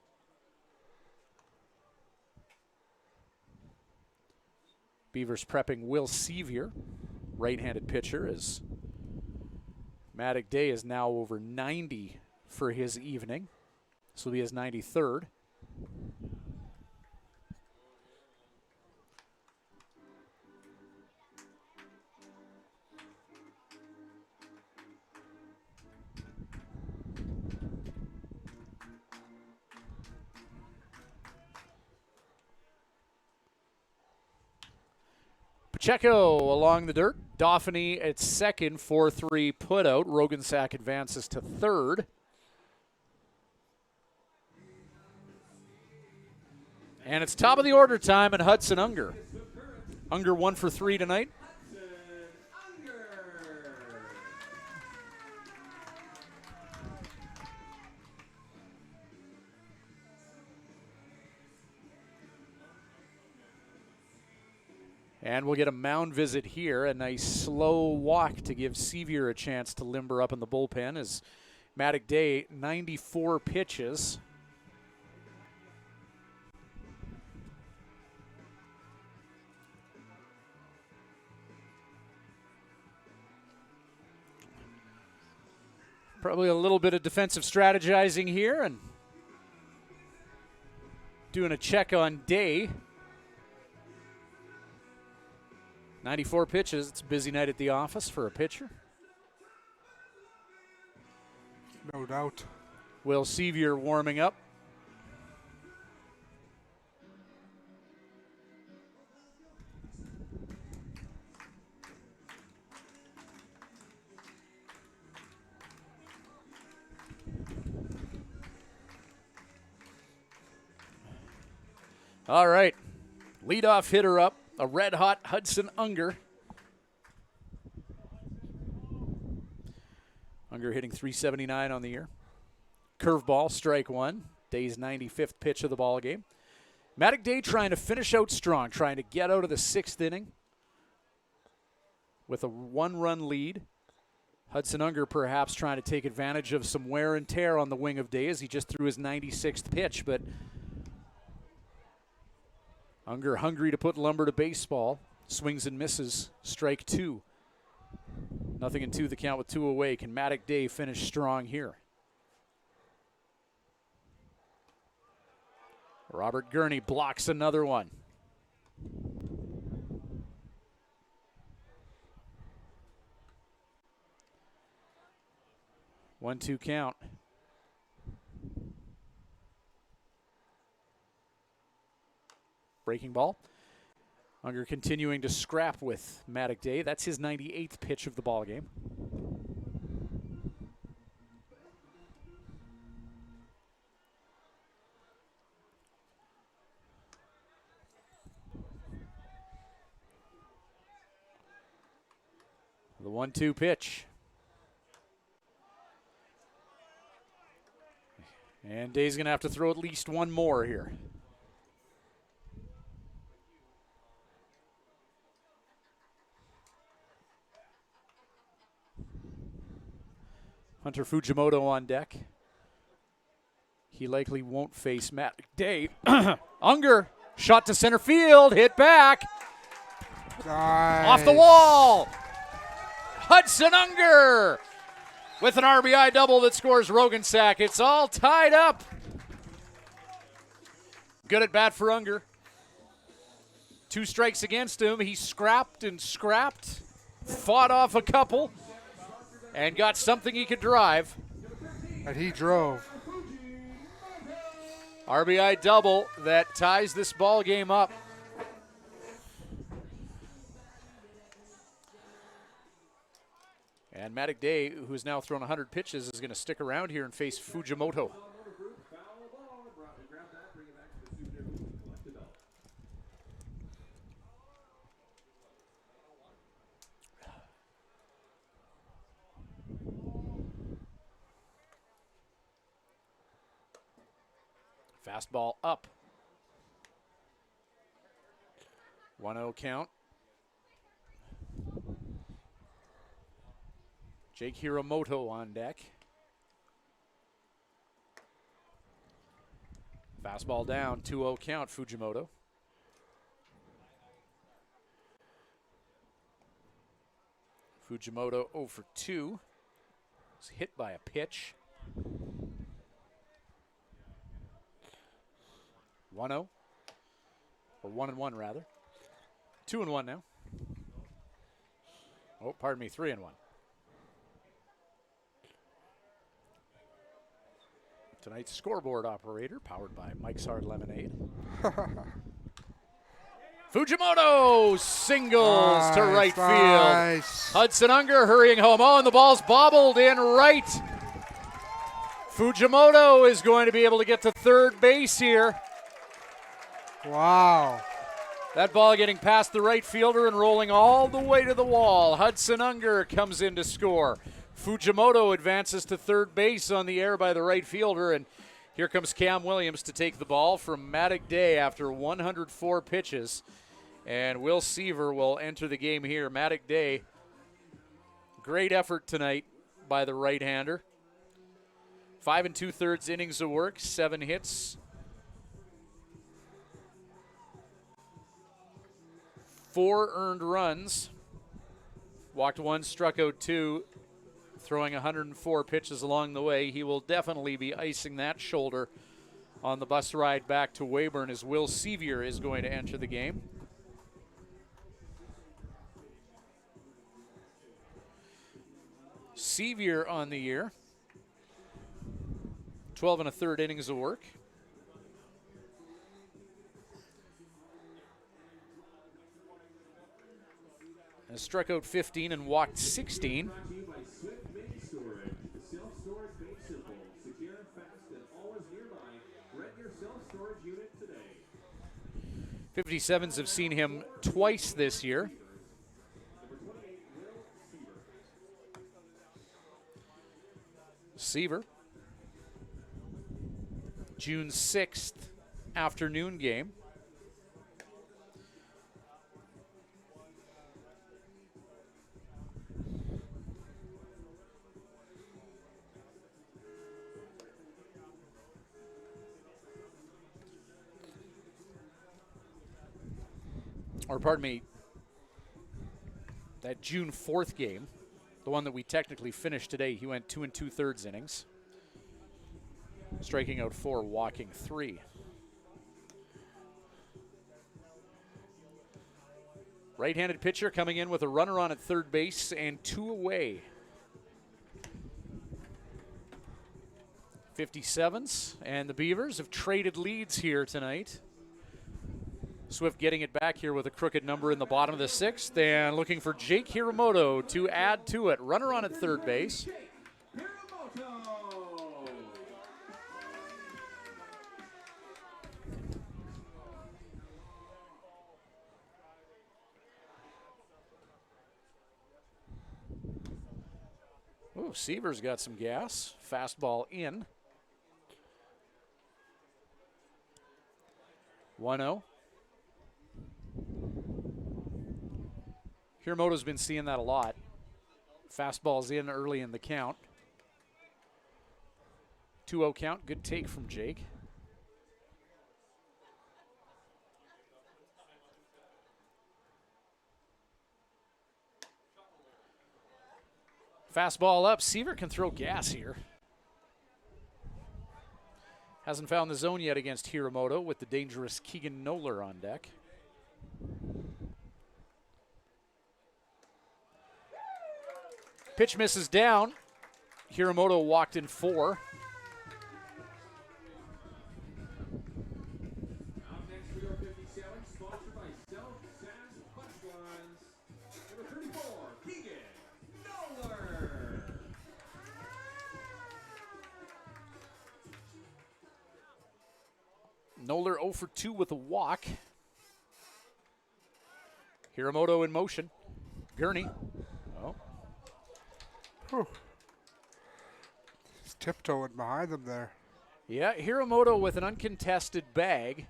Beavers prepping Will Sevier, right-handed pitcher, as Matic Day is now over 90 for his evening. This will be his 93rd. Pacheco along the dirt. Dauphiny at second, 4-3 put out. Rogensack advances to third. And it's top of the order time and Hudson Unger. Unger 1 for 3 tonight. And we'll get a mound visit here. A nice slow walk to give Sevier a chance to limber up in the bullpen as Matic Day, 94 pitches. Probably a little bit of defensive strategizing here and doing a check on Day. 94 pitches. It's a busy night at the office for a pitcher. No doubt. Will Sevier warming up. All right. Leadoff hitter up. A red-hot Hudson Unger. Unger hitting .379 on the year. Curveball, strike one. Day's 95th pitch of the ball game. Matic Day trying to finish out strong, trying to get out of the 6th inning with a 1-run lead. Hudson Unger perhaps trying to take advantage of some wear and tear on the wing of Day as he just threw his 96th pitch, but Unger hungry to put lumber to baseball. Swings and misses. Strike 2. 0-2 the count with 2 away. Can Matic Day finish strong here? Robert Gurney blocks another one. One-two count. Breaking ball. Unger continuing to scrap with Matic Day. That's his 98th pitch of the ball game. The 1-2 pitch. And Day's going to have to throw at least one more here. Hunter Fujimoto on deck. He likely won't face Matic Day. Unger, shot to center field, hit back. Nice. Off the wall. Hudson Unger with an RBI double that scores Rogensack. It's all tied up. Good at bat for Unger. 2 strikes against him. He scrapped and scrapped, fought off a couple, and got something he could drive. And he drove. RBI double that ties this ball game up. And Matic Day, who has now thrown 100 pitches, is going to stick around here and face Fujimoto. Fastball up. 1-0 count. Jake Hiramoto on deck. Fastball down, 2-0 count, Fujimoto. Fujimoto 0 for 2. Was hit by a pitch. 1-0. Or 1-1 rather. 2-1 now. Oh, pardon me, 3-1. Tonight's scoreboard operator, powered by Mike's Hard Lemonade. Fujimoto singles to right field. Hudson Unger hurrying home. Oh, and the ball's bobbled in right. Fujimoto is going to be able to get to third base here. Wow. That ball getting past the right fielder and rolling all the way to the wall. Hudson Unger comes in to score. Fujimoto advances to third base on the air by the right fielder, and here comes Cam Williams to take the ball from Matic Day after 104 pitches. And Will Seaver will enter the game here. Matic Day, great effort tonight by the right-hander. 5 2/3 innings of work, 7 hits. 4 earned runs. Walked 1, struck out 2. Throwing 104 pitches along the way. He will definitely be icing that shoulder on the bus ride back to Weyburn as Will Sevier is going to enter the game. Sevier on the year. 12 1/3 innings of work. And struck out 15 and walked 16. 57s have seen him twice this year. Seaver. June 6th afternoon game. Or pardon me, that June 4th game, the one that we technically finished today, he went 2 2/3 innings, striking out 4, walking 3. Right-handed pitcher coming in with a runner on at third base and 2 away. 57s, and the Beavers have traded leads here tonight. Swift getting it back here with a crooked number in the bottom of the 6th and looking for Jake Hiramoto to add to it. Runner on at third base. Ooh, Seaver's got some gas. Fastball in. 1-0. Hiramoto's been seeing that a lot. Fastball's in early in the count. 2-0 count. Good take from Jake. Fastball up. Seaver can throw gas here. Hasn't found the zone yet against Hiramoto with the dangerous Keegan Noller on deck. Pitch misses down. Hiramoto walked in 4. Out next for your 57, sponsored by South Sask Pipelines. Number 34, Keegan Noller. Noller 0 for 2 with a walk. Hiramoto in motion. Gurney. Oh. Whew. He's tiptoeing behind them there. Yeah, Hiramoto with an uncontested bag.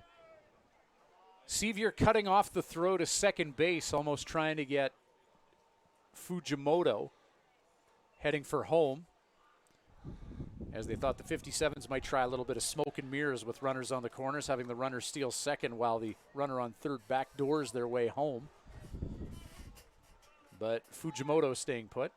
Sevier cutting off the throw to second base, almost trying to get Fujimoto. heading for home, as they thought the 57s might try a little bit of smoke and mirrors with runners on the corners, having the runner steal second while the runner on third backdoors their way home. But Fujimoto staying put.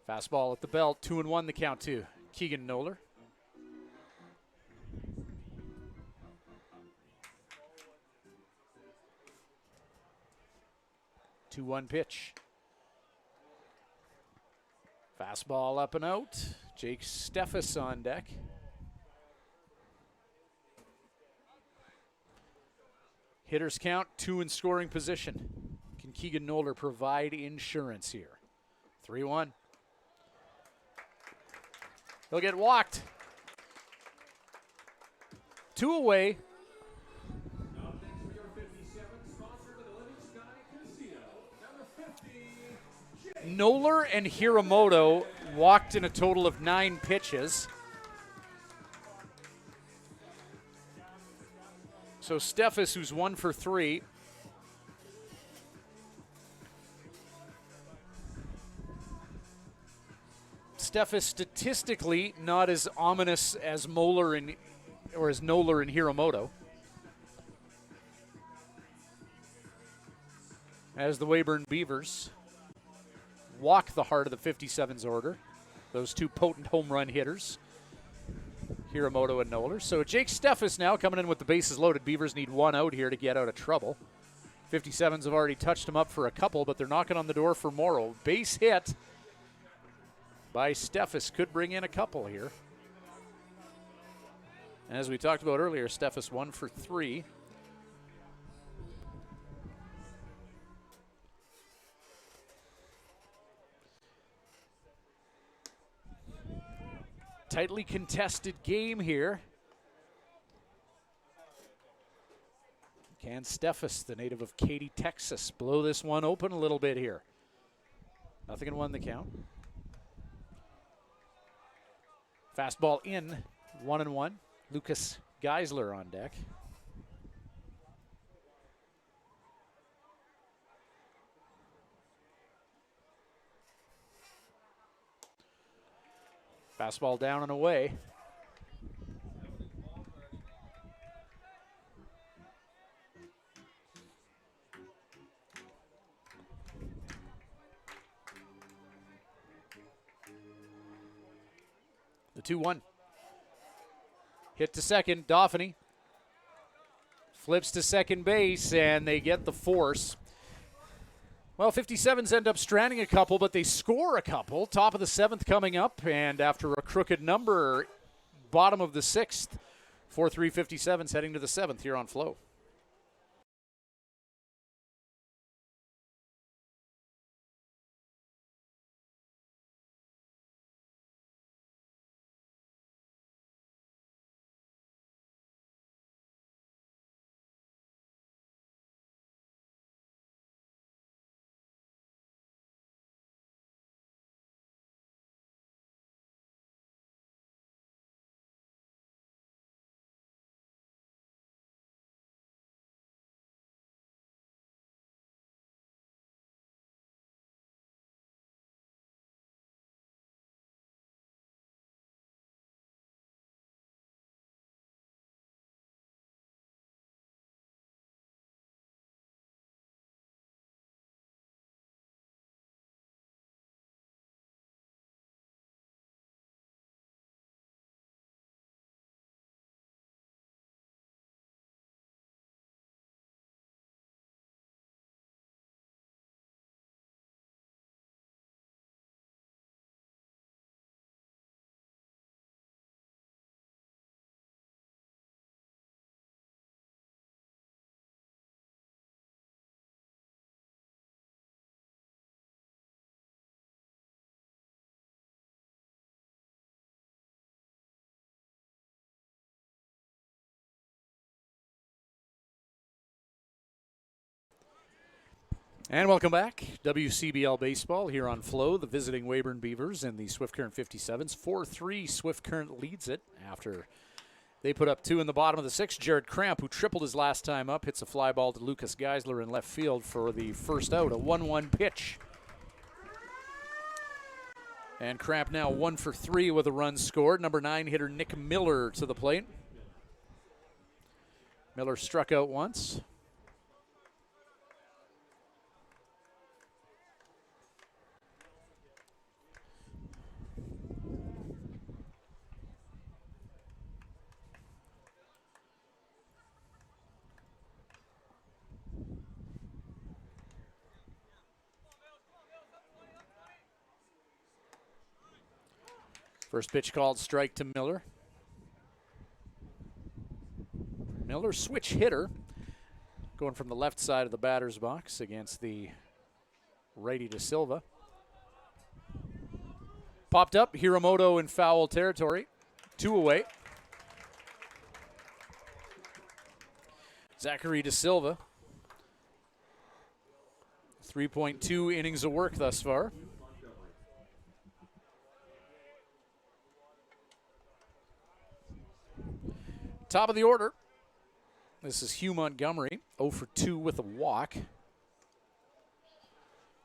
Fastball at the belt, 2-1 the count to Keegan Noller. Two-one pitch. Fastball up and out. Jake Steffes on deck. Hitters count, 2 in scoring position. Can Keegan Noller provide insurance here? 3-1. He'll get walked. 2 away. Noller and Hiramoto walked in a total of 9 pitches. So Steffes, who's 1 for 3. Steffes statistically not as ominous as Noller and Hiramoto. As the Weyburn Beavers walk the heart of the 57's order. Those 2 potent home run hitters, Hiramoto and Noller. So Jake Steffes now coming in with the bases loaded. Beavers need 1 out here to get out of trouble. 57's have already touched him up for a couple, but they're knocking on the door for Morrow. Base hit by Steffes could bring in a couple here. And as we talked about earlier, Steffes 1 for 3. Tightly contested game here. Can Steffes, the native of Katy, Texas, blow this one open a little bit here? 0-1 the count. Fastball in, 1-1. Lucas Geisler on deck. Fastball down and away. The 2-1. Hit to second, Dauphiny. Flips to second base, and they get the force. Well, 57's end up stranding a couple, but they score a couple. Top of the 7th coming up, and after a crooked number, bottom of the 6th, 4-3 57's heading to the 7th here on Flow. And welcome back. WCBL Baseball here on Flow, the visiting Weyburn Beavers and the Swift Current 57s. 4-3, Swift Current leads it after They put up 2 in the bottom of the 6th. Jared Cramp, who tripled his last time up, hits a fly ball to Lucas Geisler in left field for the first out. A 1-1 pitch. And Cramp now 1 for 3 with a run scored. Number 9 hitter Nick Miller to the plate. Miller struck out once. First pitch called strike to Miller. Miller, switch hitter, going from the left side of the batter's box against the righty De Silva. Popped up, Hiramoto in foul territory. 2 away. Zachary De Silva. 3.2 innings of work thus far. Top of the order. This is Hugh Montgomery, 0 for 2 with a walk.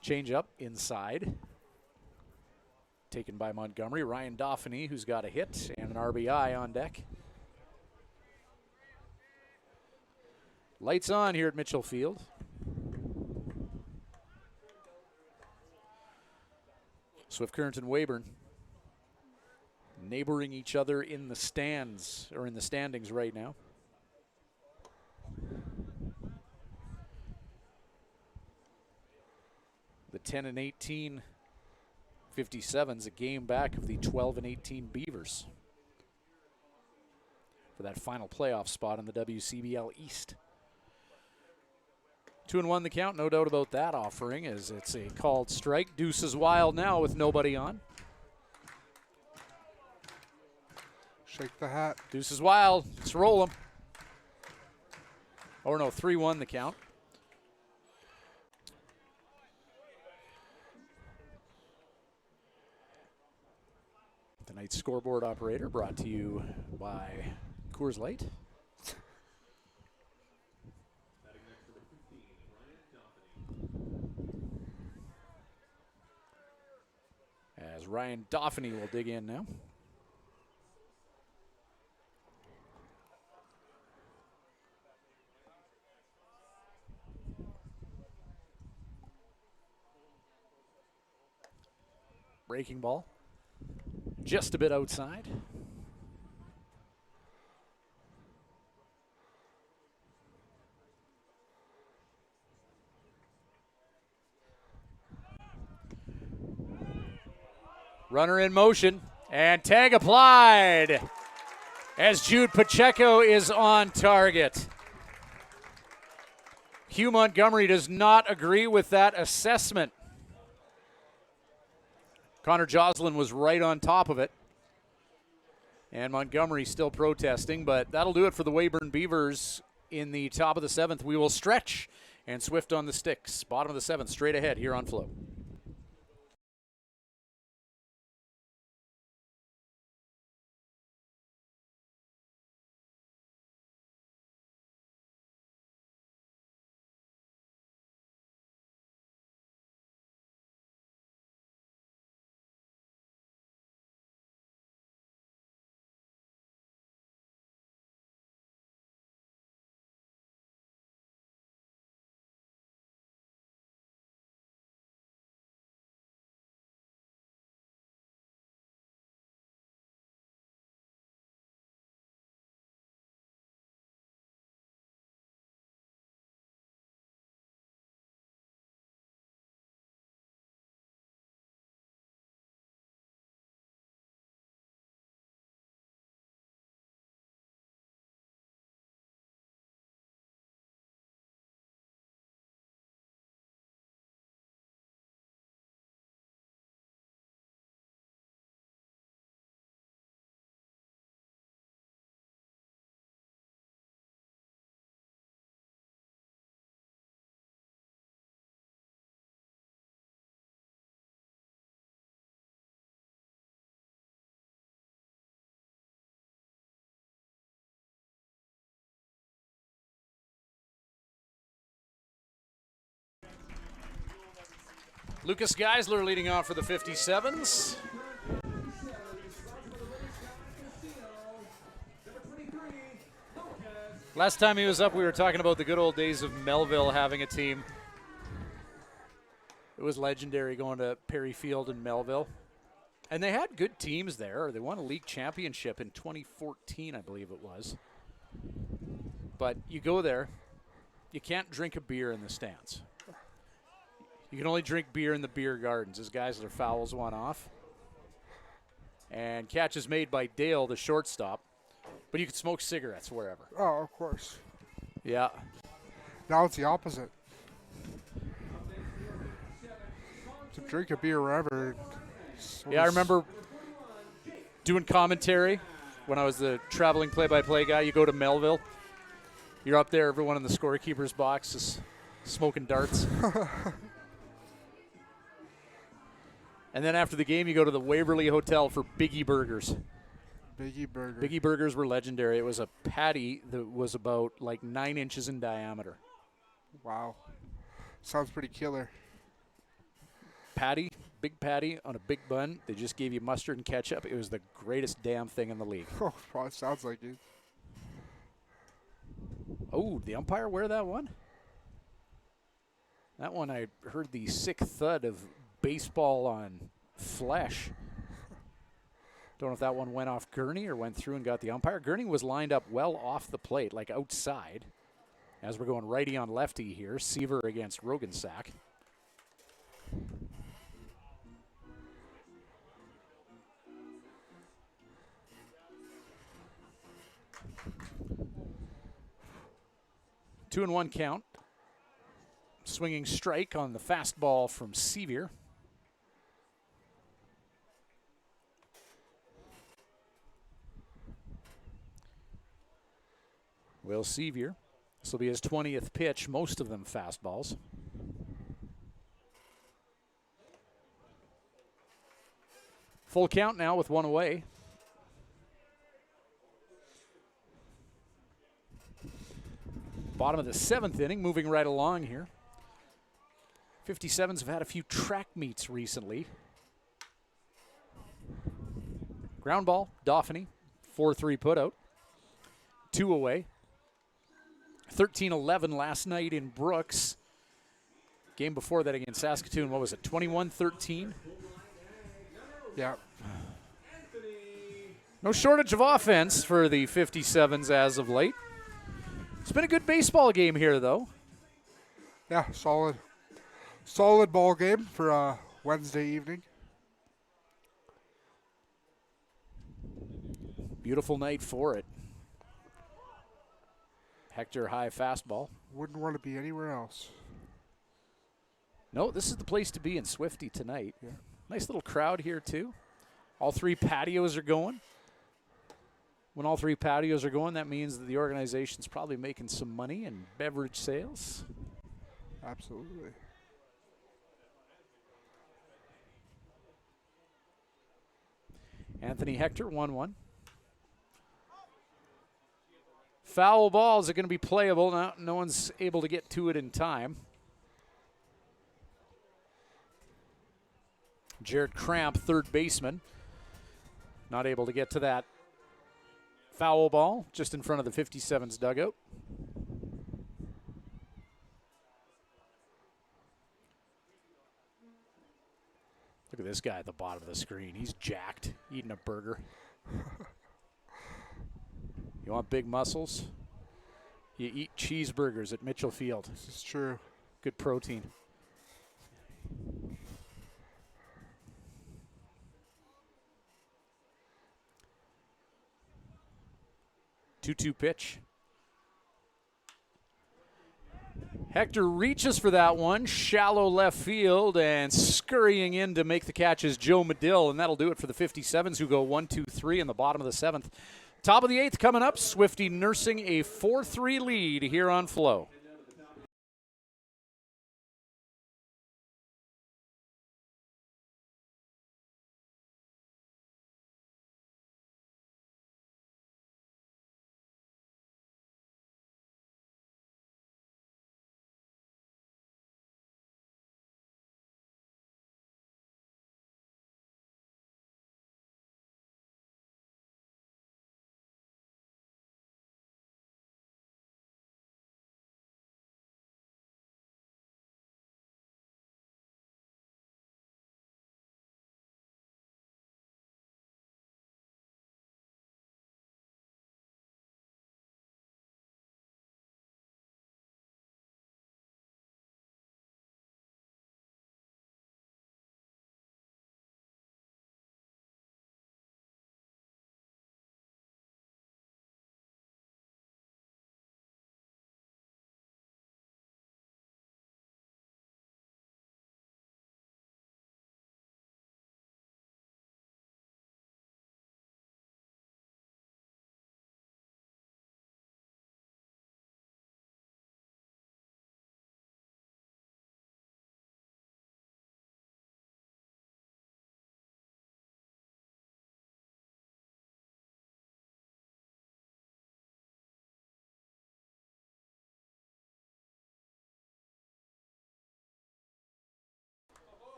Change up inside. Taken by Montgomery. Ryan Dauphiny, who's got a hit and an RBI on deck. Lights on here at Mitchell Field. Swift Current and Weyburn neighboring each other in the stands, or in the standings right now. The 10 and 18 57's a game back of the 12 and 18 Beavers for that final playoff spot in the WCBL East. 2-1 the count, no doubt about that offering, as it's a called strike. Deuce is wild now with nobody on. Shake the hat. Deuce is wild. Let's roll him. Oh, no, 3-1 the count. Tonight's scoreboard operator brought to you by Coors Light. As Ryan Dauphiny will dig in now. Breaking ball. Just a bit outside. Runner in motion, and tag applied as Jude Pacheco is on target. Hugh Montgomery does not agree with that assessment. Connor Joslin was right on top of it. And Montgomery still protesting, but that'll do it for the Weyburn Beavers in the top of the 7th. We will stretch, and Swift on the sticks. Bottom of the 7th, straight ahead here on Flo. Lucas Geisler leading off for the 57s. Last time he was up, we were talking about the good old days of Melville having a team. It was legendary going to Perry Field in Melville. And they had good teams there. They won a league championship in 2014, I believe it was. But you go there, you can't drink a beer in the stands. You can only drink beer in the beer gardens. As Geisler fouls one off. And catch is made by Dale, the shortstop. But you can smoke cigarettes wherever. Oh, of course. Yeah. Now it's the opposite. To drink a beer wherever. Yeah, I remember doing commentary when I was the traveling play-by-play guy. You go to Melville. You're up there. Everyone in the scorekeeper's box is smoking darts. And then after the game, you go to the Waverly Hotel for Biggie Burgers. Biggie Burger. Biggie Burgers were legendary. It was a patty that was about like 9 inches in diameter. Wow. Sounds pretty killer. Patty, big patty on a big bun. They just gave you mustard and ketchup. It was the greatest damn thing in the league. Oh, probably sounds like it. Oh, the umpire wear that one? That one, I heard the sick thud of baseball on flesh. Don't know if that one went off Gurney or went through and got the umpire. Gurney was lined up well off the plate, like outside. As we're going righty on lefty here, Seaver against Rogensack. Two and one count. Swinging strike on the fastball from Sevier. Will Sevier. This will be his 20th pitch, most of them fastballs. Full count now with one away. Bottom of the 7th inning, moving right along here. 57s have had a few track meets recently. Ground ball, Dauphiny, 4-3 putout. 2 away. 13-11 last night in Brooks. Game before that against Saskatoon, what was it, 21-13? Yeah. No shortage of offense for the 57s as of late. It's been a good baseball game here, though. Yeah, solid ball game for Wednesday evening. Beautiful night for it. Hector high fastball. Wouldn't want to be anywhere else. No, this is the place to be in Swifty tonight. Yeah. Nice little crowd here, too. All 3 patios are going. When all 3 patios are going, that means that the organization's probably making some money in beverage sales. Absolutely. Anthony Hector, 1-1. Foul ball. Is it going to be playable? No one's able to get to it in time. Jared Cramp, third baseman. Not able to get to that foul ball just in front of the 57's dugout. Look at this guy at the bottom of the screen. He's jacked, eating a burger. You want big muscles? You eat cheeseburgers at Mitchell Field. This is true. Good protein. Two-two pitch. Hector reaches for that one, shallow left field, and scurrying in to make the catch is Joe Medill, and that'll do it for the 57s, who go 1-2-3 in the bottom of the 7th. Top of the 8th coming up, Swifty nursing a 4-3 lead here on Flow.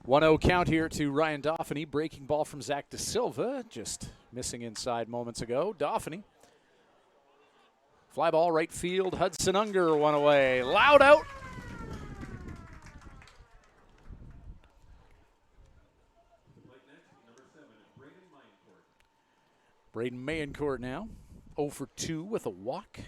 1-0 count here to Ryan Dauphiny. Breaking ball from Zach De Silva, just missing inside moments ago. Dauphiny. Fly ball right field. Hudson Unger one away. Loud out. Braden Mayencourt now. 0 for 2 with a walk.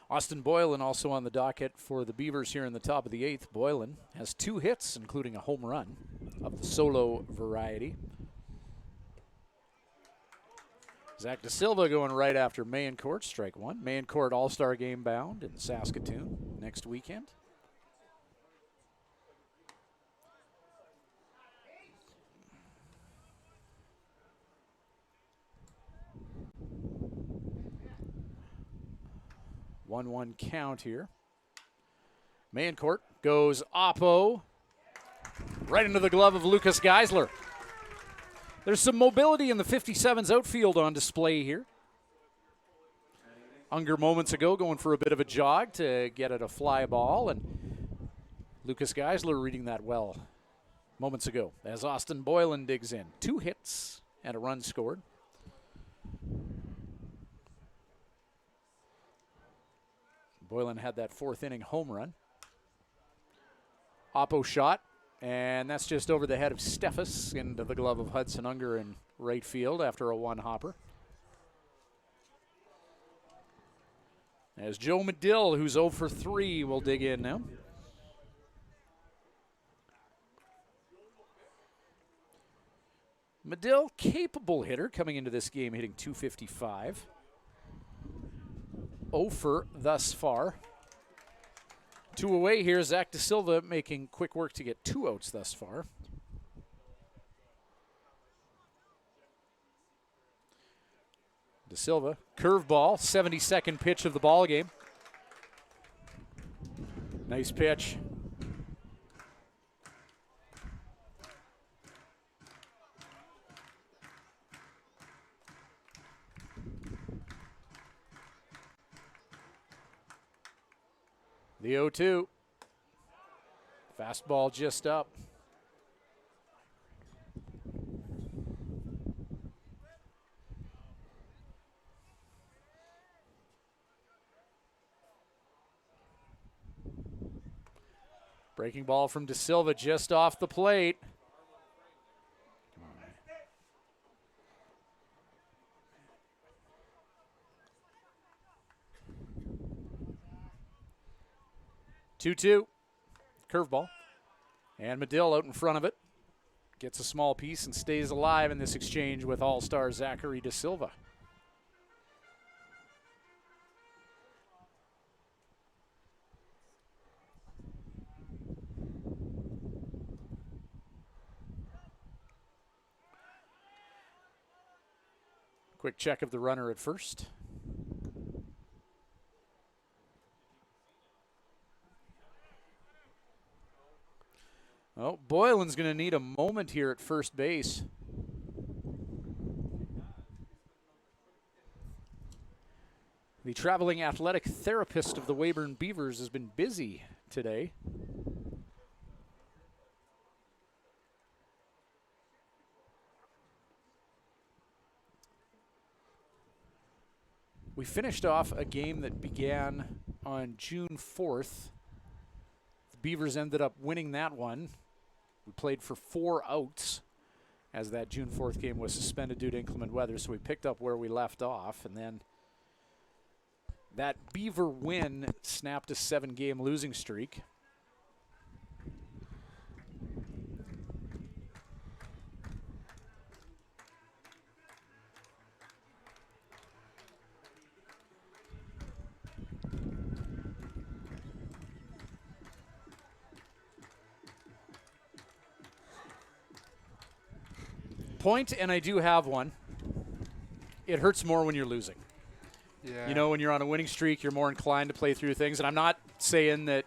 Austin Boylan also on the docket for the Beavers here in the top of the 8th. Boylan has 2 hits, including a home run of the solo variety. Zach De Silva going right after Mayencourt, strike 1. Mayencourt All-Star Game bound in Saskatoon next weekend. One count here. Mayencourt goes oppo. Right into the glove of Lucas Geisler. There's some mobility in the 57's outfield on display here. Unger moments ago going for a bit of a jog to get at a fly ball, and Lucas Geisler reading that well moments ago as Austin Boylan digs in. 2 hits and a run scored. Boylan had that 4th inning home run. Oppo shot, and that's just over the head of Steffes into the glove of Hudson Unger in right field after a 1-hopper. As Joe Medill, who's 0 for 3, will dig in now. Medill, capable hitter, coming into this game hitting .255. 0 for thus far. 2 away here. Zach De Silva making quick work to get 2 outs thus far. De Silva, curveball, 72nd pitch of the ball game. Nice pitch. The 0-2. Fastball just up. Breaking ball from De Silva just off the plate. 2-2. Curveball. And Medill out in front of it. Gets a small piece and stays alive in this exchange with all-star Zachary De Silva. Quick check of the runner at first. Oh, Boylan's going to need a moment here at first base. The traveling athletic therapist of the Weyburn Beavers has been busy today. We finished off a game that began on June 4th. The Beavers ended up winning that one. We played for 4 outs as that June 4th game was suspended due to inclement weather, so we picked up where we left off, and then that Beaver win snapped a 7-game losing streak. Point, and I do have one. It hurts more when you're losing. Yeah. You know, when you're on a winning streak, you're more inclined to play through things. And I'm not saying that,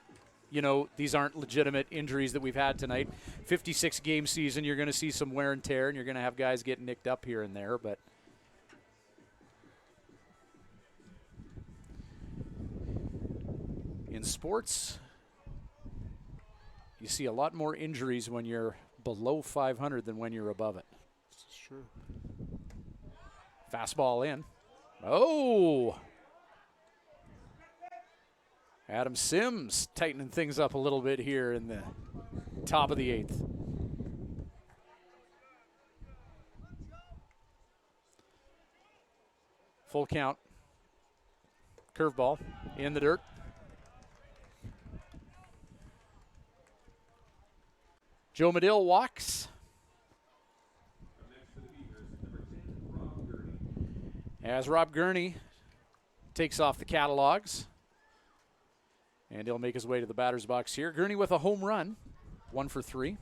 you know, these aren't legitimate injuries that we've had tonight. 56-game season, you're going to see some wear and tear, and you're going to have guys get nicked up here and there. But in sports, you see a lot more injuries when you're below 500 than when you're above it. This is true. Fastball in. Oh! Adam Sims tightening things up a little bit here in the top of the 8th. Full count. Curveball in the dirt. Joe Medill walks. As Rob Gurney takes off the catalogs. And he'll make his way to the batter's box here. Gurney with a home run, 1 for 3.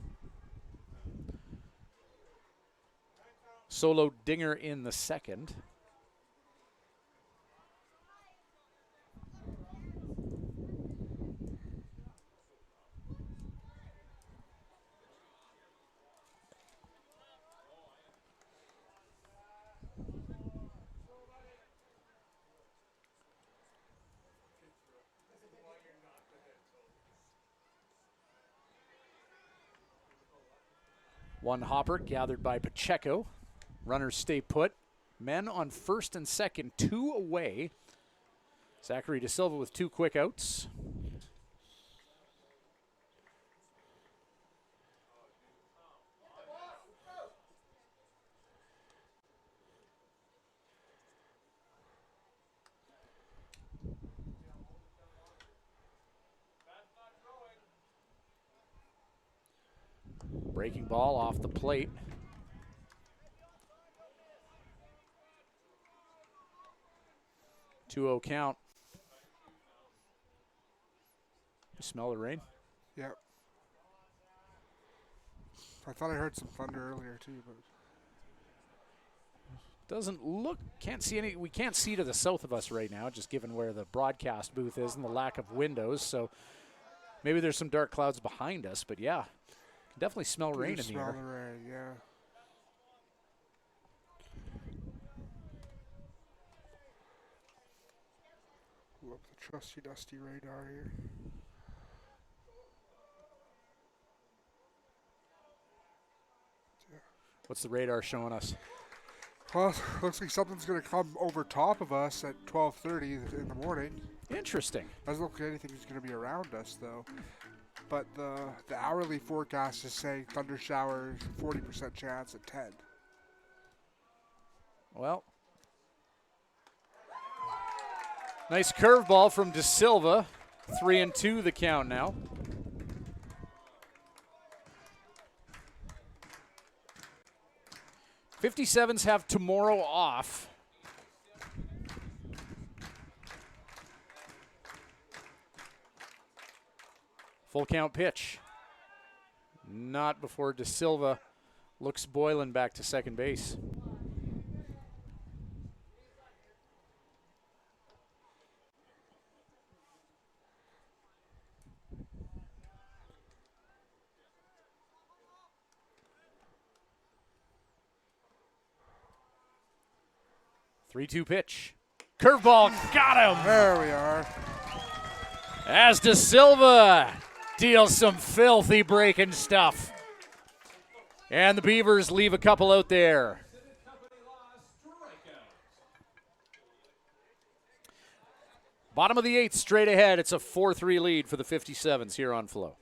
Solo dinger in the second. One hopper gathered by Pacheco. Runners stay put. Men on first and second, 2 away. Zachary De Silva with 2 quick outs. Breaking ball off the plate. Two-0 count. You smell the rain? Yep. I thought I heard some thunder earlier too, but doesn't look, can't see any, we can't see to the south of us right now, just given where the broadcast booth is and the lack of windows, so maybe there's some dark clouds behind us, but yeah, can definitely smell rain in the air. Smell the rain, yeah. Pull up the trusty dusty radar here. What's the radar showing us? Well, looks like something's going to come over top of us at 12:30 in the morning. Interesting. Doesn't look like anything's going to be around us, though. But the hourly forecast is saying thunder showers, 40% chance at 10. Well, nice curveball from De Silva. 3-2 the count now. '57s have tomorrow off. Full count pitch. Not before De Silva looks Boylan back to second base. Three-two pitch. Curveball got him. There we are. As De Silva deals some filthy breaking stuff. And the Beavers leave a couple out there. Bottom of the 8th, straight ahead. It's a 4-3 lead for the 57s here on Flo.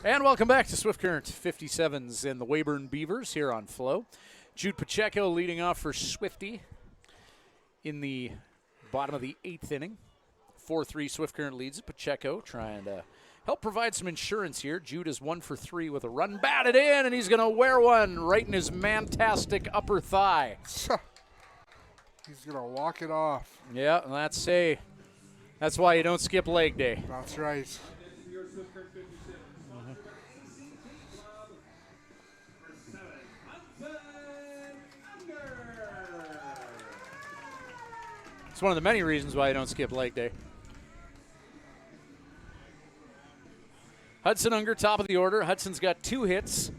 And welcome back to Swift Current 57s in the Weyburn Beavers here on Flo. Jude Pacheco leading off for Swifty in the bottom of the 8th inning. 4-3 Swift Current leads. Pacheco trying to help provide some insurance here. Jude is 1 for 3 with a run batted in, and he's going to wear one right in his mantastic upper thigh. He's going to walk it off. Yeah, and that's why you don't skip leg day. That's right. It's one of the many reasons why you don't skip leg day. Hudson Unger, top of the order. Hudson's got 2 hits.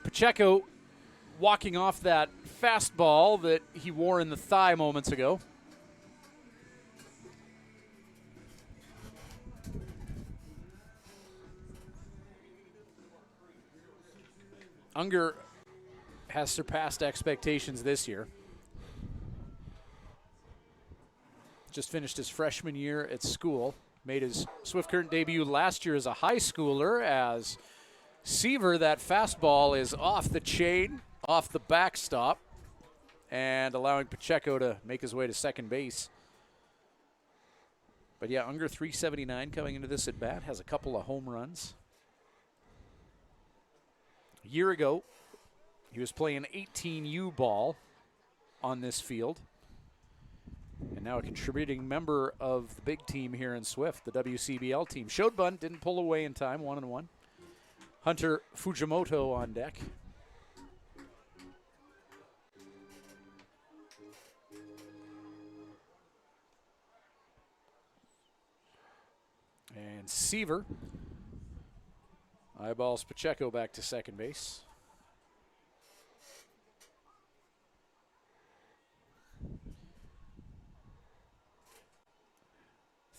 Pacheco walking off that fastball that he wore in the thigh moments ago. Unger has surpassed expectations this year. Just finished his freshman year at school. Made his Swift Current debut last year as a high schooler. As Seaver, that fastball is off the chain, off the backstop, and allowing Pacheco to make his way to second base. But yeah, Unger 379 coming into this at bat, has a couple of home runs. A year ago, he was playing 18U ball on this field. And now a contributing member of the big team here in Swift, the WCBL team. Showed bunt, didn't pull away in time, 1-1. Hunter Fujimoto on deck. And Seaver eyeballs Pacheco back to second base.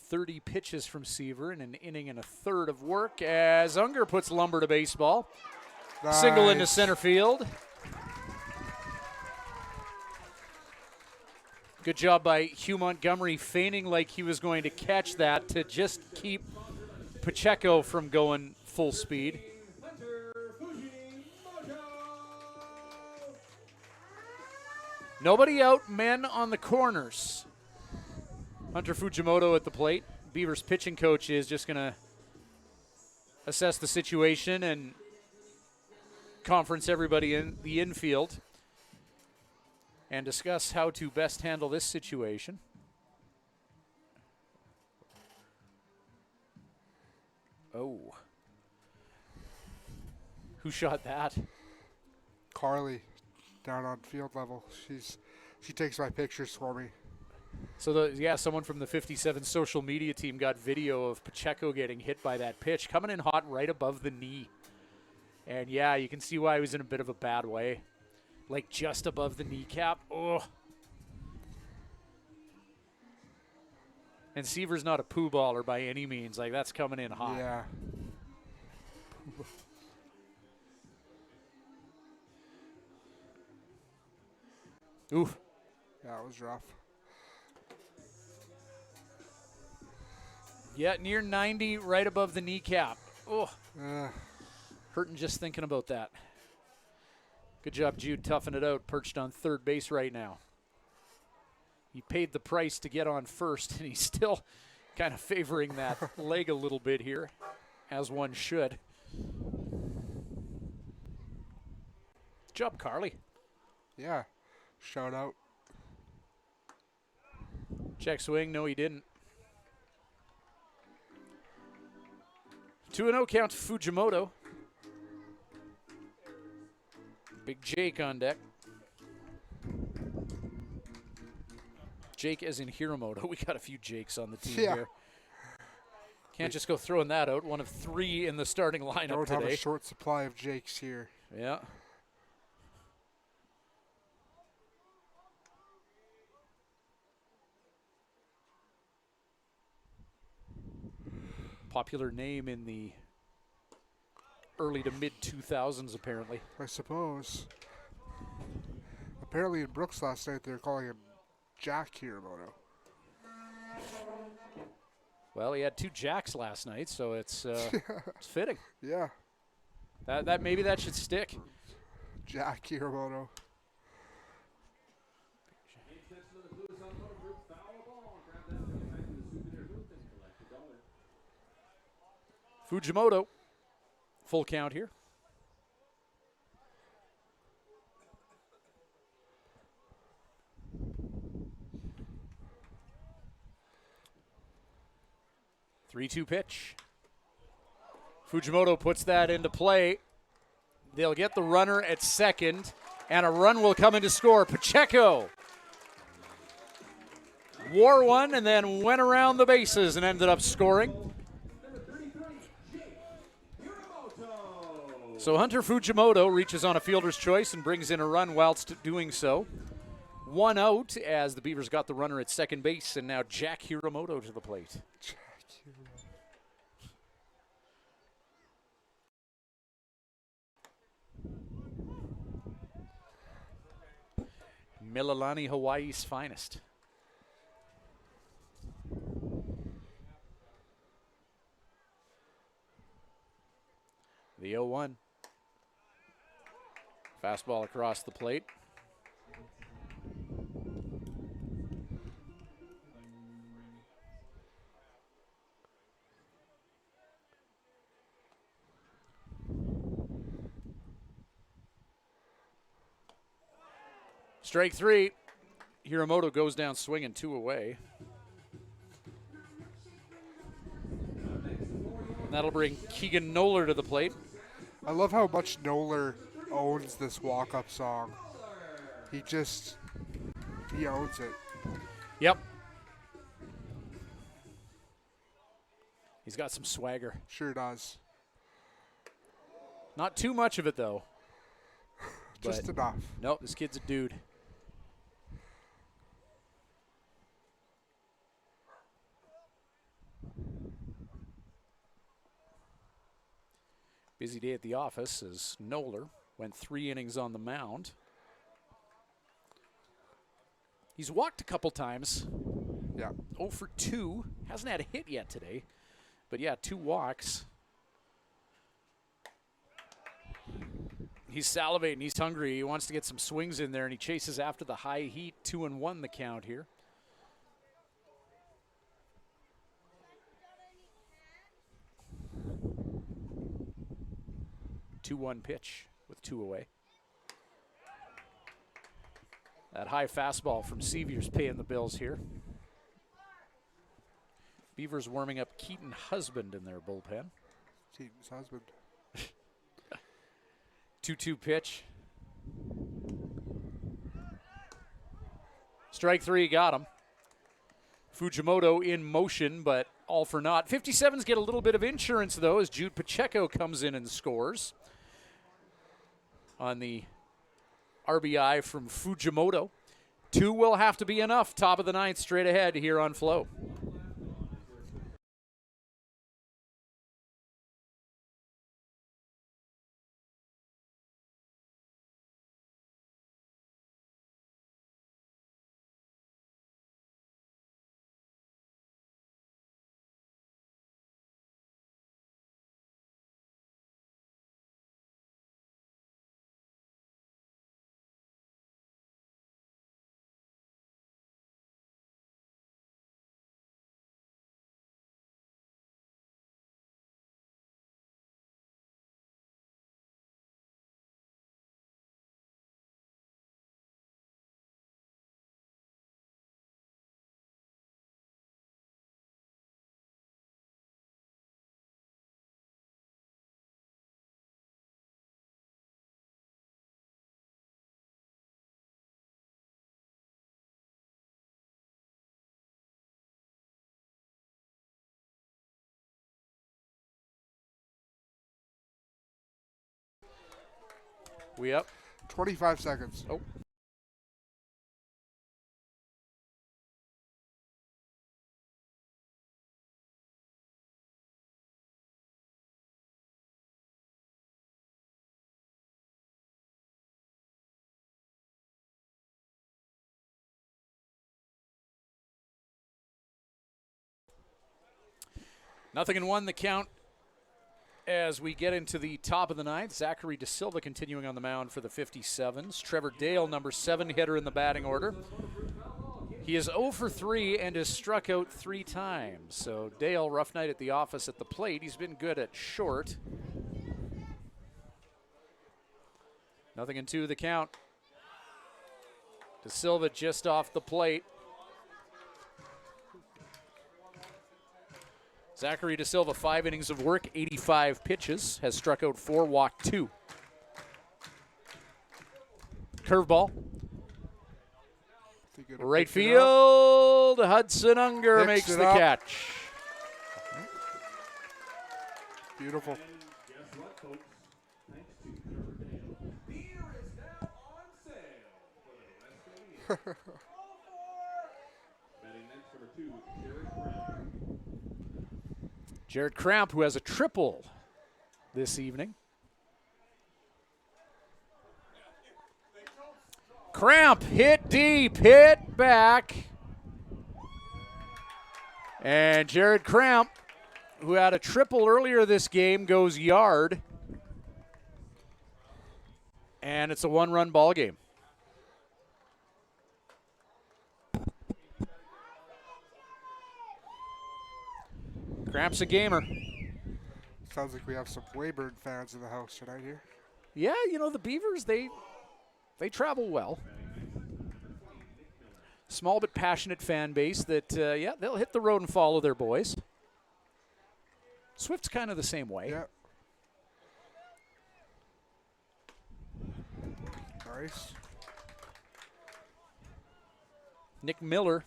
30 pitches from Seaver in an inning and a third of work as Unger puts lumber to baseball. Nice. Single into center field. Good job by Hugh Montgomery feigning like he was going to catch that to just keep Pacheco from going full speed. Nobody out, men on the corners. Hunter Fujimoto at the plate. Beavers pitching coach is just going to assess the situation and conference everybody in the infield and discuss how to best handle this situation. Oh. Who shot that? Carly, down on field level. She takes my pictures for me. So, someone from the 57 social media team got video of Pacheco getting hit by that pitch, coming in hot right above the knee. And, yeah, you can see why he was in a bit of a bad way. Like, just above the kneecap. Oh. And Seaver's not a poo baller by any means. Like, that's coming in hot. Yeah. Oof. Yeah, it was rough. Yeah, near 90, right above the kneecap. Oh, hurting just thinking about that. Good job, Jude, toughing it out, perched on third base right now. He paid the price to get on first, and he's still kind of favoring that leg a little bit here, as one should. Good job, Carly. Yeah, shout out. Check swing, no he didn't. 2-0 count to Fujimoto. Big Jake on deck. Jake as in Hiromoto. We got a few Jakes on the team here. Can't just go throwing that out. One of 3 in the starting lineup Don't today. Have a short supply of Jakes here. Yeah. Popular name in the early to mid 2000s, apparently. I suppose. Apparently in Brooks last night they were calling him Jack Hiromoto. Well, he had 2 jacks last night, so it's it's fitting. Yeah. That maybe that should stick. Jack Hiramoto. Fujimoto, full count here. Three-two pitch. Fujimoto puts that into play. They'll get the runner at second, and a run will come in to score. Pacheco wore one and then went around the bases and ended up scoring. So Hunter Fujimoto reaches on a fielder's choice and brings in a run whilst doing so. 1 out as the Beavers got the runner at second base, and now Jack Hiramoto to the plate. Mililani, Hawaii's finest. The 0-1. Fastball across the plate. Strike 3. Hiramoto goes down swinging, 2 away. And that'll bring Keegan Noller to the plate. I love how much Noller owns this walk-up song. He owns it. Yep. He's got some swagger. Sure does. Not too much of it, though. Just enough. Nope, this kid's a dude. Busy day at the office as Noller went 3 innings on the mound. He's walked a couple times. Yeah. 0 for 2. Hasn't had a hit yet today. But yeah, 2 walks. He's salivating. He's hungry. He wants to get some swings in there, and he chases after the high heat. 2-1 the count here. 2-1 pitch with 2 away. That high fastball from Seavier's paying the bills here. Beavers warming up Keaton Husband in their bullpen. Keaton's husband. 2-2 pitch. Strike 3, got him. Fujimoto in motion, but all for naught. 57s get a little bit of insurance, though, as Jude Pacheco comes in and scores on the RBI from Fujimoto. 2 will have to be enough. Top of the 9th, straight ahead here on Flow. We up? 25 seconds. Oh. 0-1 the count as we get into the top of the ninth. Zachary De Silva continuing on the mound for the 57s. Trevor Dale, number 7 hitter in the batting order. He is 0 for 3 and has struck out 3 times. So Dale, rough night at the office at the plate. He's been good at short. 0-2 the count. De Silva just off the plate. Zachary De Silva, 5 innings of work, 85 pitches, has struck out 4, walked 2. Curveball. Right field, Hudson Unger makes the catch. Beautiful. Guess what, folks? Thanks to Trevor Dale, beer is now on sale for the rest of the year. Batting next, number 2, Jared Brown. Jared Cramp, who has a triple this evening. Cramp hit deep, hit back. And Jared Cramp, who had a triple earlier this game, goes yard. And it's a 1-run ball game. Cramp's a gamer. Sounds like we have some Weyburn fans in the house tonight here. Yeah, you know, the Beavers, they travel well. Small but passionate fan base that, yeah, they'll hit the road and follow their boys. Swift's kind of the same way. Yeah. Nice. Nick Miller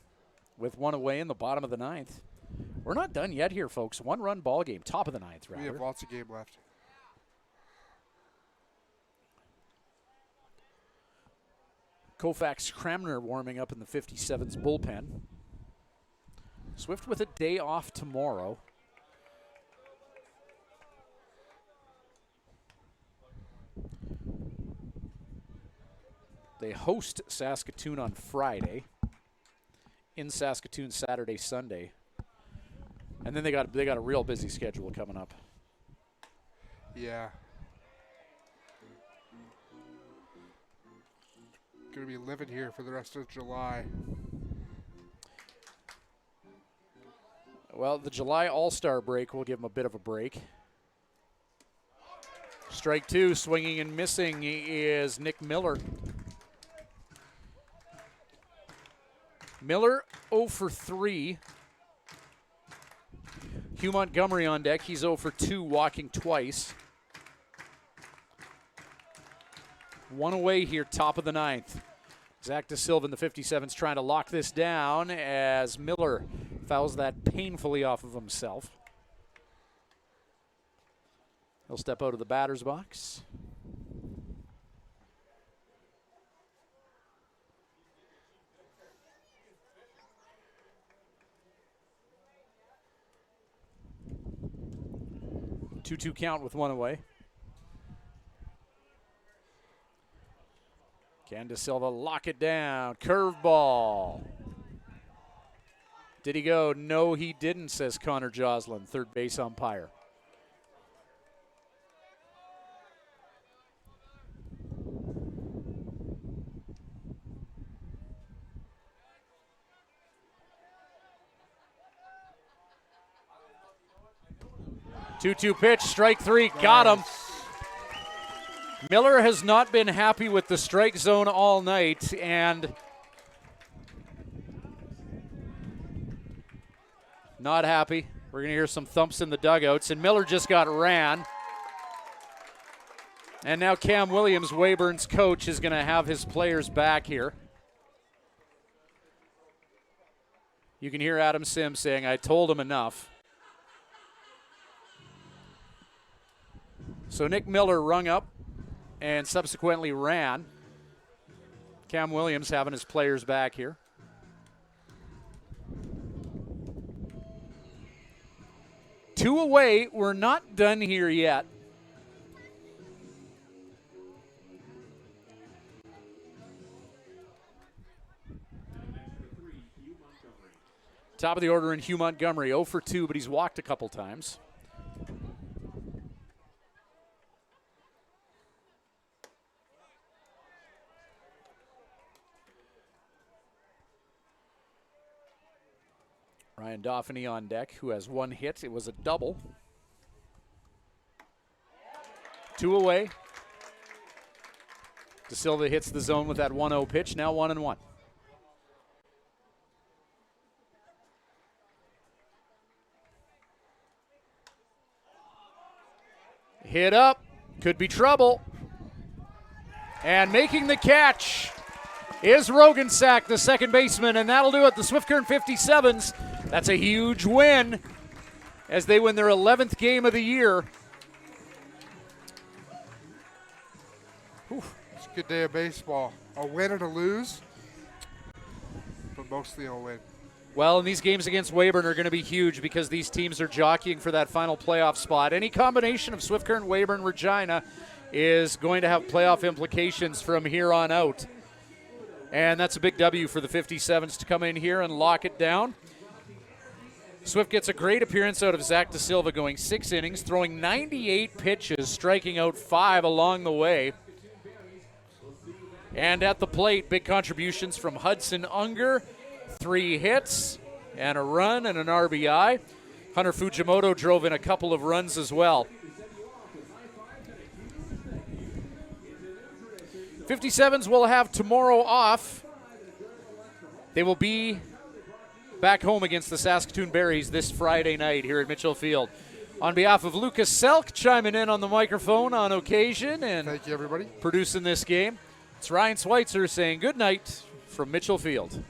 with 1 away in the bottom of the 9th. We're not done yet here, folks. 1-run ball game, top of the 9th, rather. We have lots of game left. Koufax Cramner warming up in the 57's bullpen. Swift with a day off tomorrow. They host Saskatoon on Friday. In Saskatoon Saturday, Sunday. And then they got a real busy schedule coming up. Yeah. Gonna be living here for the rest of July. Well, the July All-Star break will give him a bit of a break. Strike 2, swinging and missing is Nick Miller. Miller 0 for 3. Hugh Montgomery on deck. He's 0 for 2, walking twice. 1 away here, top of the 9th. Zach De Silva in the 57's trying to lock this down as Miller fouls that painfully off of himself. He'll step out of the batter's box. Two-two count with 1 away. Can De Silva lock it down? Curveball. Did he go? No, he didn't, says Connor Joslin, third base umpire. Two-two pitch, strike 3, got him. Miller has not been happy with the strike zone all night, and not happy. We're going to hear some thumps in the dugouts, and Miller just got ran. And now Cam Williams, Weyburn's coach, is going to have his players back here. You can hear Adam Sims saying, I told him enough. So Nick Miller rung up and subsequently ran. Cam Williams having his players back here. Two away. We're not done here yet. Top of the order in Hugh Montgomery, 0 for 2, but he's walked a couple times. Ryan Dauphiny on deck, who has 1 hit. It was a double. 2 away. De Silva hits the zone with that 1-0 pitch, now 1-1. Hit up, could be trouble. And making the catch is Rogensack, the second baseman, and that'll do it. The Swift Current 57s, that's a huge win as they win their 11th game of the year. It's a good day of baseball. A win and a lose, but mostly a win. Well, and these games against Weyburn are going to be huge because these teams are jockeying for that final playoff spot. Any combination of Swift Current, Weyburn, Regina is going to have playoff implications from here on out. And that's a big W for the 57s to come in here and lock it down. Swift gets a great appearance out of Zach De Silva, going 6 innings, throwing 98 pitches, striking out 5 along the way. And at the plate, big contributions from Hudson Unger, 3 hits and a run and an RBI. Hunter Fujimoto drove in a couple of runs as well. 57s will have tomorrow off. They will be back home against the Saskatoon Berries this Friday night here at Mitchell Field. On behalf of Lucas Selk, chiming in on the microphone on occasion and thank you, everybody, producing this game, it's Ryan Schweitzer saying good night from Mitchell Field.